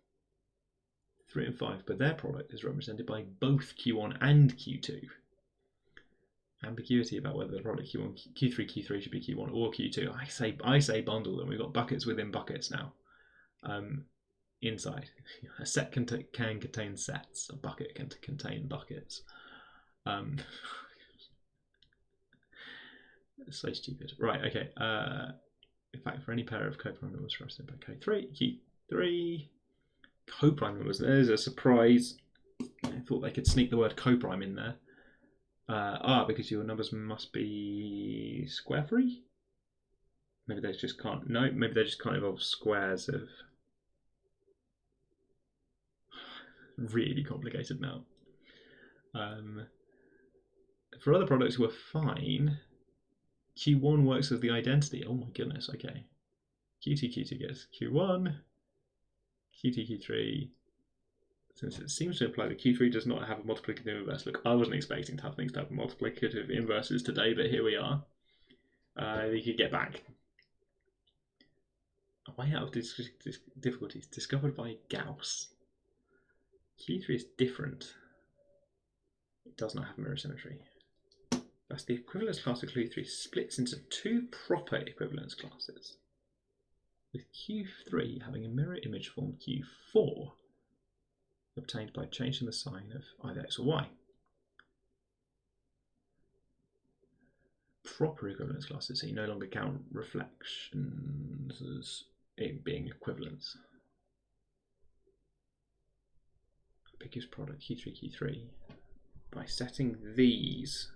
3 and 5, but their product is represented by both Q1 and Q2. ambiguity about whether the product Q1, Q3, Q3 should be Q1 or Q2. I say bundle them. We've got buckets within buckets now. Inside, a set can contain sets. A bucket can contain buckets. It's so stupid. Right. Okay. In fact, for any pair of coprime numbers represented by Q3 coprime numbers. There's a surprise. I thought they could sneak the word coprime in there. Because your numbers must be square free? Maybe they just can't. No, maybe they just can't involve squares of. Really complicated now. For other products, we're fine. Q1 works as the identity. Oh my goodness, okay. Q2 gets Q1, Q2, Q3. Since it seems to imply that Q3 does not have a multiplicative inverse. Look, I wasn't expecting to have things to have multiplicative inverses today, but here we are. You could get back. A way out of difficulties discovered by Gauss. Q3 is different. It does not have mirror symmetry. Thus, the equivalence class of Q3 splits into two proper equivalence classes, with Q3 having a mirror image form Q4, obtained by changing the sign of either X or Y. Proper equivalence classes, so you no longer count reflections as it being equivalence. Biggest product Q3 by setting these.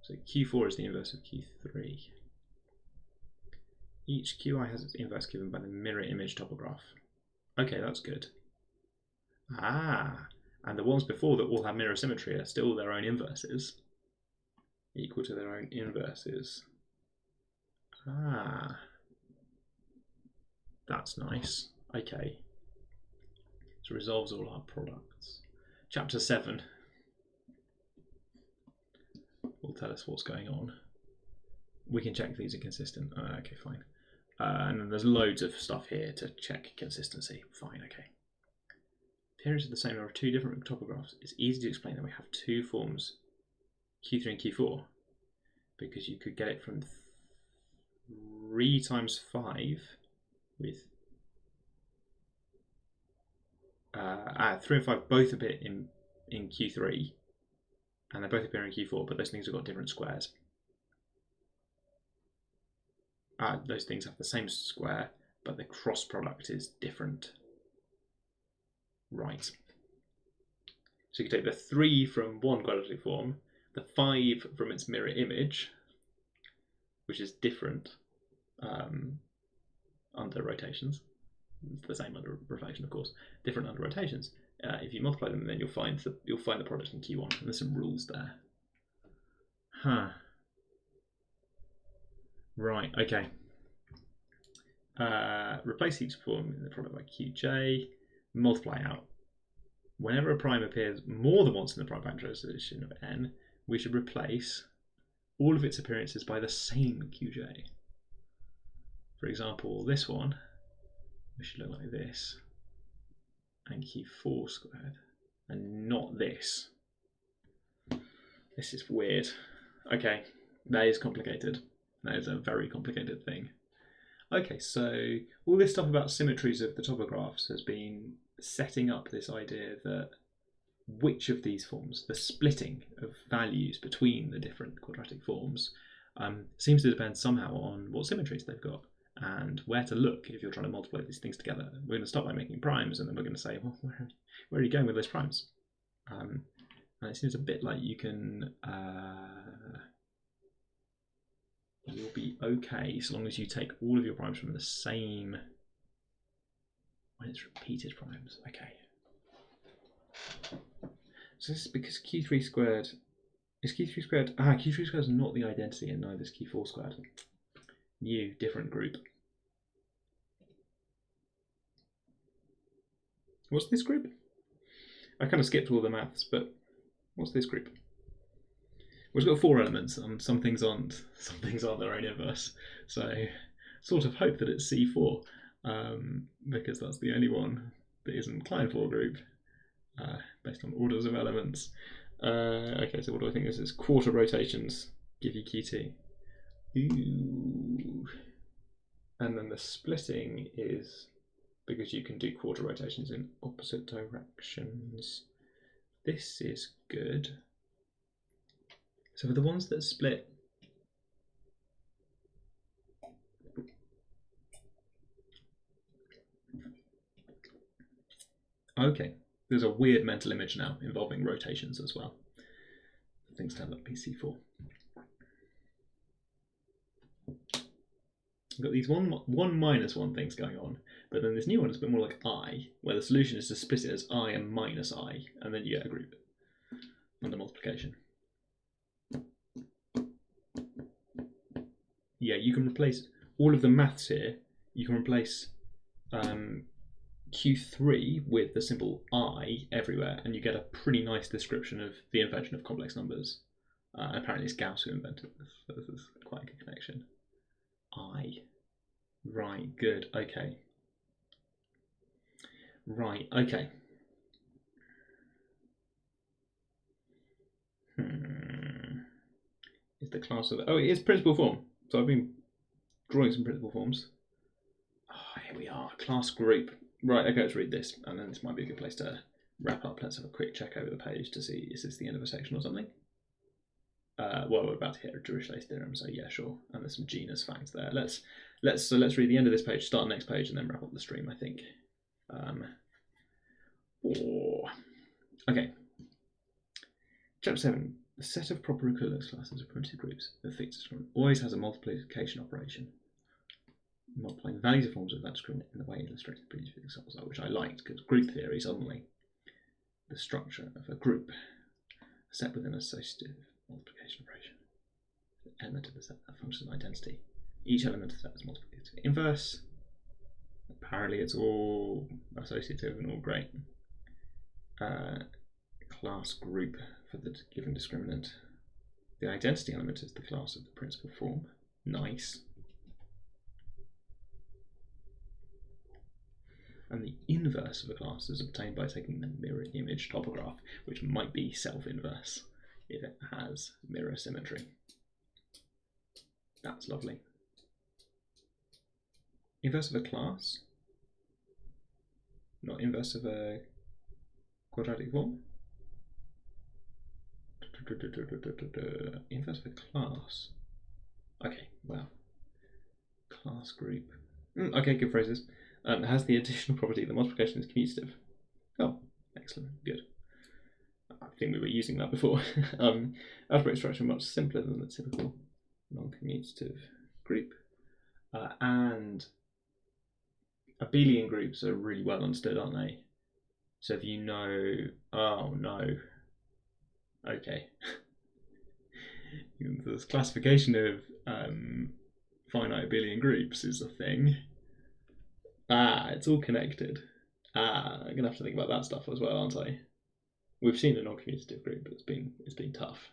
So Q4 is the inverse of Q3. Each Qi has its inverse given by the mirror image topograph. Okay, that's good. And the ones before that all have mirror symmetry are still their own inverses. Equal to their own inverses. That's nice. Okay. So resolves all our products. Chapter 7 will tell us what's going on. We can check these are consistent. Okay, fine. And then there's loads of stuff here to check consistency. Fine, okay. Appearance of the same number of two different topographs. It's easy to explain that we have two forms, Q3 and Q4, because you could get it from 3 times 5 with 3 and 5 both appear in Q3, and they both appear in Q4, but those things have got different squares. Those things have the same square, but the cross product is different. Right. So you can take the 3 from one quadratic form, the 5 from its mirror image, which is different under rotations. It's the same under reflection, of course. Different under rotations. If you multiply them, then you'll find the product in Q1. And there's some rules there. Right. Okay. Replace each form in the product by Qj. Multiply out. Whenever a prime appears more than once in the prime factorization of n, we should replace all of its appearances by the same Qj. For example, this one, we should look like this, and Q4 squared, and not this. This is weird. Okay, that is complicated. That is a very complicated thing. Okay, so all this stuff about symmetries of the topographs has been setting up this idea that which of these forms, the splitting of values between the different quadratic forms, seems to depend somehow on what symmetries they've got and where to look if you're trying to multiply these things together. We're going to start by making primes, and then we're going to say, well, where are you going with those primes? And it seems a bit like you can, you'll be okay so long as you take all of your primes from the same, when it's repeated primes. Okay. So this is because Q3 squared, is Q3 squared, Q3 squared is not the identity, and neither is Q4 squared. New, different group. What's this group? I kind of skipped all the maths, but what's this group? Well, it's got 4 elements, and some things aren't their own inverse. So sort of hope that it's C4, because that's the only one that isn't Klein 4 group, based on orders of elements. Okay, so what do I think this is? Quarter rotations give you Q2. Ooh. And then the splitting is because you can do quarter rotations in opposite directions. This is good. So for the ones that split, okay, there's a weird mental image now involving rotations as well. Things turn like PC4. You've got these one minus one things going on, but then this new one is a bit more like I, where the solution is to split it as I and minus I, and then you get a group under multiplication. Yeah, you can replace all of the maths here. You can replace Q3 with the symbol I everywhere, and you get a pretty nice description of the invention of complex numbers. Apparently it's Gauss who invented this, so this is quite a good connection. I. Right, good, okay. Right, okay. Is the class of... Oh, it is principal form. So I've been drawing some principal forms. Oh, here we are, class group. Right, okay, let's read this, and then this might be a good place to wrap up. Let's have a quick check over the page to see, is this the end of a section or something? Well, we're about to hit a Dirichlet's theorem, so yeah, sure. And there's some genus facts there. Let's read the end of this page, start next page, and then wrap up the stream, I think. Okay. Chapter 7. The set of proper equivalence classes of primitive groups of fixed discriminant always has a multiplication operation, multiplying the values of forms of that discriminant in the way illustrated in the previous examples, which I liked, because group theory suddenly the structure of a group set with an associative multiplication operation. The element of the set that functions as identity. Each element of the set is multiplicative inverse. Apparently it's all associative and all great. Class group for the given discriminant. The identity element is the class of the principal form. Nice. And the inverse of a class is obtained by taking the mirror image topograph, which might be self-inverse if it has mirror symmetry. That's lovely. Inverse of a class, not inverse of a quadratic form. Inverse of a class. Okay, well, class group. Okay, good phrases. Has the additional property that multiplication is commutative. Oh, excellent, good. I think we were using that before. Algebraic structure much simpler than the typical non-commutative group. And abelian groups are really well understood, aren't they? So if you know, oh no, okay. This classification of finite abelian groups is a thing. It's all connected. I'm gonna have to think about that stuff as well, aren't I? We've seen a non-commutative group, but it's been tough.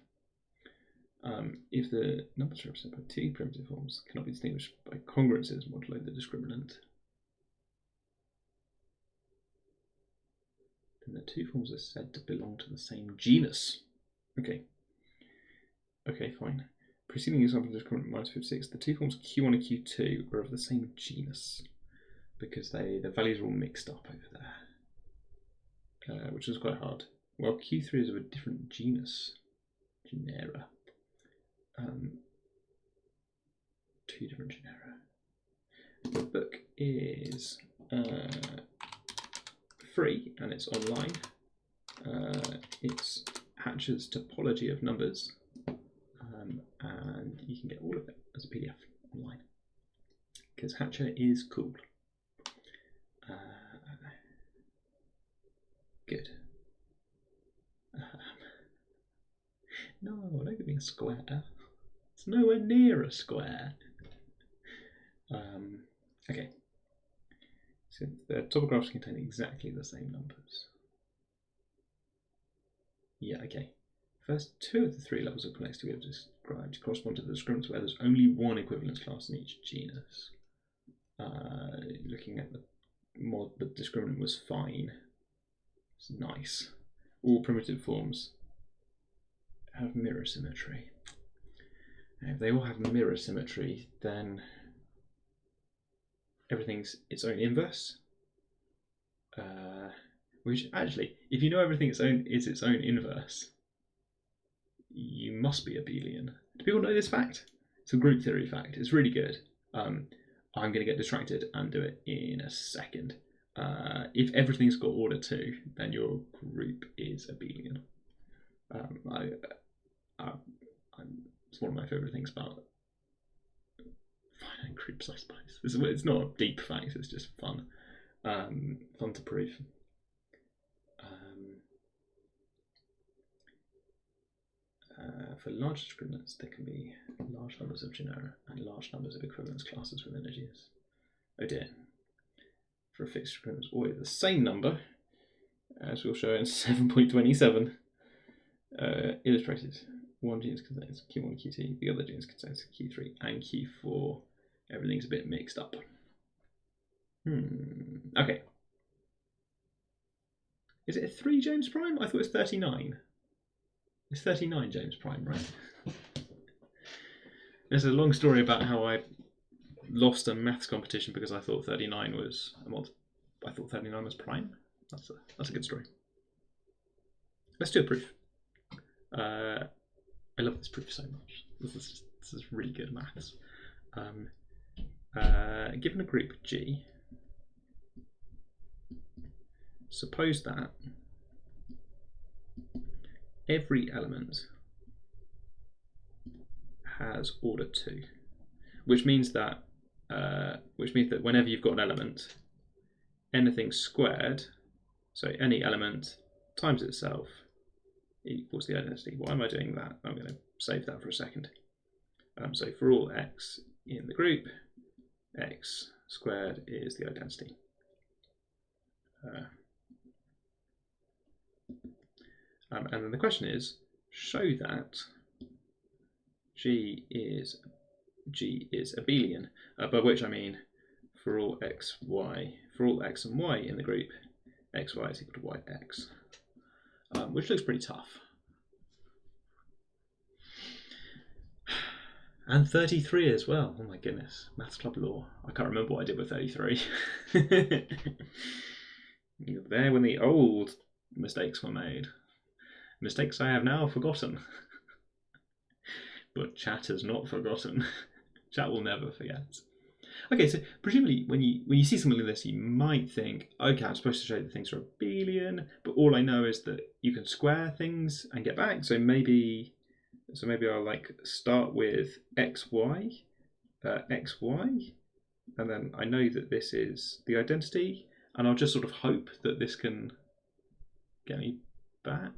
If the numbers represented by two primitive forms cannot be distinguished by congruences modulo the discriminant, then the two forms are said to belong to the same genus. Okay. Okay, fine. Preceding example of discriminant minus 56, the two forms Q1 and Q2 are of the same genus because the values are all mixed up over there, which is quite hard. Well, Q3 is of a different genus, genera. Two different genera. The book is free and it's online. It's Hatcher's Topology of Numbers, and you can get all of it as a PDF online because Hatcher is cool. Good. No, don't give me a square. It's nowhere near a square. Okay. So the topographs contain exactly the same numbers. Yeah, okay. First two of the three levels of complexity we have described correspond to the discriminants where there's only one equivalence class in each genus. Looking at the mod, the discriminant was fine. It's nice. All primitive forms have mirror symmetry. Now, if they all have mirror symmetry, then everything's its own inverse. Which actually, if you know everything is its own inverse, you must be abelian. Do people know this fact? It's a group theory fact. It's really good. I'm going to get distracted and do it in a second. If everything's got order 2, then your group is abelian. It's one of my favourite things about finite groups, I suppose. It's not a deep fact, it's just fun. Fun to prove. For large discriminants, there can be large numbers of genera and large numbers of equivalence classes with energies. Oh dear. For a fixed discriminant, it's always the same number, as we'll show in 7.27. Illustrated. One genus contains Q1, Q2, the other genus contains Q3 and Q4. Everything's a bit mixed up. Okay. Is it a 3 James prime? I thought it was 39. It's 39 James prime, right? There's a long story about how I lost a maths competition because I thought 39 was prime. That's a good story. Let's do a proof. I love this proof so much. This is really good maths. Given a group G, suppose that every element has order 2, which means that whenever you've got an element, anything squared, so any element times itself equals the identity. Why am I doing that? I'm going to save that for a second. So for all x in the group, x squared is the identity. And then the question is, show that G is abelian, by which I mean for all x and y in the group, xy is equal to yx, which looks pretty tough. And 33 as well. Oh my goodness, Maths Club lore. I can't remember what I did with 33. You're there when the old mistakes were made. Mistakes I have now forgotten. But chat has not forgotten. Chat will never forget. Okay, so presumably when you see something like this, you might think, okay, I'm supposed to show that things are abelian, but all I know is that you can square things and get back. So maybe I'll like start with xy, and then I know that this is the identity, and I'll just sort of hope that this can get me back.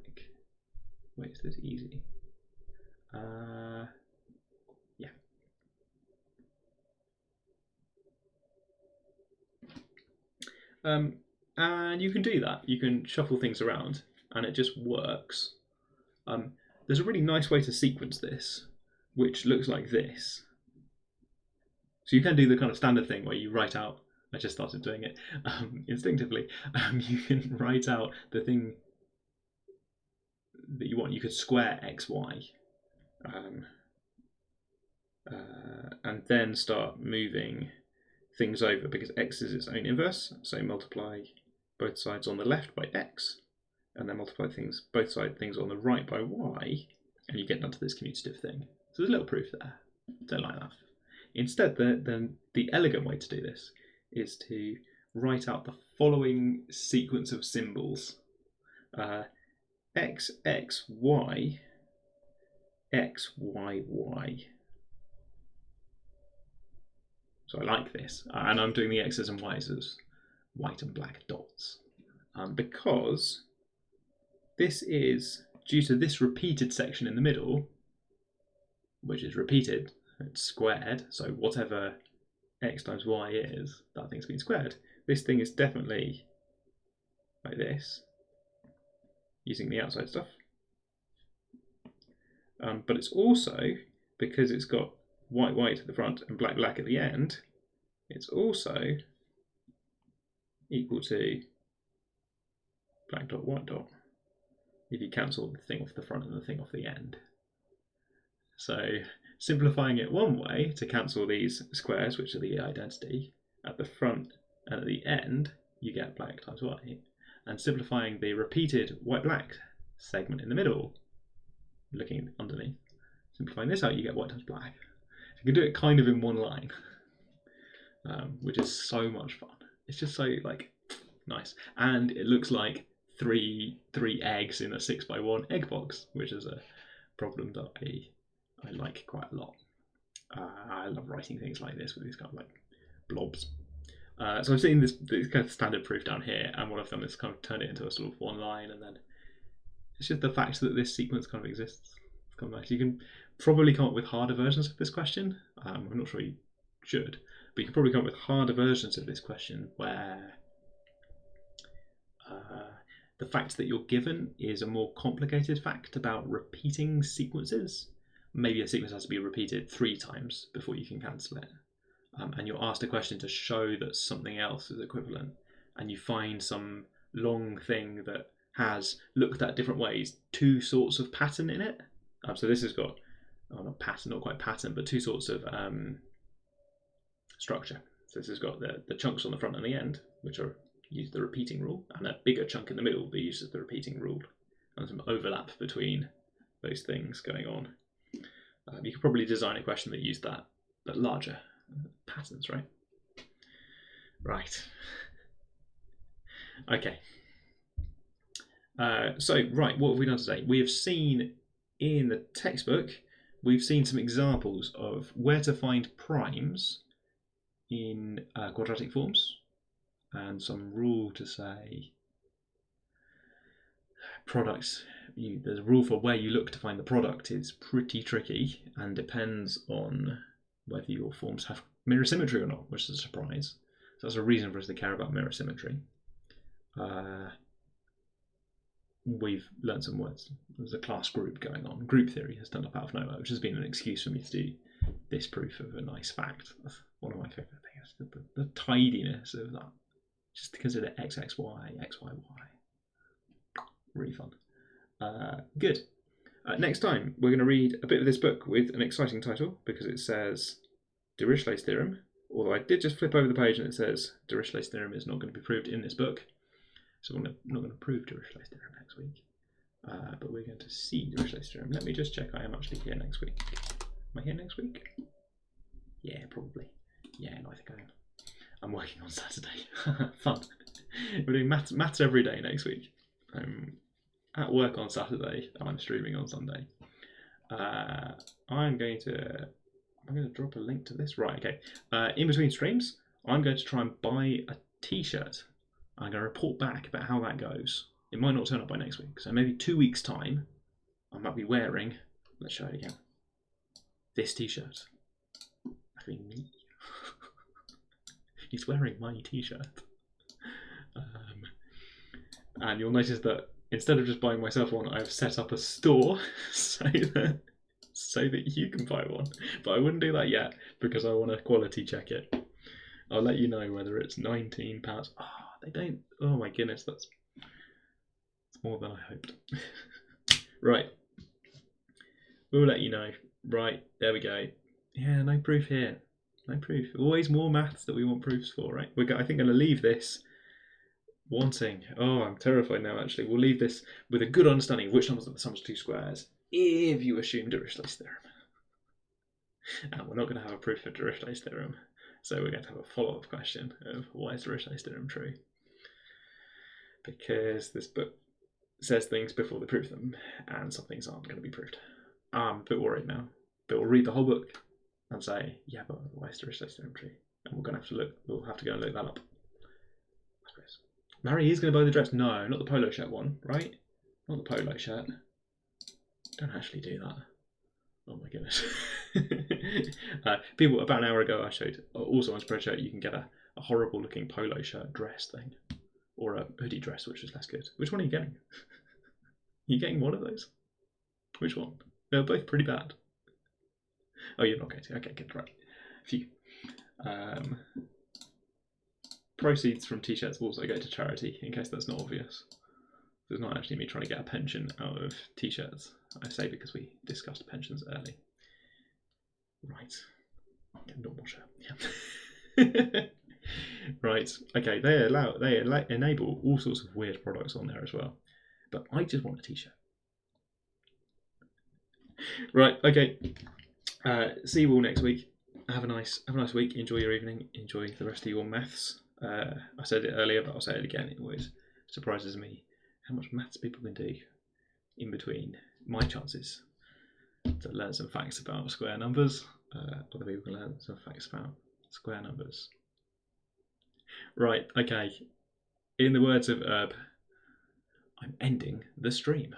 Wait, is this easy? Yeah. And you can do that. You can shuffle things around, and it just works. There's a really nice way to sequence this, which looks like this. So you can do the kind of standard thing where you write out, I just started doing it instinctively, you can write out the thing that you want. You could square xy, and then start moving things over, because x is its own inverse, so multiply both sides on the left by x, and then multiply both things on the right by y, and you get down to this commutative thing. So there's a little proof there. Don't like that. Instead, the elegant way to do this is to write out the following sequence of symbols. X, X, Y, X, Y, Y. So I like this, and I'm doing the X's and Y's as white and black dots, because this is due to this repeated section in the middle, which is repeated, it's squared, so whatever x times y is, that thing's been squared. This thing is definitely like this, using the outside stuff. But it's also, because it's got white white at the front and black black at the end, it's also equal to black dot white dot. if you cancel the thing off the front and the thing off the end. So simplifying it one way to cancel these squares, which are the identity, at the front and at the end, you get black times white. And simplifying the repeated white-black segment in the middle, looking underneath, simplifying this out, you get white times black. You can do it kind of in one line, which is so much fun. It's just so nice, and it looks like three eggs in a 6x1 egg box, which is a problem that I like quite a lot. I love writing things like this with these kind of blobs. So I've seen this kind of standard proof down here, and what I've done is kind of turn it into a sort of one line, and then it's just the fact that this sequence kind of exists. It's kind of nice. You can probably come up with harder versions of this question. I'm not sure you should, but you can probably come up with harder versions of this question where the fact that you're given is a more complicated fact about repeating sequences. Maybe a sequence has to be repeated 3 times before you can cancel it. And you're asked a question to show that something else is equivalent, and you find some long thing that has, looked at different ways, 2 sorts of pattern in it. So this has got, not pattern, not quite pattern, but 2 sorts of structure. So this has got the chunks on the front and the end, which are use the repeating rule, and a bigger chunk in the middle that uses the repeating rule, and some overlap between those things going on. You could probably design a question that used that, but larger patterns, right? Right. Okay. So, right, what have we done today? We have seen in the textbook, we've seen some examples of where to find primes in quadratic forms, and some rule to say products. There's a rule for where you look to find the product is pretty tricky and depends on whether your forms have mirror symmetry or not, which is a surprise. So that's a reason for us to care about mirror symmetry. We've learned some words. There's a class group going on. Group theory has turned up out of nowhere, which has been an excuse for me to do this proof of a nice fact. That's one of my favourite things, the tidiness of that. Just to consider x, x, y, x, y, y. Really fun. Good. Next time, we're going to read a bit of this book with an exciting title because it says Dirichlet's theorem. Although I did just flip over the page and it says Dirichlet's theorem is not going to be proved in this book. So we're not going to prove Dirichlet's theorem next week. But we're going to see Dirichlet's theorem. Let me just check I am actually here next week. Am I here next week? Yeah, probably. Yeah, no, I think I am. I'm working on Saturday. Fun. We're doing maths every day next week. I'm at work on Saturday and I'm streaming on Sunday. I'm going to drop a link to this. Right, okay. In between streams, I'm going to try and buy a t-shirt. I'm going to report back about how that goes. It might not turn up by next week, so maybe 2 weeks' time, I might be wearing, let's show it again, this t-shirt. I mean, me. He's wearing my t-shirt. And you'll notice that instead of just buying myself one, I've set up a store so that you can buy one. But I wouldn't do that yet because I want to quality check it. I'll let you know whether it's £19. Oh, they don't. Oh my goodness, that's more than I hoped. Right. We'll let you know. Right, there we go. Yeah, no proof here. No proof. Always more maths that we want proofs for, right? I think I'm going to leave this wanting. Oh, I'm terrified now, actually. We'll leave this with a good understanding of which numbers are the sums of 2 squares if you assume Dirichlet's theorem. And we're not going to have a proof for Dirichlet's theorem. So we're going to have a follow-up question of why is Dirichlet's theorem true? Because this book says things before they prove them, and some things aren't going to be proved. I'm a bit worried now, but we'll read the whole book and say, yeah, but why is Dirichlet's theorem true? And we're going to have to look. We'll have to go and look that up. I suppose. Mary is going to buy the dress. No, not the polo shirt one, right? Not the polo shirt. Don't actually do that. Oh my goodness. People, about an hour ago, I showed also on Spreadshirt you can get a horrible looking polo shirt dress thing, or a hoodie dress, which is less good. Which one are you getting? You getting one of those? Which one? They're both pretty bad. Oh, you're not going to. Okay, good, right. Phew. Proceeds from t-shirts will also go to charity, in case that's not obvious. It's not actually me trying to get a pension out of t-shirts. I say because we discussed pensions early. Right. Normal shirt. Yeah. Right. Okay. They enable all sorts of weird products on there as well. But I just want a t-shirt. Right. Okay. See you all next week. Have a nice week. Enjoy your evening. Enjoy the rest of your maths. I said it earlier, but I'll say it again. It always surprises me how much maths people can do in between my chances to learn some facts about square numbers. Other people can learn some facts about square numbers. Right, okay. In the words of Herb, I'm ending the stream.